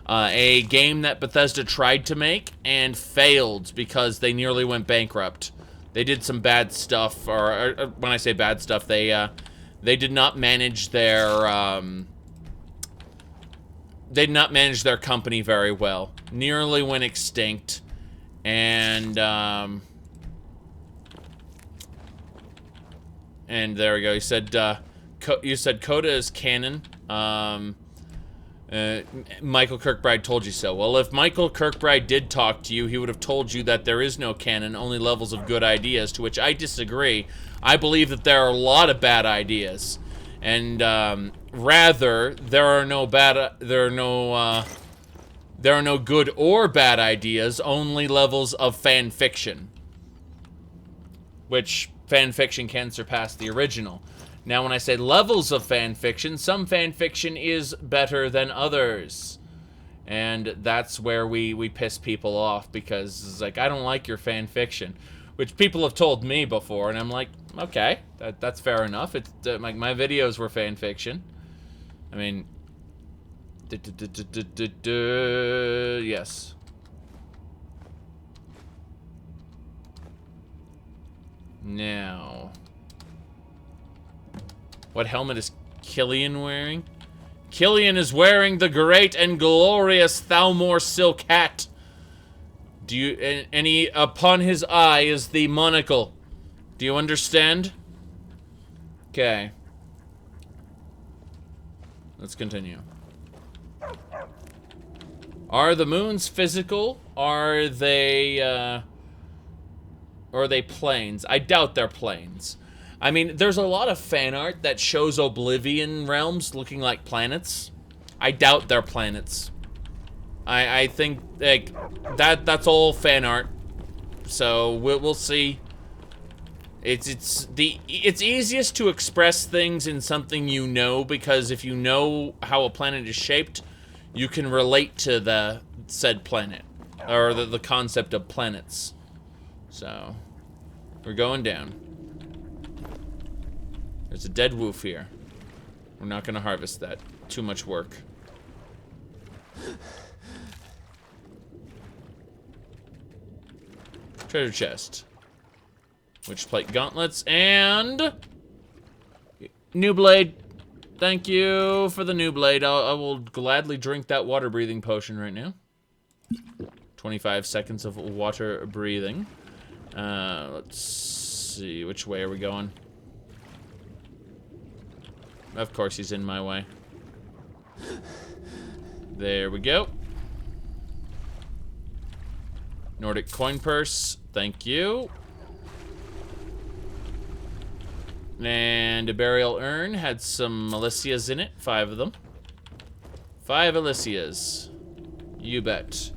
A game that Bethesda tried to make and failed because they nearly went bankrupt. They did some bad stuff, or when I say bad stuff, they did not manage their company very well. Nearly went extinct, and there we go. You said Coda is canon. Michael Kirkbride told you so. Well, if Michael Kirkbride did talk to you, he would have told you that there is no canon, only levels of good ideas, to which I disagree. I believe that there are a lot of bad ideas. And rather, there are no good or bad ideas, only levels of fan fiction. Which fan fiction can surpass the original. Now, when I say levels of fan fiction, some fan fiction is better than others. And that's where we piss people off, because it's like, I don't like your fan fiction. Which people have told me before, and I'm like, okay, that's fair enough. It's like my videos were fan fiction. I mean, yes. Now, what helmet is Killian wearing? Killian is wearing the great and glorious Thalmor silk hat. And he, upon his eye is the monocle. Do you understand? Okay. Let's continue. Are the moons physical? Are they planes? I doubt they're planes. I mean, there's a lot of fan art that shows Oblivion realms looking like planets. I doubt they're planets. I think like that's all fan art. So we'll see. It's easiest to express things in something you know, because if you know how a planet is shaped, you can relate to the said planet or the concept of planets. So we're going down. There's a dead wolf here. We're not gonna harvest that. Too much work. Treasure chest. Witch plate gauntlets and new blade. Thank you for the new blade. I will gladly drink that water breathing potion right now. 25 seconds of water breathing. Let's see, which way are we going? Of course he's in my way. There we go. Nordic coin purse, thank you. And a burial urn had some Alicias in it, 5 of them. 5 Alicias. You bet.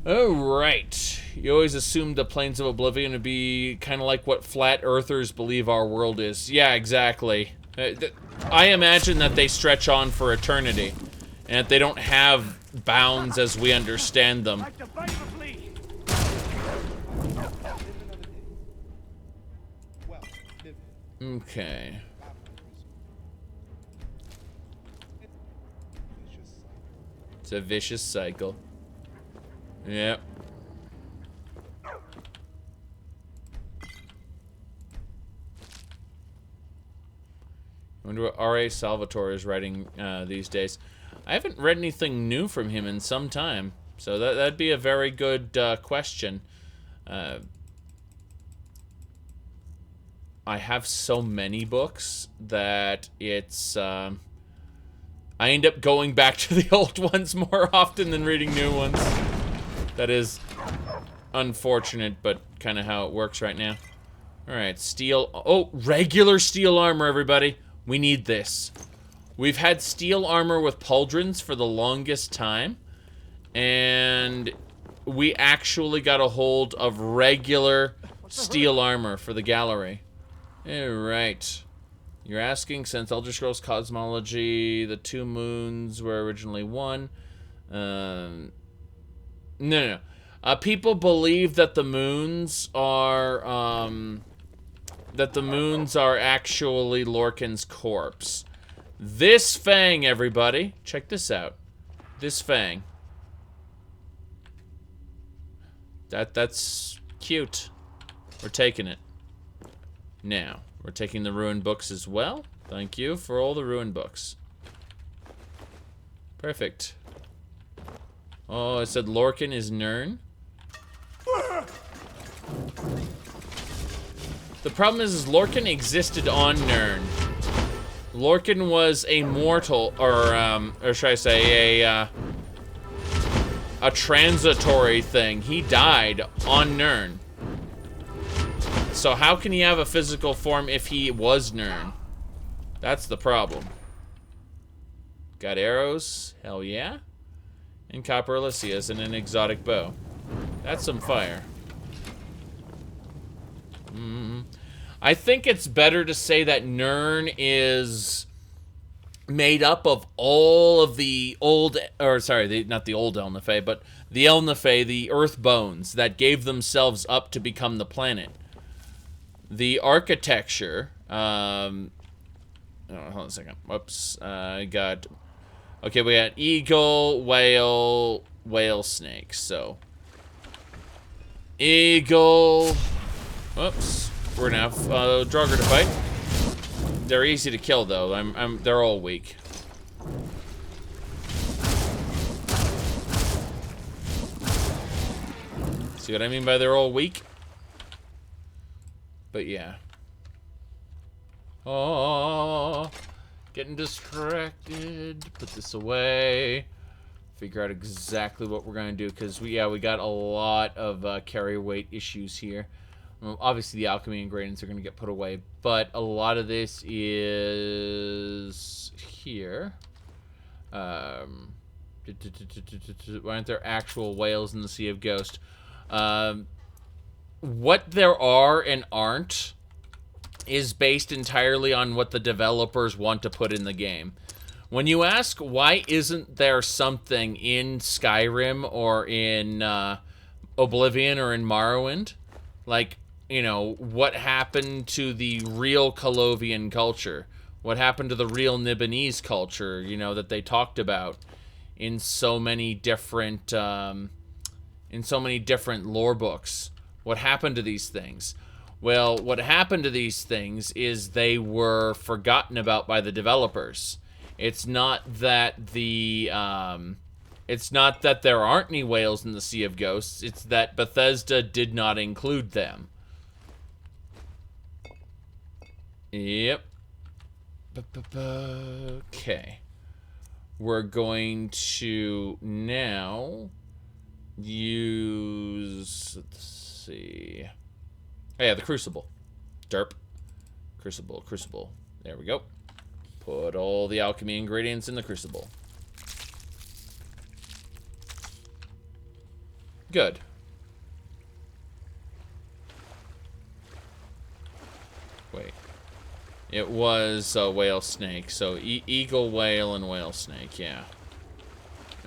Alright. You always assumed the plains of Oblivion would be kind of like what flat earthers believe our world is. Yeah, exactly. I imagine that they stretch on for eternity, and that they don't have bounds as we understand them. Okay. It's a vicious cycle. Yep. I wonder what R.A. Salvatore is writing these days. I haven't read anything new from him in some time, so that'd be a very good question. I have so many books that it's... I end up going back to the old ones more often than reading new ones. That is unfortunate, but kind of how it works right now. Alright, steel... Oh, regular steel armor, everybody. We need this. We've had steel armor with pauldrons for the longest time, and we actually got a hold of regular steel armor for the gallery. Alright. You're asking, since Elder Scrolls cosmology, the 2 moons were originally one. No. People believe that the moons are, actually Lorcan's corpse. This fang, everybody. Check this out. This fang. That's cute. We're taking it. Now, we're taking the ruined books as well. Thank you for all the ruined books. Perfect. Oh, it said Lorcan is Nern. The problem is Lorcan existed on Nern. Lorcan was a mortal, or should I say a transitory thing. He died on Nern. So how can he have a physical form if he was Nern? That's the problem. Got arrows, hell yeah. And copper Elysias and an exotic bow. That's some fire. I think it's better to say that Nern is made up of all of the old, or sorry, not the old Elnafey, but the Elnafey, the earth bones that gave themselves up to become the planet. The architecture, hold on a second, whoops, I got, okay, we got eagle, whale, snake, so. Eagle, whoops. We're gonna have Draugr to fight. They're easy to kill though. They're all weak. See what I mean by they're all weak? But yeah. Oh, getting distracted. Put this away. Figure out exactly what we're gonna do because we got a lot of carry weight issues here. Well, obviously, the alchemy ingredients are going to get put away, but a lot of this is here. Why aren't there actual whales in the Sea of Ghost? What there are and aren't is based entirely on what the developers want to put in the game. When you ask why isn't there something in Skyrim or in Oblivion or in Morrowind, like, you know, what happened to the real Colovian culture? What happened to the real Nibonese culture, you know, that they talked about in so many different lore books? What happened to these things? Well, what happened to these things is they were forgotten about by the developers. It's not that it's not that there aren't any whales in the Sea of Ghosts, it's that Bethesda did not include them. Yep. Okay. We're going to now use, let's see. Oh yeah, the Crucible. Derp. Crucible. There we go. Put all the alchemy ingredients in the Crucible. Good. Wait. It was a whale snake, so eagle, whale, and whale snake, yeah.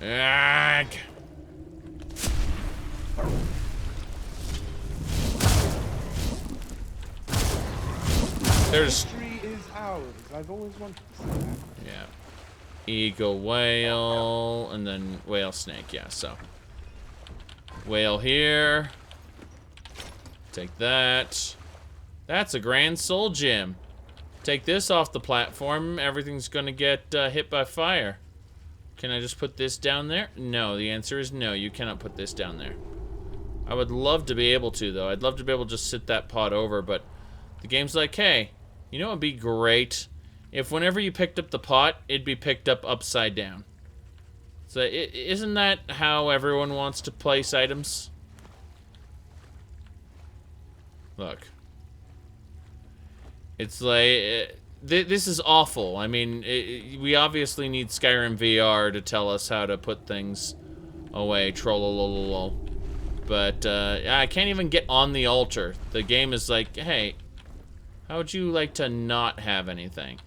Ugh. There's... History is ours. I've always wanted to see that. Yeah. Eagle, whale, and then whale snake, yeah, so. Whale here. Take that. That's a Grand Soul Gem. Take this off the platform, everything's gonna get hit by fire. Can I just put this down there? No, the answer is no, you cannot put this down there. I would love to be able to, though. I'd love to be able to just sit that pot over, but the game's like, hey, you know what would be great? If whenever you picked up the pot, it'd be picked up upside down. So, isn't that how everyone wants to place items? Look. It's like, this is awful. I mean, we obviously need Skyrim VR to tell us how to put things away. Trollololol. But I can't even get on the altar. The game is like, hey, how would you like to not have anything?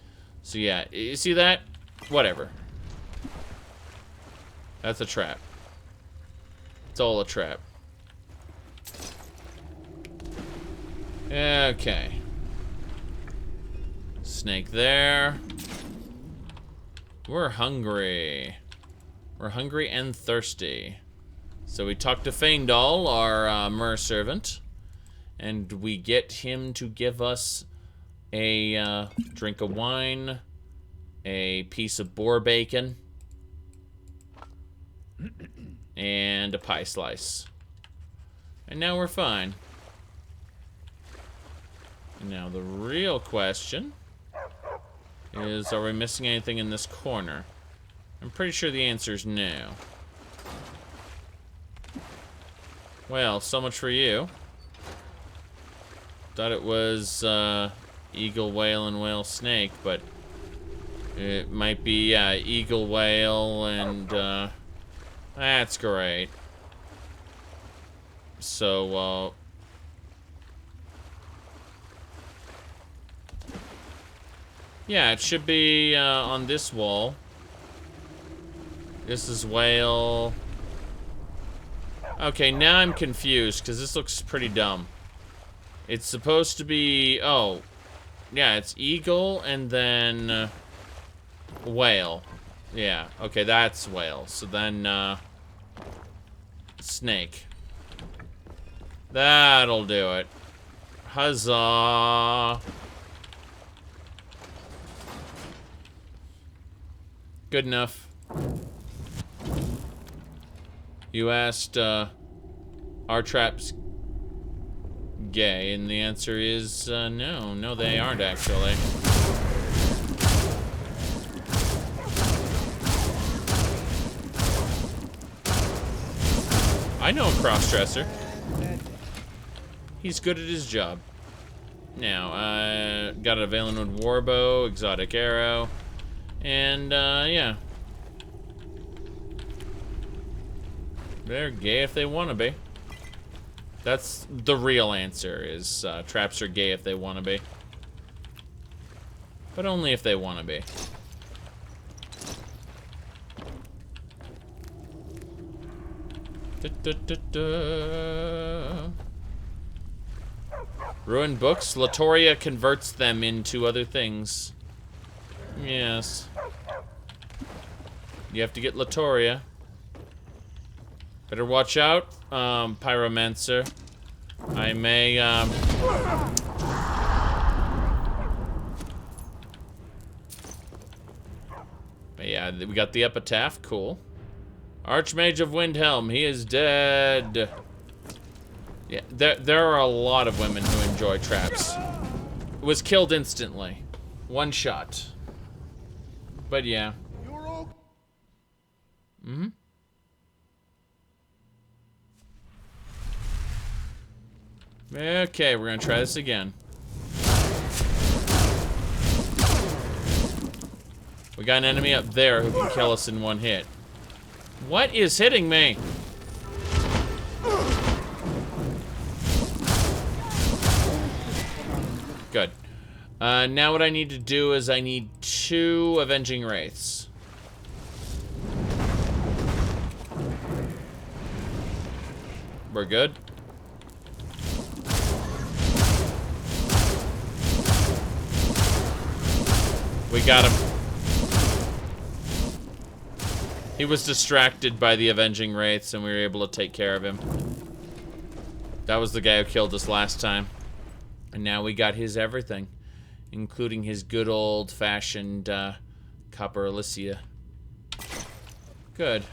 So yeah, you see that? Whatever. That's a trap. It's all a trap. Okay. Snake there. We're hungry. We're hungry and thirsty. So we talk to Feindal, our mer servant, and we get him to give us a drink of wine, a piece of boar bacon, and a pie slice. And now we're fine. Now the real question is, are we missing anything in this corner? I'm pretty sure the answer is no. Well, so much for you. Thought it was eagle, whale, and whale snake, but it might be eagle, whale, and that's great. So yeah, it should be on this wall. This is whale. Okay, now I'm confused because this looks pretty dumb. It's supposed to be, oh, yeah, it's eagle and then whale. Yeah, okay, that's whale. So then snake. That'll do it. Huzzah. Good enough. You asked, are traps gay? And the answer is, no. No, they aren't, actually. I know a crossdresser. He's good at his job. Now, got a Valenwood warbow, exotic arrow, and, yeah. They're gay if they want to be. That's the real answer, is traps are gay if they want to be. But only if they want to be. Ruined books? Latoria converts them into other things. Yes. You have to get Latoria. Better watch out, Pyromancer. I may, But yeah, we got the epitaph, cool. Archmage of Windhelm, he is dead. Yeah, there are a lot of women who enjoy traps. Was killed instantly. One shot. But yeah. Mm-hmm. Okay, we're gonna try this again. We got an enemy up there who can kill us in one hit. What is hitting me? Good. Now what I need to do is I need 2 Avenging Wraiths. We're good. We got him. He was distracted by the Avenging Wraiths and we were able to take care of him. That was the guy who killed us last time. And now we got his everything, including his good old-fashioned Copper Elysia. Good.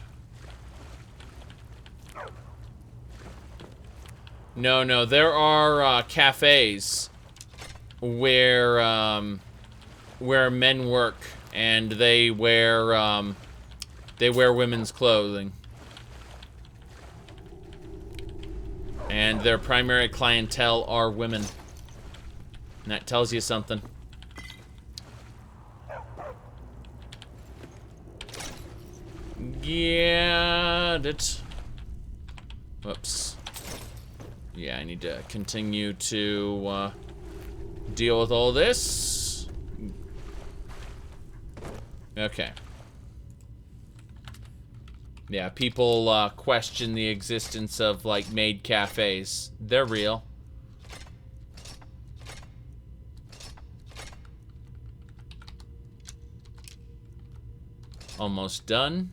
No, there are cafes where men work and they wear women's clothing. And their primary clientele are women. And that tells you something. get it. Whoops. Yeah, I need to continue to deal with all this. Okay. Yeah, people question the existence of, like, maid cafes. They're real. Almost done.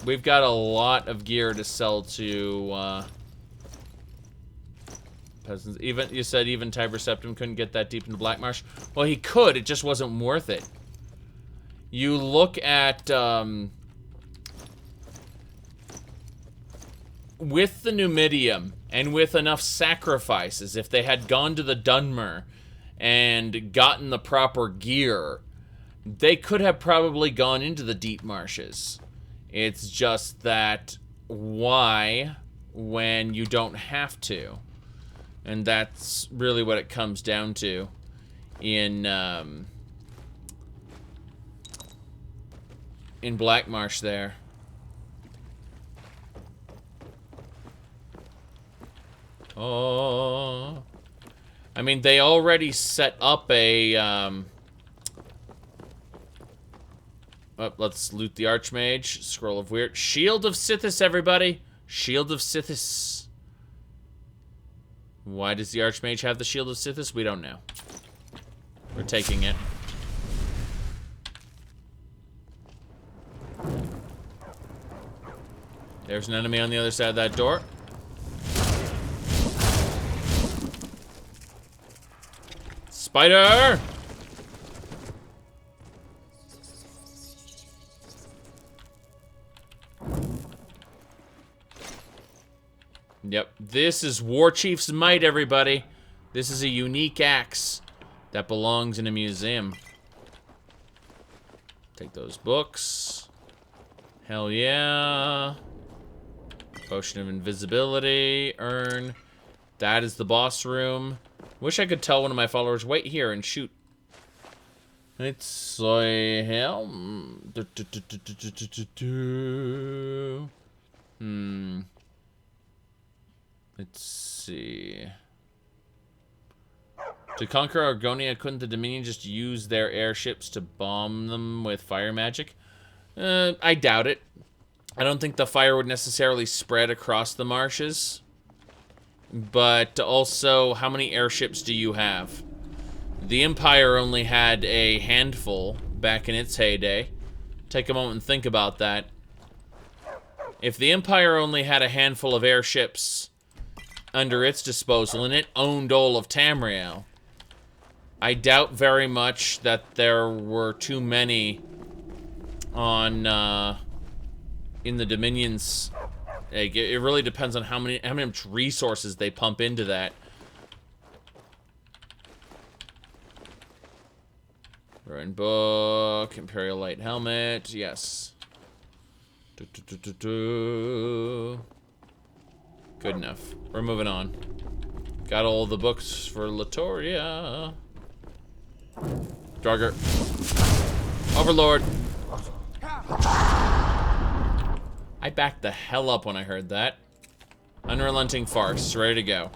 We've got a lot of gear to sell to peasants. Even you said even Tiber Septim couldn't get that deep into Black Marsh. Well, he could. It just wasn't worth it. You look at with the Numidium and with enough sacrifices, if they had gone to the Dunmer and gotten the proper gear, they could have probably gone into the deep marshes. It's just that why when you don't have to? And that's really what it comes down to in Black Marsh there. Oh, I mean, they already set up a let's loot the Archmage. Scroll of Weird. Shield of Sithis, everybody. Shield of Sithis. Why does the Archmage have the Shield of Sithis? We don't know. We're taking it. There's an enemy on the other side of that door. Spider! Yep, this is War Chief's Might, everybody. This is a unique axe that belongs in a museum. Take those books. Hell yeah. Potion of Invisibility. Urn. That is the boss room. Wish I could tell one of my followers, wait here and shoot. It's like hell. Let's see. To conquer Argonia, couldn't the Dominion just use their airships to bomb them with fire magic? I doubt it. I don't think the fire would necessarily spread across the marshes. But also, how many airships do you have? The Empire only had a handful back in its heyday. Take a moment and think about that. If the Empire only had a handful of airships under its disposal, and it owned all of Tamriel, I doubt very much that there were too many on in the Dominions. Like, it really depends on how much resources they pump into that. Ruined book, Imperial Light Helmet, yes. Good enough. We're moving on. Got all the books for Latoria. Drugger. Overlord. I backed the hell up when I heard that. Unrelenting Farce, ready to go.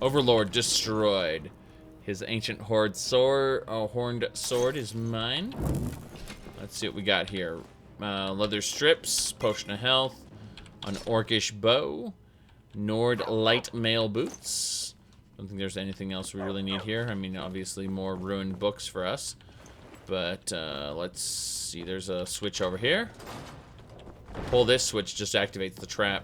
Overlord destroyed. His ancient horned sword is mine. Let's see what we got here. Leather strips, potion of health, an orcish bow, Nord light mail boots. Don't think there's anything else we really need here. I mean, obviously more ruined books for us. But let's see, there's a switch over here. Pull this switch, just activates the trap.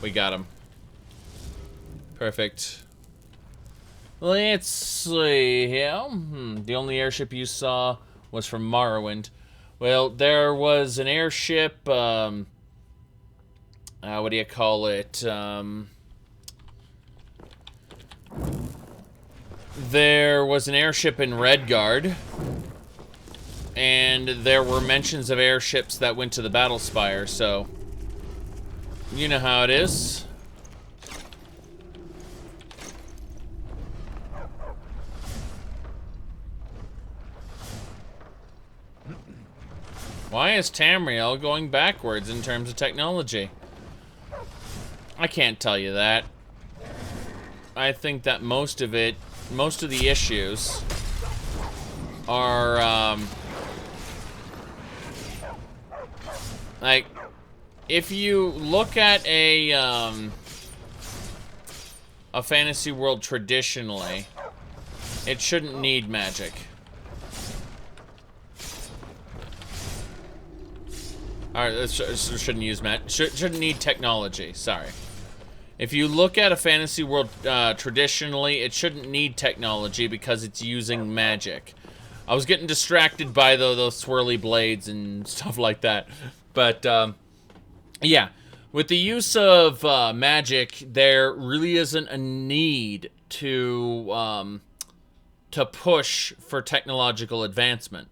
We got him. Perfect. Let's see here. The only airship you saw was from Morrowind. Well, there was an airship, what do you call it? There was an airship in Redguard, and there were mentions of airships that went to the Battle Spire, so you know how it is. Why is Tamriel going backwards in terms of technology? I can't tell you that. I think that most of the issues are, like, if you look at a fantasy world traditionally, it shouldn't need magic. Alright, shouldn't use shouldn't need technology, sorry. If you look at a fantasy world traditionally, it shouldn't need technology because it's using magic. I was getting distracted by those swirly blades and stuff like that. But, yeah. With the use of magic, there really isn't a need to push for technological advancement.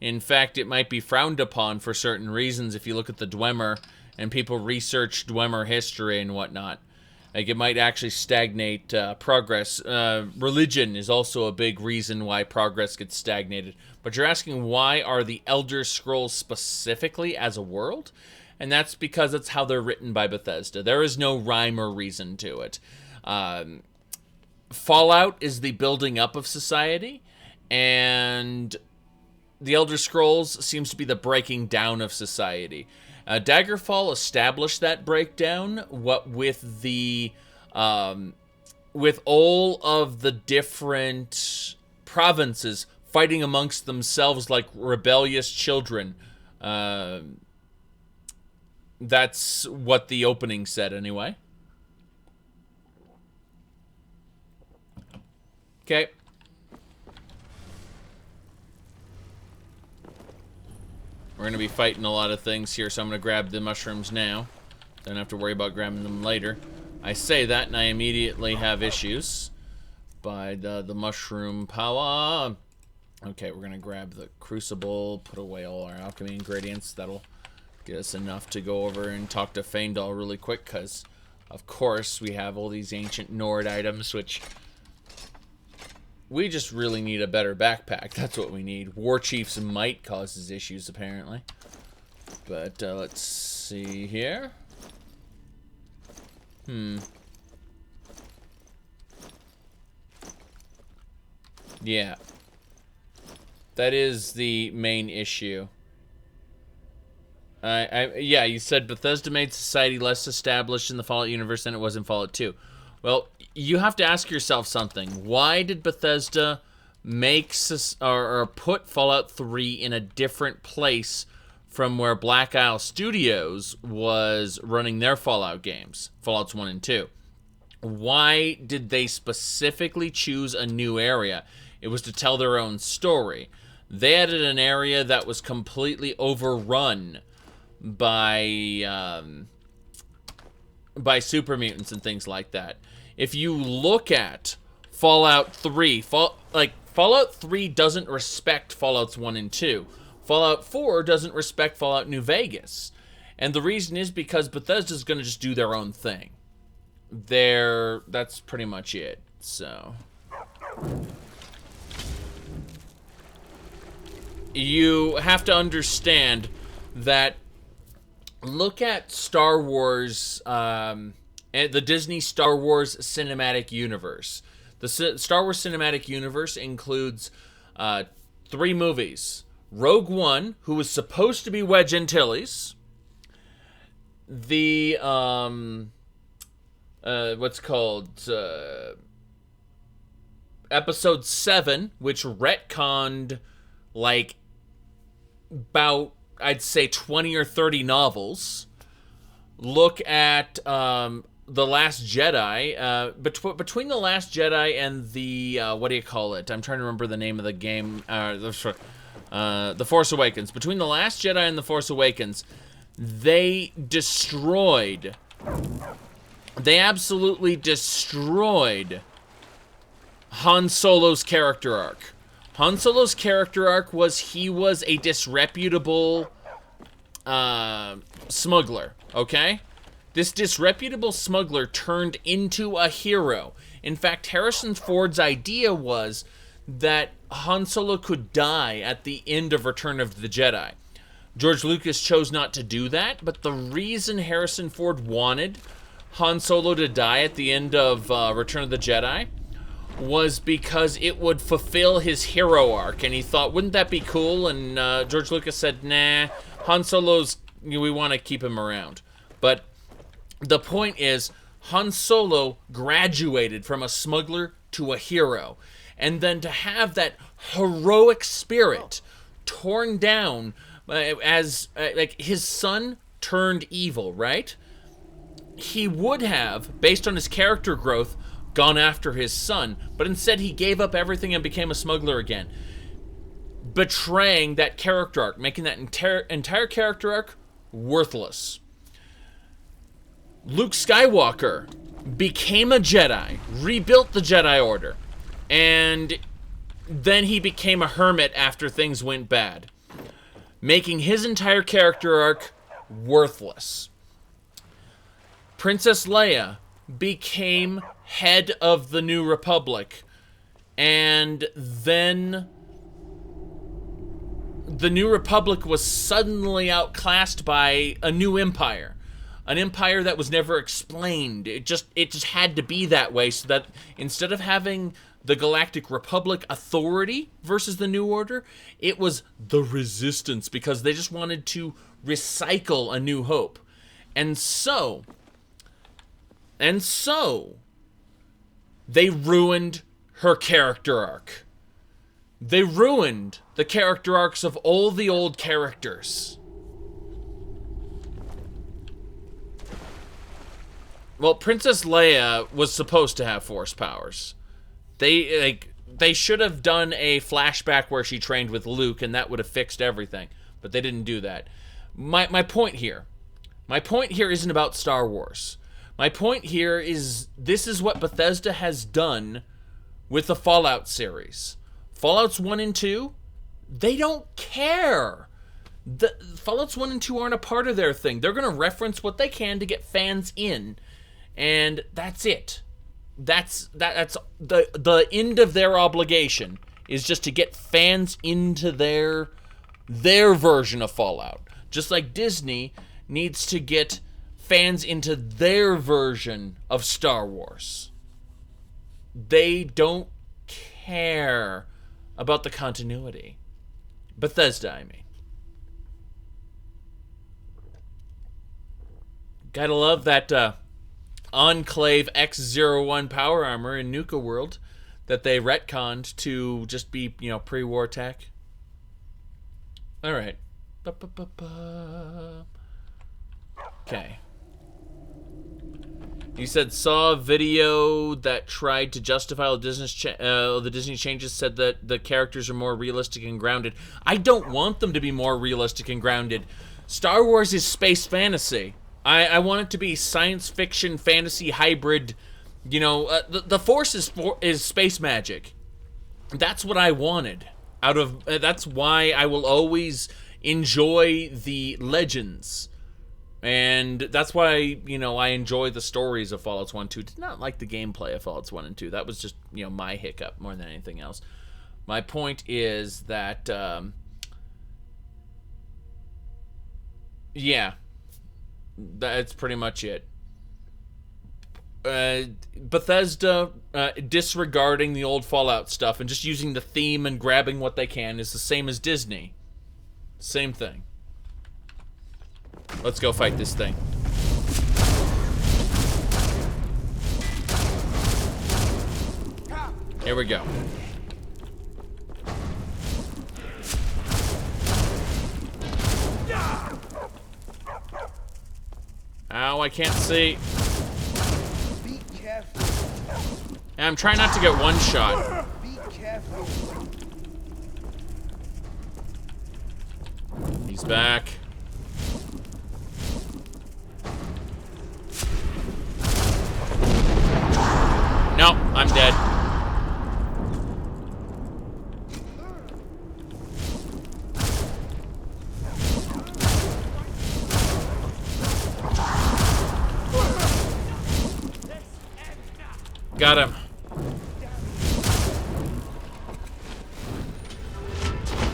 In fact, it might be frowned upon for certain reasons if you look at the Dwemer and people research Dwemer history and whatnot. Like, it might actually stagnate progress. Religion is also a big reason why progress gets stagnated. But you're asking, why are the Elder Scrolls specifically as a world? And that's because that's how they're written by Bethesda. There is no rhyme or reason to it. Fallout is the building up of society, and the Elder Scrolls seems to be the breaking down of society. Daggerfall established that breakdown, what with the with all of the different provinces fighting amongst themselves like rebellious children. That's what the opening said, anyway. Okay. We're going to be fighting a lot of things here, so I'm going to grab the mushrooms now. Don't have to worry about grabbing them later. I say that, and I immediately have issues by the mushroom power. Okay, we're going to grab the crucible, put away all our alchemy ingredients. That'll get us enough to go over and talk to Faendal really quick, because, of course, we have all these ancient Nord items, which we just really need a better backpack. That's what we need. War Chief's might causes issues, apparently. But, let's see here. Yeah. That is the main issue. Yeah, you said Bethesda made society less established in the Fallout universe than it was in Fallout 2. Well, you have to ask yourself something. Why did Bethesda make or put Fallout 3 in a different place from where Black Isle Studios was running their Fallout games, Fallouts 1 and 2? Why did they specifically choose a new area? It was to tell their own story. They added an area that was completely overrun by super mutants and things like that. If you look at Fallout 3, Fallout 3 doesn't respect Fallouts 1 and 2. Fallout 4 doesn't respect Fallout New Vegas. And the reason is because Bethesda's going to just do their own thing. That's pretty much it. So you have to understand that. Look at Star Wars, the Disney Star Wars Cinematic Universe. The Star Wars Cinematic Universe includes 3 movies. Rogue One, who was supposed to be Wedge Antilles. The, what's called, Episode 7, which retconned, like, about, I'd say 20 or 30 novels. Look at The Last Jedi. Between The Last Jedi and the, what do you call it? I'm trying to remember the name of the game. The Force Awakens. Between The Last Jedi and The Force Awakens, they absolutely destroyed Han Solo's character arc. Han Solo's character arc was he was a disreputable smuggler, okay? This disreputable smuggler turned into a hero. In fact, Harrison Ford's idea was that Han Solo could die at the end of Return of the Jedi. George Lucas chose not to do that, but the reason Harrison Ford wanted Han Solo to die at the end of Return of the Jedi was because it would fulfill his hero arc, and he thought, wouldn't that be cool? And George Lucas said, nah, Han Solo's, we want to keep him around. But the point is, Han Solo graduated from a smuggler to a hero. And then to have that heroic spirit torn down as, like, his son turned evil, right? He would have, based on his character growth, gone after his son, but instead he gave up everything and became a smuggler again, betraying that character arc, making that entire character arc worthless. Luke Skywalker became a Jedi, rebuilt the Jedi Order, and then he became a hermit after things went bad, making his entire character arc worthless. Princess Leia became head of the New Republic, and then the New Republic was suddenly outclassed by a new empire, an empire that was never explained. It just had to be that way, so that instead of having the Galactic Republic authority versus the New Order, it was the Resistance, because they just wanted to recycle A New Hope. And so they ruined her character arc. They ruined the character arcs of all the old characters. Well, Princess Leia was supposed to have Force powers. They should have done a flashback where she trained with Luke, and that would have fixed everything. But they didn't do that. My point here isn't about Star Wars. My point here is, this is what Bethesda has done with the Fallout series. Fallouts 1 and 2, they don't care. The Fallouts 1 and 2 aren't a part of their thing. They're going to reference what they can to get fans in, and that's it. That's the end of their obligation, is just to get fans into their version of Fallout. Just like Disney needs to get fans into their version of Star Wars. They don't care about the continuity. Bethesda, I mean. Gotta love that Enclave X-01 power armor in Nuka World that they retconned to just be, pre-war tech. Alright. Okay. You said saw a video that tried to justify the Disney changes, said that the characters are more realistic and grounded. I don't want them to be more realistic and grounded. Star Wars is space fantasy. I want it to be science fiction, fantasy, hybrid. The Force is space magic. That's what I wanted. That's why I will always enjoy the Legends. And that's why, I enjoy the stories of Fallout 1 and 2. Did not like the gameplay of Fallout 1 and 2. That was just, my hiccup more than anything else. My point is that, yeah, that's pretty much it. Bethesda disregarding the old Fallout stuff and just using the theme and grabbing what they can is the same as Disney. Same thing. Let's go fight this thing. Here we go. Ow, I can't see. Be careful. I'm trying not to get one shot. Be careful. He's back. No, I'm dead. Got him.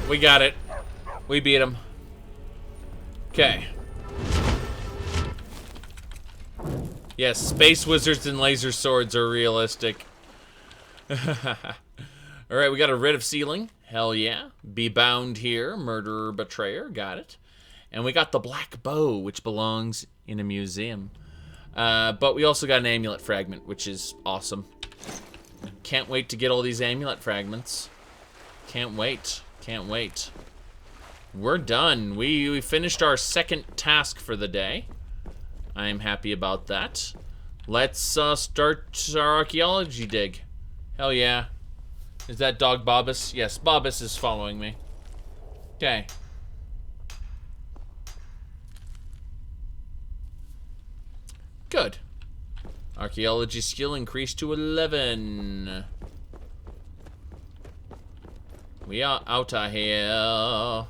We got it. We beat him. Okay. Yes, space wizards and laser swords are realistic. Alright, we got a writ of sealing. Hell yeah. Be bound here. Murderer, betrayer. Got it. And we got the black bow, which belongs in a museum. But we also got an amulet fragment, which is awesome. Can't wait to get all these amulet fragments. Can't wait. Can't wait. We're done. We finished our second task for the day. I'm happy about that. Let's start our archaeology dig. Hell yeah. Is that dog Bobbus? Yes, Bobbus is following me. Okay. Good. Archaeology skill increased to 11. We are out of here.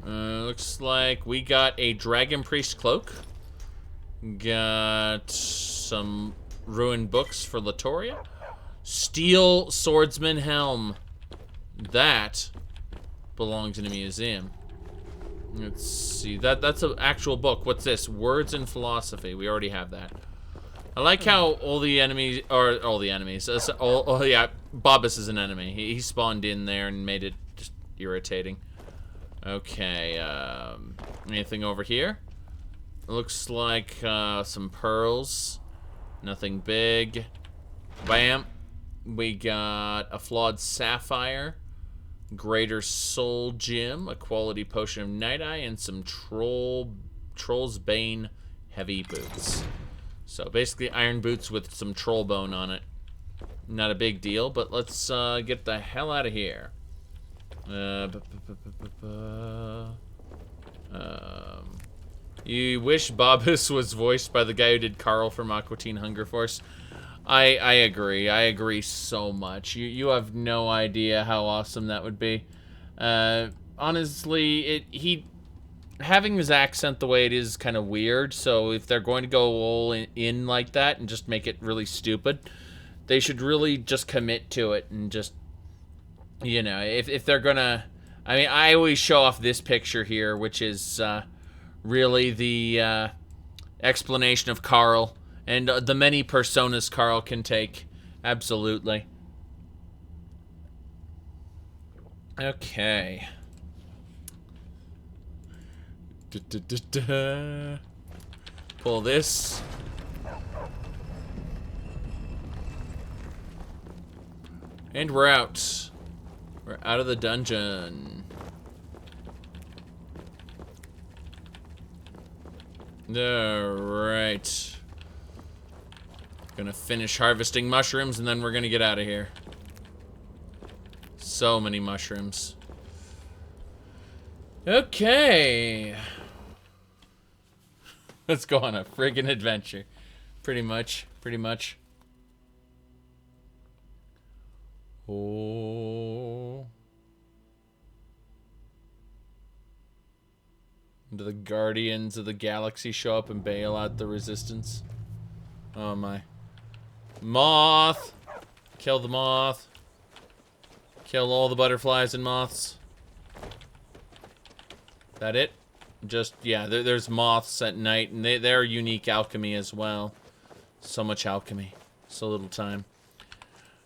Looks like we got a Dragon Priest cloak. Got some ruined books for Latoria. Steel Swordsman helm. That belongs in a museum. Let's see. That's an actual book. What's this? Words and Philosophy. We already have that. I like how all the enemies, or all the enemies. Oh yeah, Bobbus is an enemy. He spawned in there and made it just irritating. Okay. Anything over here? Looks like some pearls. Nothing big. Bam. We got a flawed sapphire, greater soul gem, a quality potion of night eye, and some troll's bane heavy boots. So basically iron boots with some troll bone on it. Not a big deal, but let's get the hell out of here. You wish Bobbus was voiced by the guy who did Carl from Aqua Teen Hunger Force. I agree. I agree so much. You have no idea how awesome that would be. Honestly, having his accent the way it is kind of weird. So if they're going to go all in like that and just make it really stupid, they should really just commit to it and just, you know, if they're gonna. I mean, I always show off this picture here, which is really the explanation of Carl. And the many personas Carl can take. Absolutely. Okay. Pull this. And we're out. We're out of the dungeon. Alright. Gonna finish harvesting mushrooms and then we're gonna get out of here. So many mushrooms. Okay. Let's go on a friggin' adventure. Pretty much. Oh. Do the Guardians of the Galaxy show up and bail out the Resistance? Oh my. Moth! Kill the moth. Kill all the butterflies and moths. That it? Just, yeah, there's moths at night, and they're unique alchemy as well. So much alchemy. So little time.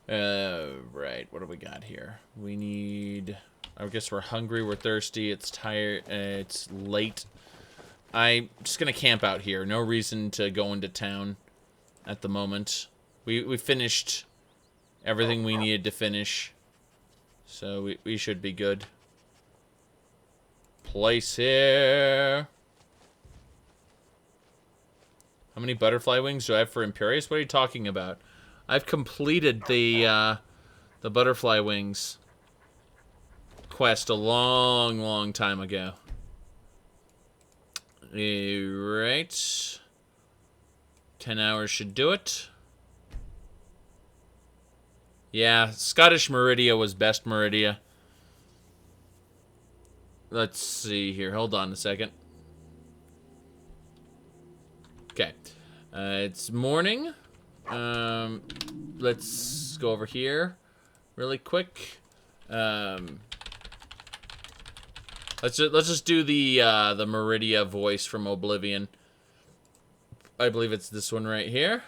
Right, what do we got here? We need... I guess we're hungry, we're thirsty, it's tired, it's late. I'm just gonna camp out here. No reason to go into town at the moment. We finished everything we needed to finish. So we should be good. Place here. How many butterfly wings do I have for Imperius? What are you talking about? I've completed the butterfly wings quest a long time ago. Alright. 10 hours should do it. Yeah, Scottish Meridia was best Meridia. Let's see here. Hold on a second. Okay. It's morning. Let's go over here really quick. Let's just do the Meridia voice from Oblivion. I believe it's this one right here.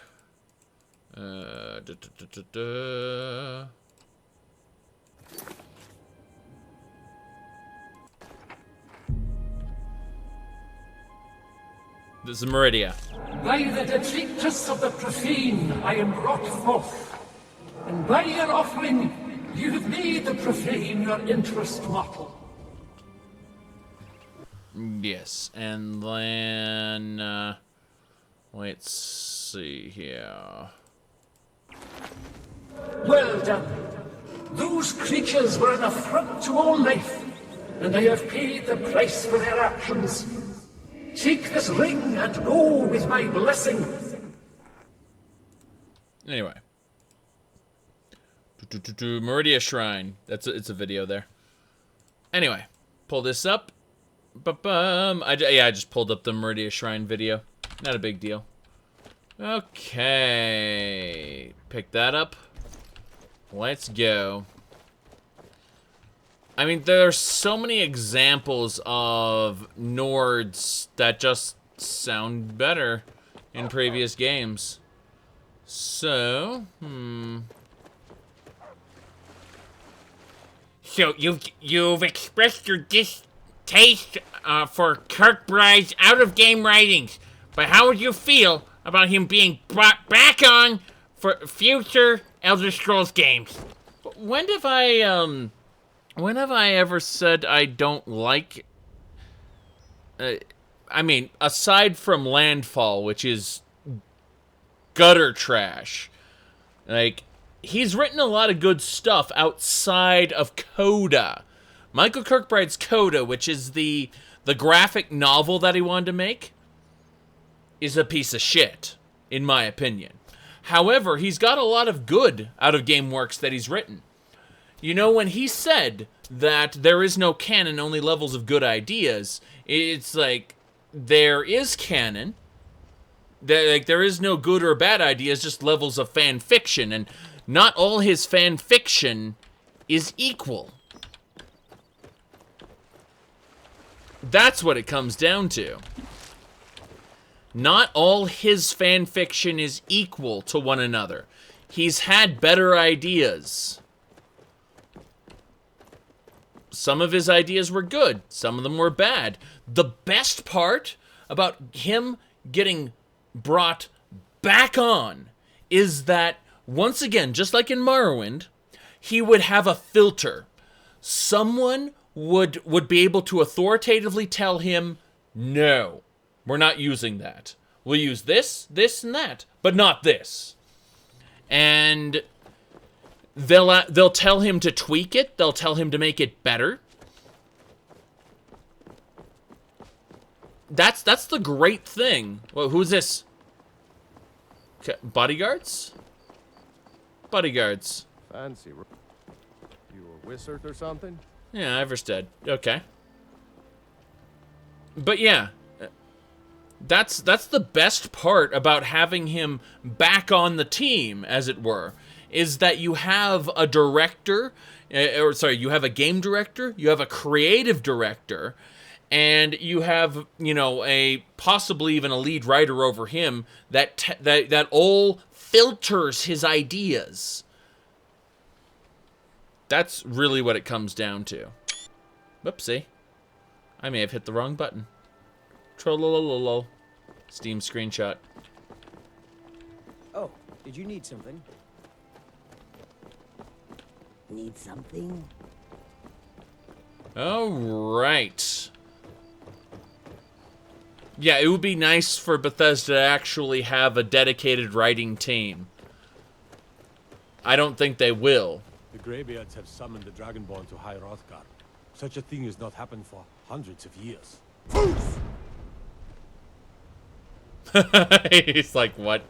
This is Meridia. By the detritus of the profane I am brought forth, and by your offering you have made the profane your interest mortal. Yes, and then let's see here. Well done. Those creatures were an affront to all life, and I have paid the price for their actions. Take this ring and go with my blessing. Anyway. Meridia Shrine. It's a video there. Anyway, pull this up. I just pulled up the Meridia Shrine video. Not a big deal. Okay. Pick that up. Let's go. I mean, there's so many examples of Nords that just sound better in previous games. So, So you've expressed your distaste for Kirkbride's out-of-game writings, but how would you feel about him being brought back on for future Elder Scrolls games? when have I ever said I don't like... I mean, aside from Landfall, which is gutter trash, like, he's written a lot of good stuff outside of Coda. Michael Kirkbride's Coda, which is the graphic novel that he wanted to make, is a piece of shit, in my opinion. However, he's got a lot of good out-of-game works that he's written. You know, when he said that there is no canon, only levels of good ideas, it's like, there is canon. There is no good or bad ideas, just levels of fan fiction, and not all his fan fiction is equal. That's what it comes down to. Not all his fan fiction is equal to one another. He's had better ideas. Some of his ideas were good. Some of them were bad. The best part about him getting brought back on is that, once again, just like in Morrowind, he would have a filter. Someone would be able to authoritatively tell him, no, we're not using that. We'll use this, this, and that, but not this. And they'll tell him to tweak it. They'll tell him to make it better. That's the great thing. Well, who's this? Okay, bodyguards? Bodyguards. Fancy. You a wizard or something? Yeah, Iverstead. Okay. But yeah, that's the best part about having him back on the team, as it were, is that you have a director, you have a game director, you have a creative director, and you have, you know, a possibly even a lead writer over him that all filters his ideas. That's really what it comes down to. Whoopsie. I may have hit the wrong button. Trollololol. Steam screenshot. Oh, did you need something? Need something? Alright. Yeah, it would be nice for Bethesda to actually have a dedicated writing team. I don't think they will. The Greybeards have summoned the Dragonborn to High Hrothgar. Such a thing has not happened for hundreds of years. He's like, what?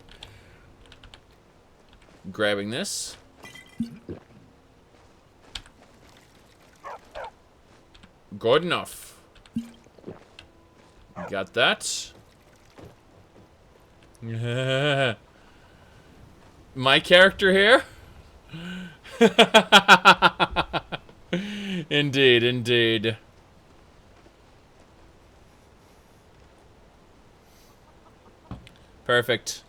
Grabbing this. Good enough. Got that. My character here? Indeed, indeed. Perfect.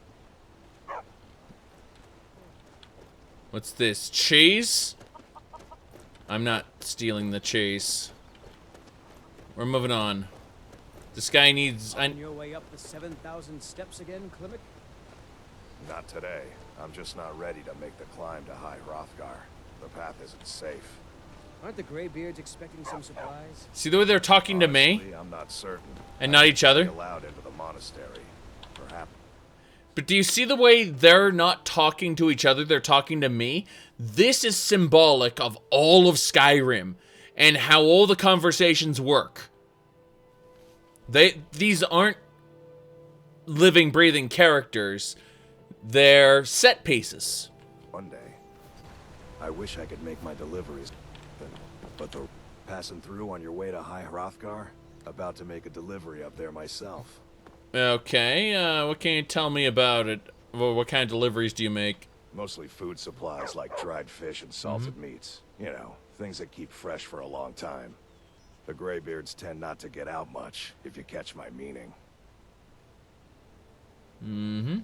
What's this? Cheese? I'm not stealing the cheese. We're moving on. This guy needs... On your way up the 7,000 steps again, Klimek? Not today. I'm just not ready to make the climb to High Hrothgar. The path isn't safe. Aren't the Greybeards expecting some supplies? See the way they're talking to me? I'm not certain. And not each other? Allowed into the monastery. Perhaps. But do you see the way they're not talking to each other? They're talking to me? This is symbolic of all of Skyrim and how all the conversations work. These aren't living, breathing characters. They're set pieces. One day, I wish I could make my deliveries, but the passing through on your way to High Hrothgar, about to make a delivery up there myself. Okay, what can you tell me about it? Well, what kind of deliveries do you make? Mostly food supplies like dried fish and salted meats. You know, things that keep fresh for a long time. The Greybeards tend not to get out much, if you catch my meaning. Mm-hmm.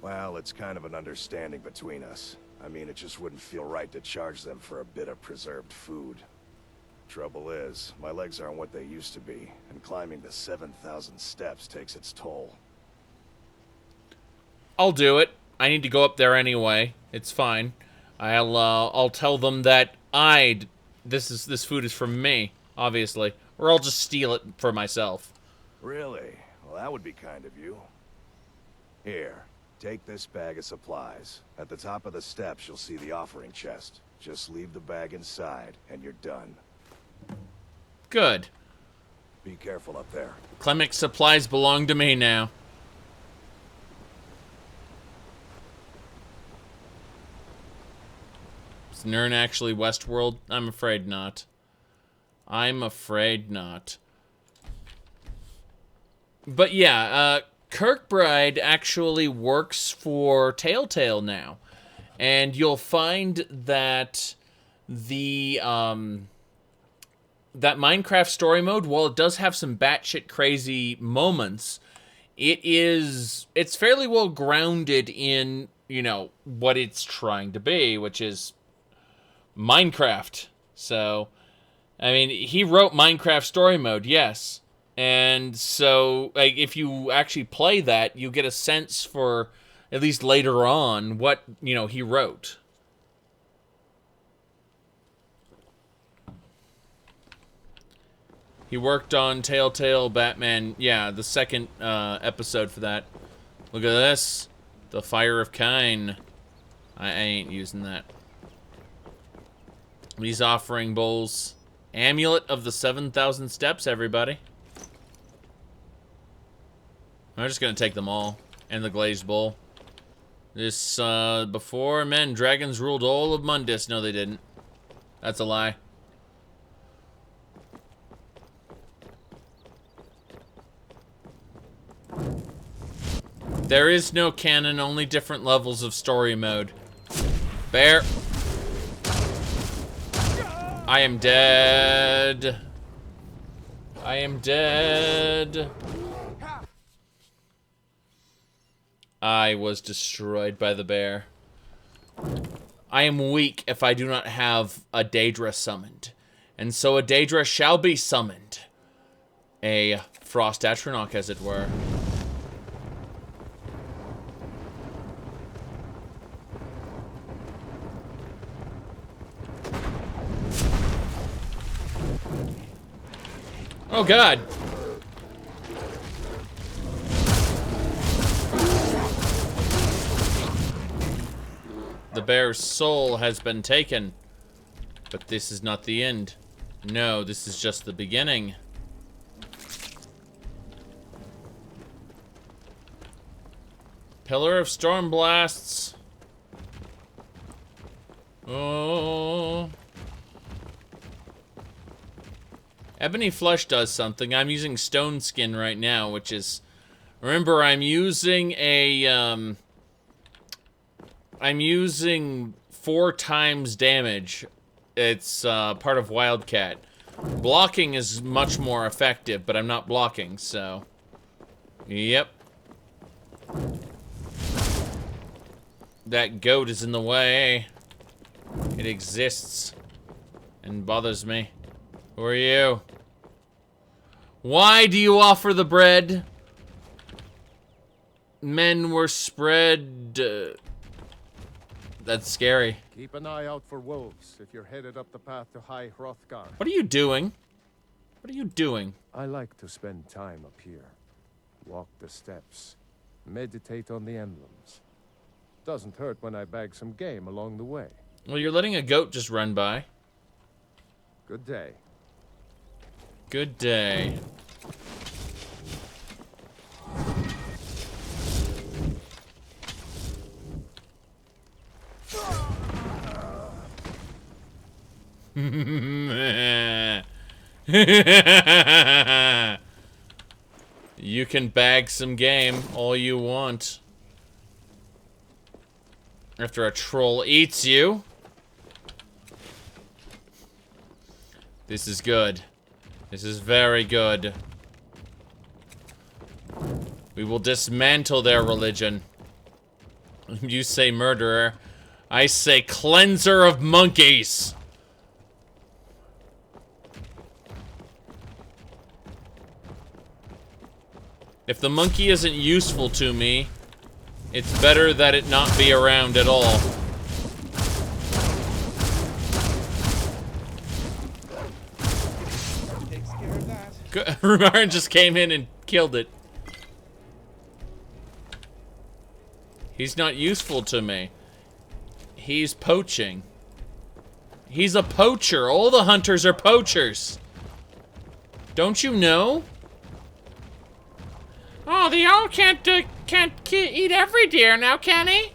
Well, it's kind of an understanding between us. I mean, it just wouldn't feel right to charge them for a bit of preserved food. Trouble is, my legs aren't what they used to be, and climbing the 7,000 steps takes its toll. I'll do it. I need to go up there anyway. It's fine. I'll tell them that this food is from me, obviously, or I'll just steal it for myself. Really? Well, that would be kind of you. Here, take this bag of supplies. At the top of the steps, you'll see the offering chest. Just leave the bag inside, and you're done. Good. Be careful up there. Klimek's supplies belong to me now. Is Nirn actually Westworld? I'm afraid not. I'm afraid not. But yeah, Kirkbride actually works for Telltale now. And you'll find that the, that Minecraft story mode, while it does have some batshit crazy moments, it's fairly well grounded in, you know, what it's trying to be, which is Minecraft. So, I mean, he wrote Minecraft story mode, yes. And so, like, if you actually play that, you get a sense for, at least later on, what, you know, he wrote. He worked on Telltale Batman, yeah, the second episode for that. Look at this. The Fire of Kine. I ain't using that. These offering bowls. Amulet of the 7,000 Steps, everybody. I'm just gonna take them all. And the glazed bowl. This, before men, dragons ruled all of Mundus. No, they didn't. That's a lie. There is no canon, only different levels of story mode. Bear. I am dead. I am dead. I was destroyed by the bear. I am weak if I do not have a Daedra summoned. And so a Daedra shall be summoned. A Frost Atronach, as it were. Oh god! The bear's soul has been taken. But this is not the end. No, this is just the beginning. Pillar of Storm Blasts. Oh. Ebony Flesh does something. I'm using Stone Skin right now, which is... Remember, I'm using a I'm using 4 times damage. It's part of Wildcat. Blocking is much more effective, but I'm not blocking, so... Yep. That goat is in the way. It exists. And bothers me. Who are you? Why do you offer the bread? Men were spread... that's scary. Keep an eye out for wolves if you're headed up the path to High Hrothgar. What are you doing? What are you doing? I like to spend time up here. Walk the steps. Meditate on the emblems. Doesn't hurt when I bag some game along the way. Well, you're letting a goat just run by. Good day. Good day. You can bag some game all you want. After a troll eats you. This is good. This is very good. We will dismantle their religion. You say murderer. I say cleanser of monkeys. If the monkey isn't useful to me, it's better that it not be around at all. Takes care of that. Rumarin just came in and killed it. He's not useful to me. He's poaching. He's a poacher. All the hunters are poachers. Don't you know? Oh, the owl can't eat every deer now, can he?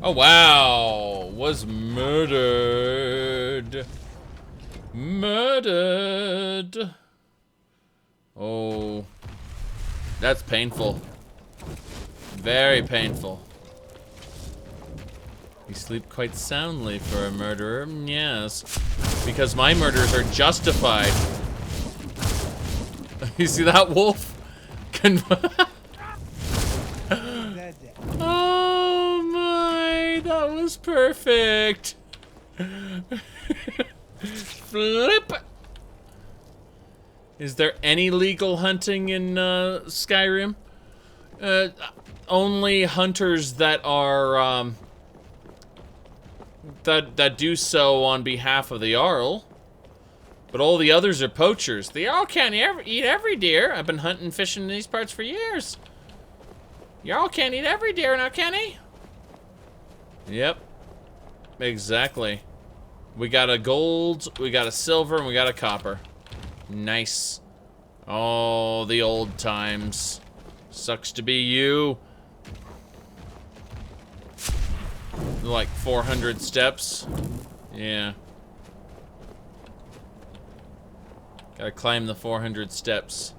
Oh, wow. Was murdered. Murdered. Oh. That's painful. Very painful. You sleep quite soundly for a murderer, yes. Because my murders are justified. You see that, wolf? Oh my, that was perfect. Flip. Is there any legal hunting in Skyrim? Only hunters that are that do so on behalf of the Jarl. But all the others are poachers. The Jarl can't eat every deer. I've been hunting and fishing in these parts for years. Jarl can't eat every deer now, can he? Yep. Exactly. We got a gold, we got a silver, and we got a copper. Nice. Oh, the old times. Sucks to be you. Like 400 steps. Yeah. Gotta climb the 400 steps.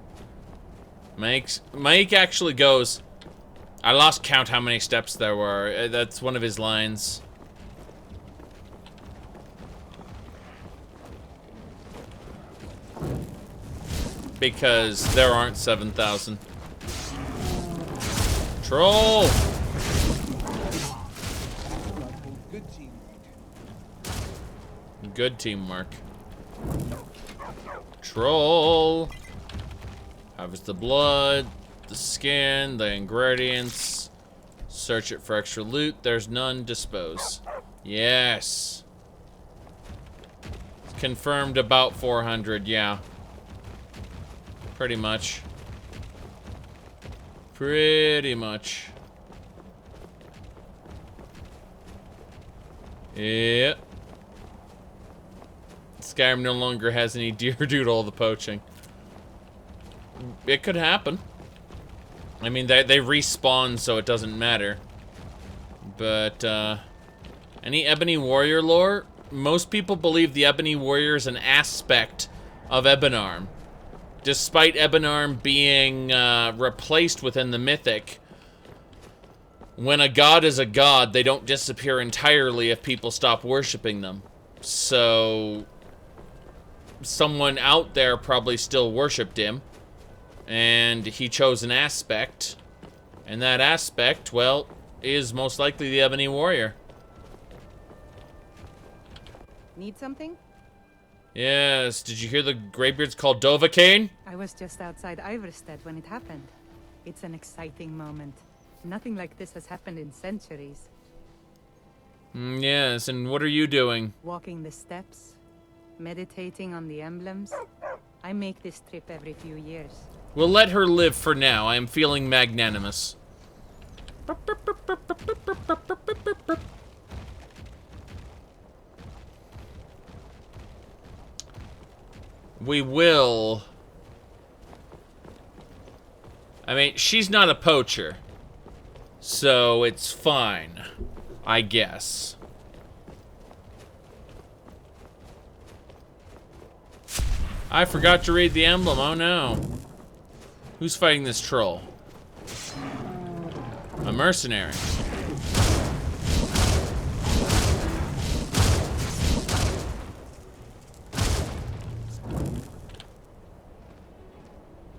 Mike actually goes, I lost count how many steps there were. That's one of his lines. Because there aren't 7,000. Troll! Good teamwork. Troll. Harvest the blood, the skin, the ingredients. Search it for extra loot. There's none. Dispose. Yes. Confirmed about 400, yeah. Pretty much. Pretty much. Yep. Skyrim no longer has any deer due to all the poaching. It could happen. I mean, they respawn, so it doesn't matter. But, any Ebony Warrior lore? most people believe the Ebony Warrior is an aspect of Ebonarm. Despite Ebonarm being replaced within the Mythic, when a god is a god, they don't disappear entirely if people stop worshipping them. So, someone out there probably still worshipped him, and he chose an aspect, and that aspect, well, is most likely the Ebony Warrior. Need something? Yes, did you hear the Greybeards called Dovahkiin? I was just outside Iverstead when it happened. It's an exciting moment. Nothing like this has happened in centuries. Yes, and what are you doing? Walking the steps, meditating on the emblems. I make this trip every few years. We'll let her live for now. I am feeling magnanimous. We will... I mean, she's not a poacher. So it's fine, I guess. I forgot to read the emblem, oh no. Who's fighting this troll? A mercenary.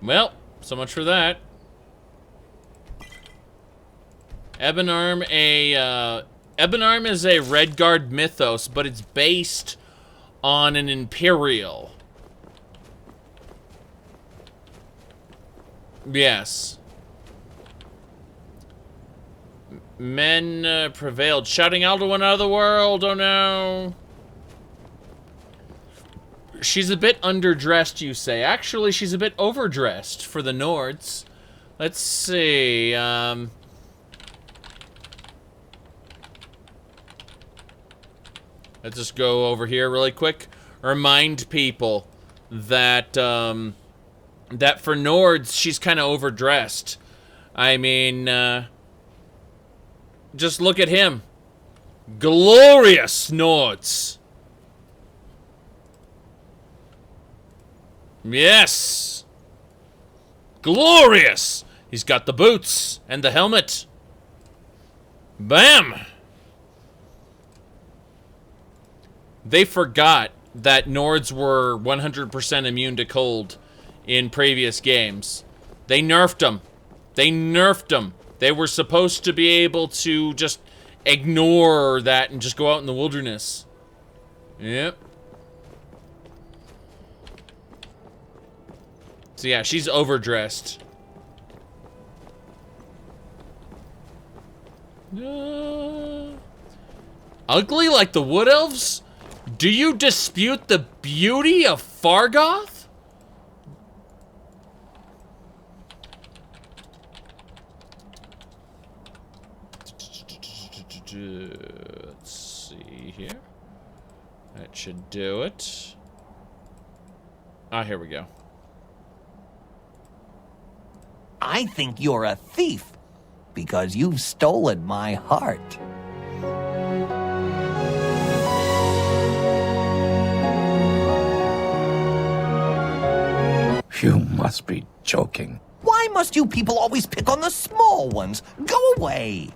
Well, so much for that. Ebonarm is a Redguard mythos, but it's based on an Imperial. Yes. Men prevailed, shouting Alduin out of the world, oh no. She's a bit underdressed, you say. Actually, she's a bit overdressed for the Nords. Let's see, let's just go over here really quick. Remind people that, that for Nords, she's kind of overdressed. I mean, just look at him. Glorious Nords. Yes. Glorious. He's got the boots and the helmet. Bam. They forgot that Nords were 100% immune to cold in previous games. They nerfed them. They nerfed them. They were supposed to be able to just ignore that and just go out in the wilderness. Yep. So yeah, she's overdressed. Ugly like the Wood Elves? Do you dispute the beauty of Fargoth? Let's see here. That should do it. Ah, here we go. I think you're a thief because you've stolen my heart. You must be joking. Why must you people always pick on the small ones? Go away!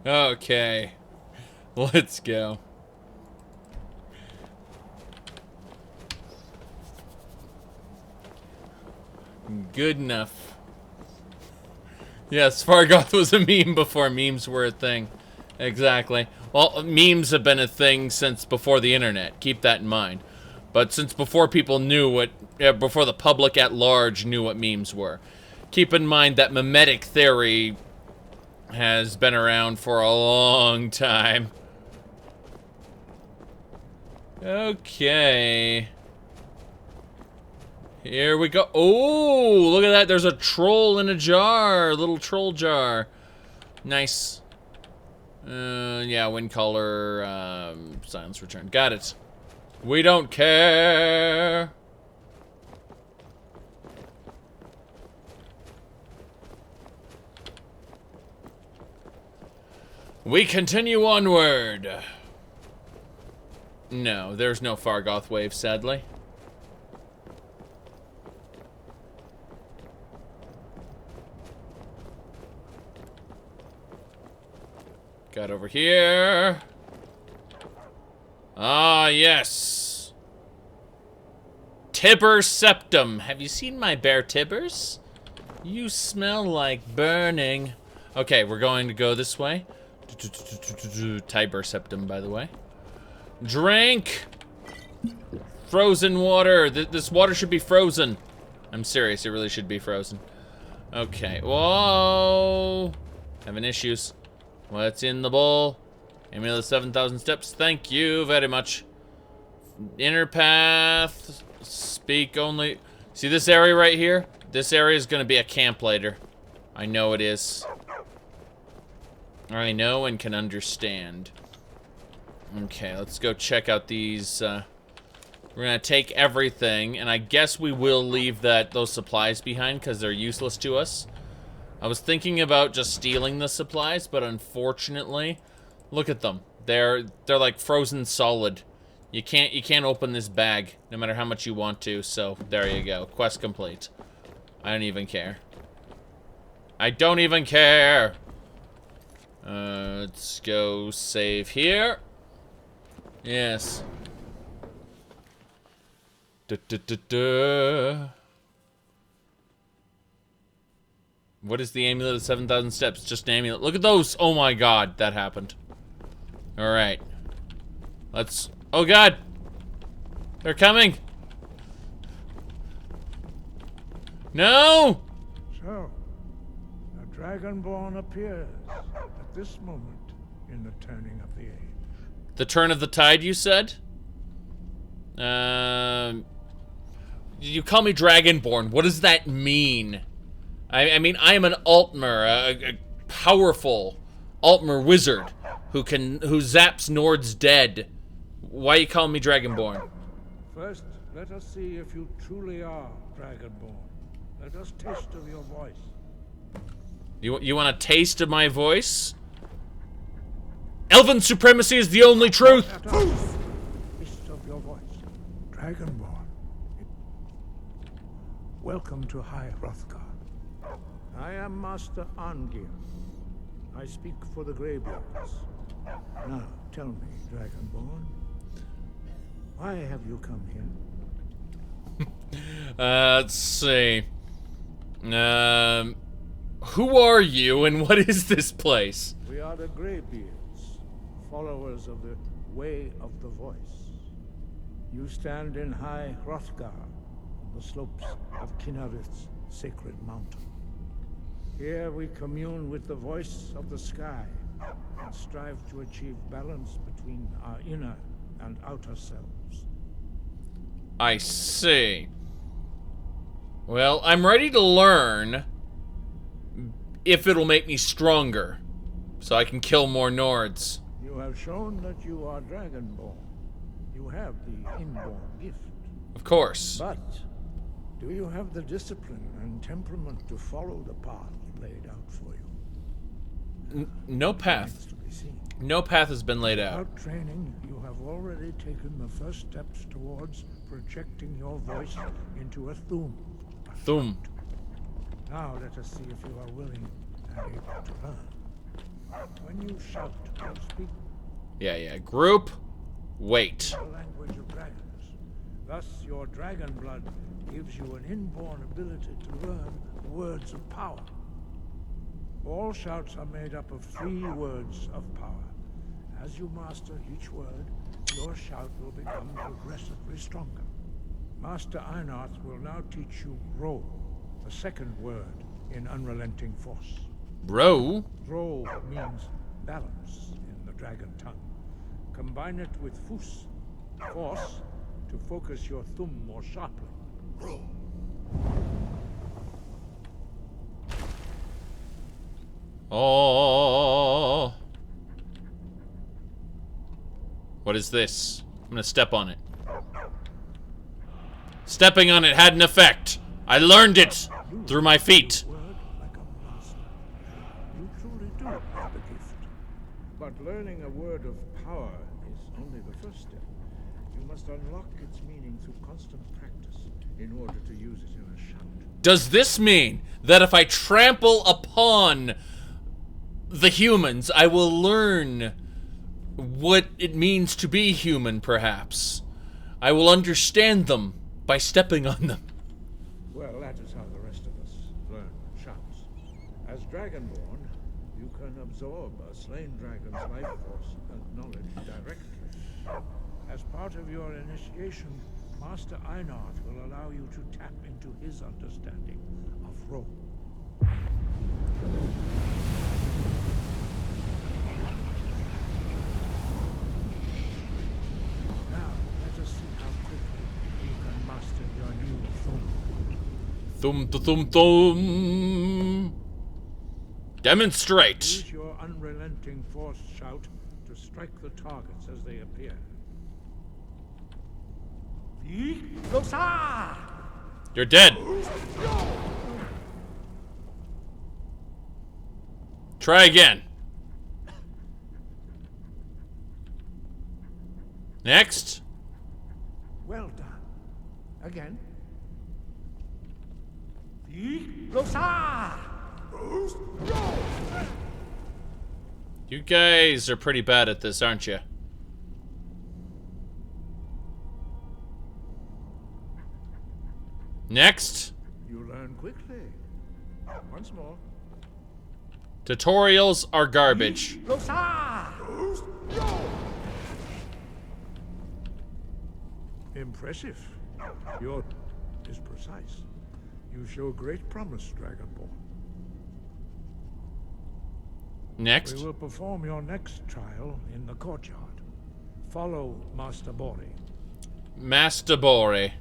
Okay. Let's go. Good enough. Yes, Fargoth was a meme before memes were a thing. Exactly. Well, memes have been a thing since before the internet. Keep that in mind. But since before people knew what... before the public at large knew what memes were. Keep in mind that memetic theory has been around for a long time. Okay. Here we go. Oh, look at that. There's a troll in a jar. A little troll jar. Nice. Yeah, wind color, silence return. Got it. We don't care. We continue onward. No, there's no Fargoth wave, sadly. Got over here. Ah, yes. Tiber septum. Have you seen my bear Tibbers? You smell like burning. Okay, we're going to go this way. Tiber septum, by the way. Drink. Frozen water. This water should be frozen. I'm serious, it really should be frozen. Okay, whoa. Having issues. What's in the bowl? Amulet of 7,000 steps. Thank you very much. Inner path. Speak only. See this area right here? This area is going to be a camp later. I know it is. I know and can understand. Okay, let's go check out these. We're going to take everything, and I guess we will leave those supplies behind because they're useless to us. I was thinking about just stealing the supplies, but unfortunately, look at them. They're like frozen solid. You can't open this bag no matter how much you want to. So there you go. Quest complete. I don't even care. I don't even care. Let's go save here. Yes. What is the amulet of 7,000 steps? Just an amulet. Look at those. Oh my god, that happened. All right. Let's. Oh god. They're coming. No. So, a dragonborn appears at this moment in the turning of the age. The turn of the tide, you said? You call me Dragonborn. What does that mean? I mean, I am an Altmer, a powerful Altmer wizard who zaps Nord's dead. Why you calling me Dragonborn? First, let us see if you truly are Dragonborn. Let us taste of your voice. You want a taste of my voice? Elven supremacy is the only truth. Taste of your voice, Dragonborn. Welcome to High Hrothgar. I am Master Arngir. I speak for the Greybeards. Now, tell me, Dragonborn, why have you come here? Let's see. Who are you and what is this place? We are the Greybeards, followers of the Way of the Voice. You stand in High Hrothgar, on the slopes of Kinarith's sacred mountain. Here we commune with the voice of the sky and strive to achieve balance between our inner and outer selves. I see. Well, I'm ready to learn if it'll make me stronger, so I can kill more Nords. You have shown that you are Dragonborn. You have the inborn gift. Of course. But do you have the discipline and temperament to follow the path laid out for you? No path. No path has been laid out. Without training, you have already taken the first steps towards projecting your voice into a thum. Thum. Now let us see if you are willing and able to learn. When you shout or speak, Yeah. Group. Wait. the language of dragons. Thus, your dragon blood gives you an inborn ability to learn words of power. All shouts are made up of 3 words of power. As you master each word, your shout will become progressively stronger. Master Einarth will now teach you Ro, the second word in Unrelenting Force. Ro? Ro means balance in the dragon tongue. Combine it with Fus, force, to focus your thumb more sharply. Ro. Oh. What is this? I'm gonna step on it. Stepping on it had an effect. I learned it through my feet. You truly do have the gift. learning a word of power is only the first step. You must unlock its meaning through constant practice in order to use it in a shout. Does this mean that if I trample upon the humans, I will learn what it means to be human, perhaps? I will understand them by stepping on them. Well, that is how the rest of us learn shouts. As Dragonborn, you can absorb a slain dragon's life force and knowledge directly. As part of your initiation, Master Einard will allow you to tap into his understanding of role. Now, let us see how quickly you can master your new thum. Thum. Demonstrate. Use your unrelenting force shout to strike the targets as they appear. You're dead. Try again. Next. Well done. Again. You guys are pretty bad at this, aren't you? Next. You learn quickly. Once more. Tutorials are garbage. Impressive. Your is precise. You show great promise, Dragonborn. Next. We will perform your next trial in the courtyard. Follow Master Bori. Master Bori.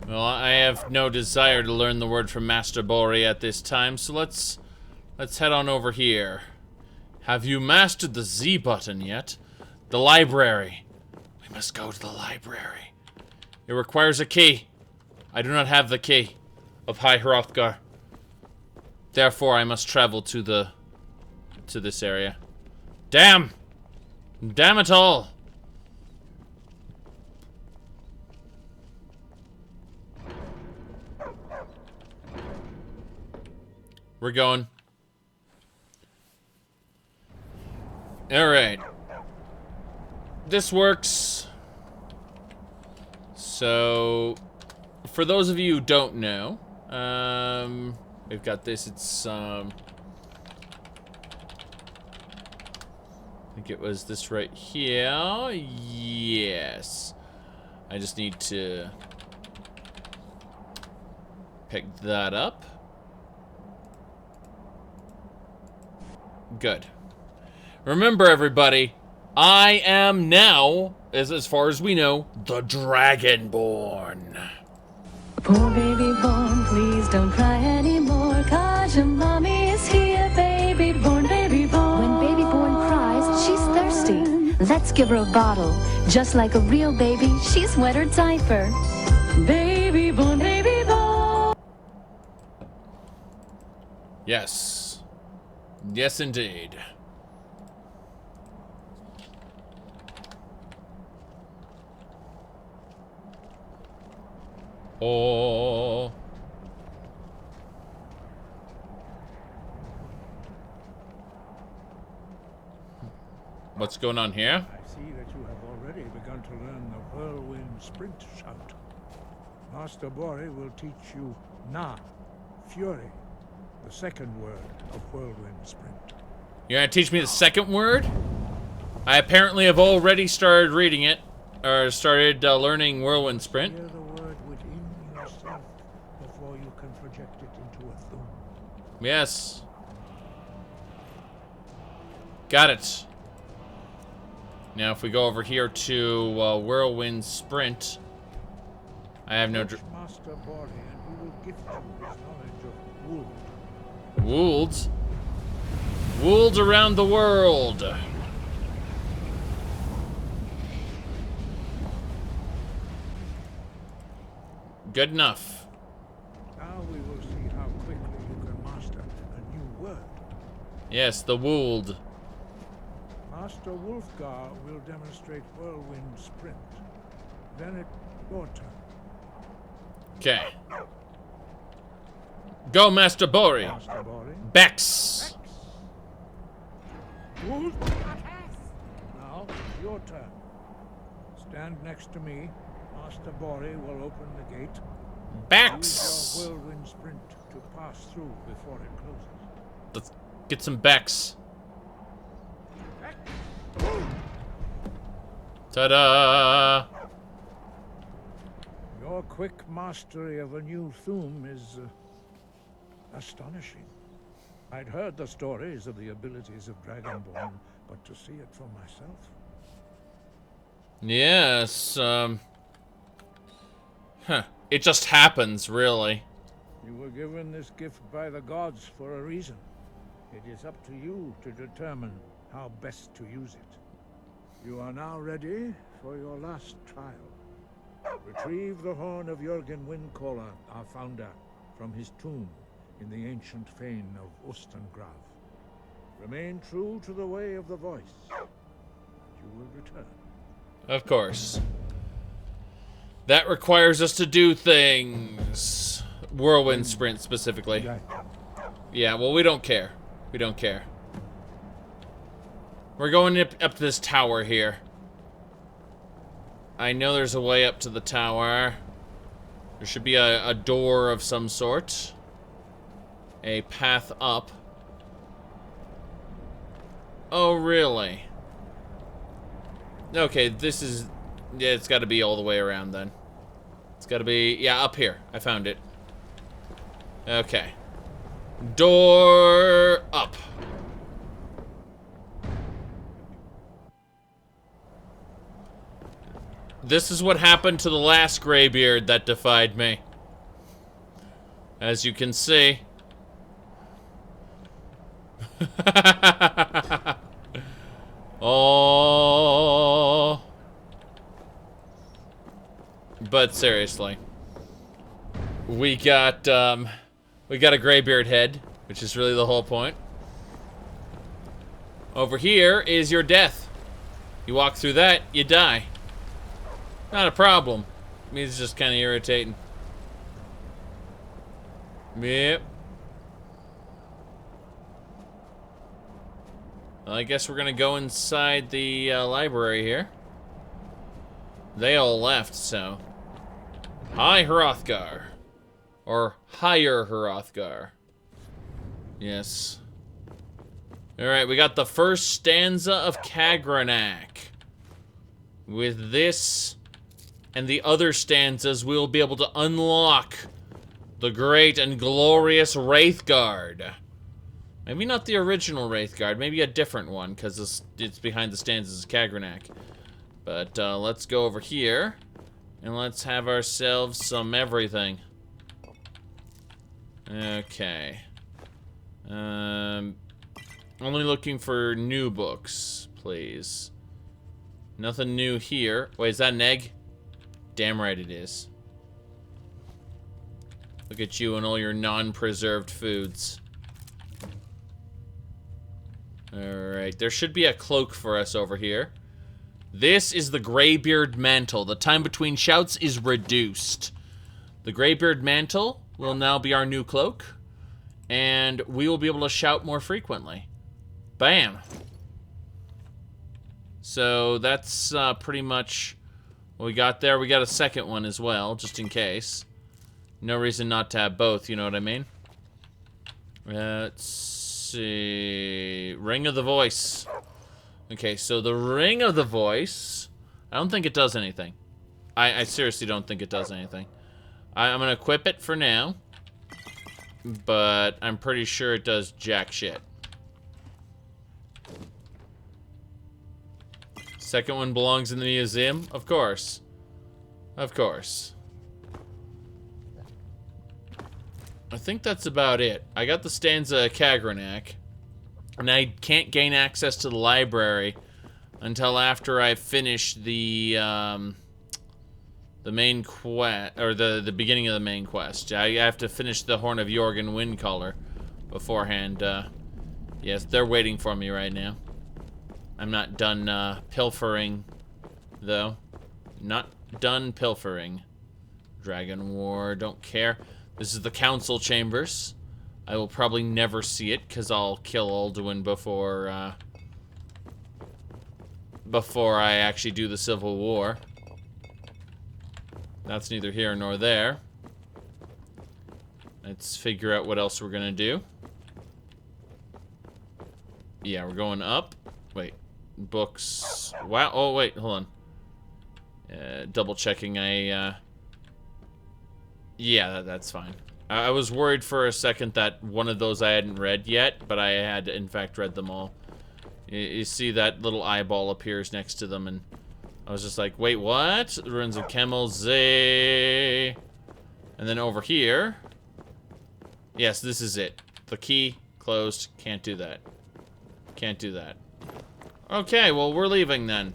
Well, I have no desire to learn the word from Master Bori at this time, so let's head on over here. Have you mastered the Z button yet? The library. We must go to the library. It requires a key. I do not have the key of High Hrothgar. Therefore, I must travel to this area. Damn! Damn it all! We're going. Alright. This works. So, for those of you who don't know, we've got this. It's, I think it was this right here. Yes. I just need to pick that up. Good. Remember, everybody, I am now, as far as we know, the Dragonborn. Poor baby born, please don't cry anymore, 'cause your mommy is here, baby born, baby born. When baby born cries, she's thirsty. Let's give her a bottle. Just like a real baby, she's wet her diaper. Baby born, baby born. Yes. Yes, indeed. Oh. What's going on here? I see that you have already begun to learn the whirlwind sprint shout. Master Bori will teach you Na, Fury, the second word of whirlwind sprint. You're gonna teach me the second word? I apparently have already started reading it, or started learning whirlwind sprint. Hear the word within yourself before you can project it into a thum. Yes. Got it. Now if we go over here to whirlwind sprint, I have no... Master Bori, and he will gift you his knowledge of wood. Woolds? Woolds around the world. Good enough. Now we will see how quickly you can master a new word. Yes, the Wold. Master Wolfgar will demonstrate Whirlwind Sprint. Then it's your turn. Okay. Go, Master Bori. Master Bori. Bex. Now, your turn. Stand next to me. Master Bori will open the gate. Bex. Use your Whirlwind Sprint to pass through before it closes. Let's get some Bex. Ta-da! Your quick mastery of a new Thum is astonishing. I'd heard the stories of the abilities of Dragonborn, but to see it for myself. Yes, it just happens, really. You were given this gift by the gods for a reason. It is up to you to determine how best to use it. You are now ready for your last trial. Retrieve the horn of Jürgen Windcaller, our founder, from his tomb in the ancient fane of Ustengrav. Remain true to the way of the voice. You will return. Of course. That requires us to do things. Whirlwind Sprint, specifically. Yeah, well, we don't care. We don't care. We're going up to this tower here. I know there's a way up to the tower. There should be a door of some sort. A path up. Oh, really? Okay, this is... Yeah, it's got to be all the way around then. It's got to be... Yeah, up here. I found it. Okay. Door up. This is what happened to the last Greybeard that defied me. As you can see. Oh. But seriously. We got a Greybeard head, which is really the whole point. Over here is your death. You walk through that, you die. Not a problem. I mean, it's just kind of irritating. Yep. Well, I guess we're gonna go inside the library here. They all left, so. Hi, Hrothgar. Or higher Hrothgar. Yes. Alright, we got the first stanza of Kagranak. With this and the other stanzas, we'll be able to unlock the great and glorious Wraithguard. Maybe not the original Wraithguard, maybe a different one, because it's behind the stanzas of Kagranak. But let's go over here, and let's have ourselves some everything. Okay. Only looking for new books, please. Nothing new here. Wait, is that an egg? Damn right it is. Look at you and all your non-preserved foods. Alright, there should be a cloak for us over here. This is the Greybeard Mantle. The time between shouts is reduced. The Greybeard Mantle will now be our new cloak. And we will be able to shout more frequently. Bam! So that's pretty much what we got there. We got a second one as well, just in case. No reason not to have both, you know what I mean? Let's see. Ring of the Voice. Okay, so the Ring of the Voice, I don't think it does anything. I seriously don't think it does anything. I'm gonna equip it for now, but I'm pretty sure it does jack shit. Second one belongs in the museum? Of course. Of course. I think that's about it. I got the stanza of Kagranak, and I can't gain access to the library until after I finish the main quest, or the beginning of the main quest. I have to finish the Horn of Jürgen Windcaller beforehand. Yes, they're waiting for me right now. I'm not done pilfering, though. Not done pilfering. Dragon War, don't care. This is the council chambers. I will probably never see it because I'll kill Alduin before I actually do the Civil War. That's neither here nor there. Let's figure out what else we're gonna do. Yeah, we're going up. Wait, books. Wow. Oh wait, hold on. Double checking. Yeah, that's fine. I was worried for a second that one of those I hadn't read yet, but I had in fact read them all. You see that little eyeball appears next to them, and I was just like, wait, what? The Ruins of Kemmel, Z. And then over here. Yes, this is it. The key, closed, can't do that. Can't do that. Okay, well, we're leaving then.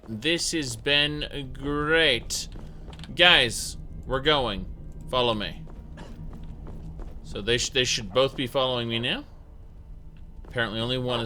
This has been great. Guys, we're going. Follow me. So they should both be following me now. Apparently only one is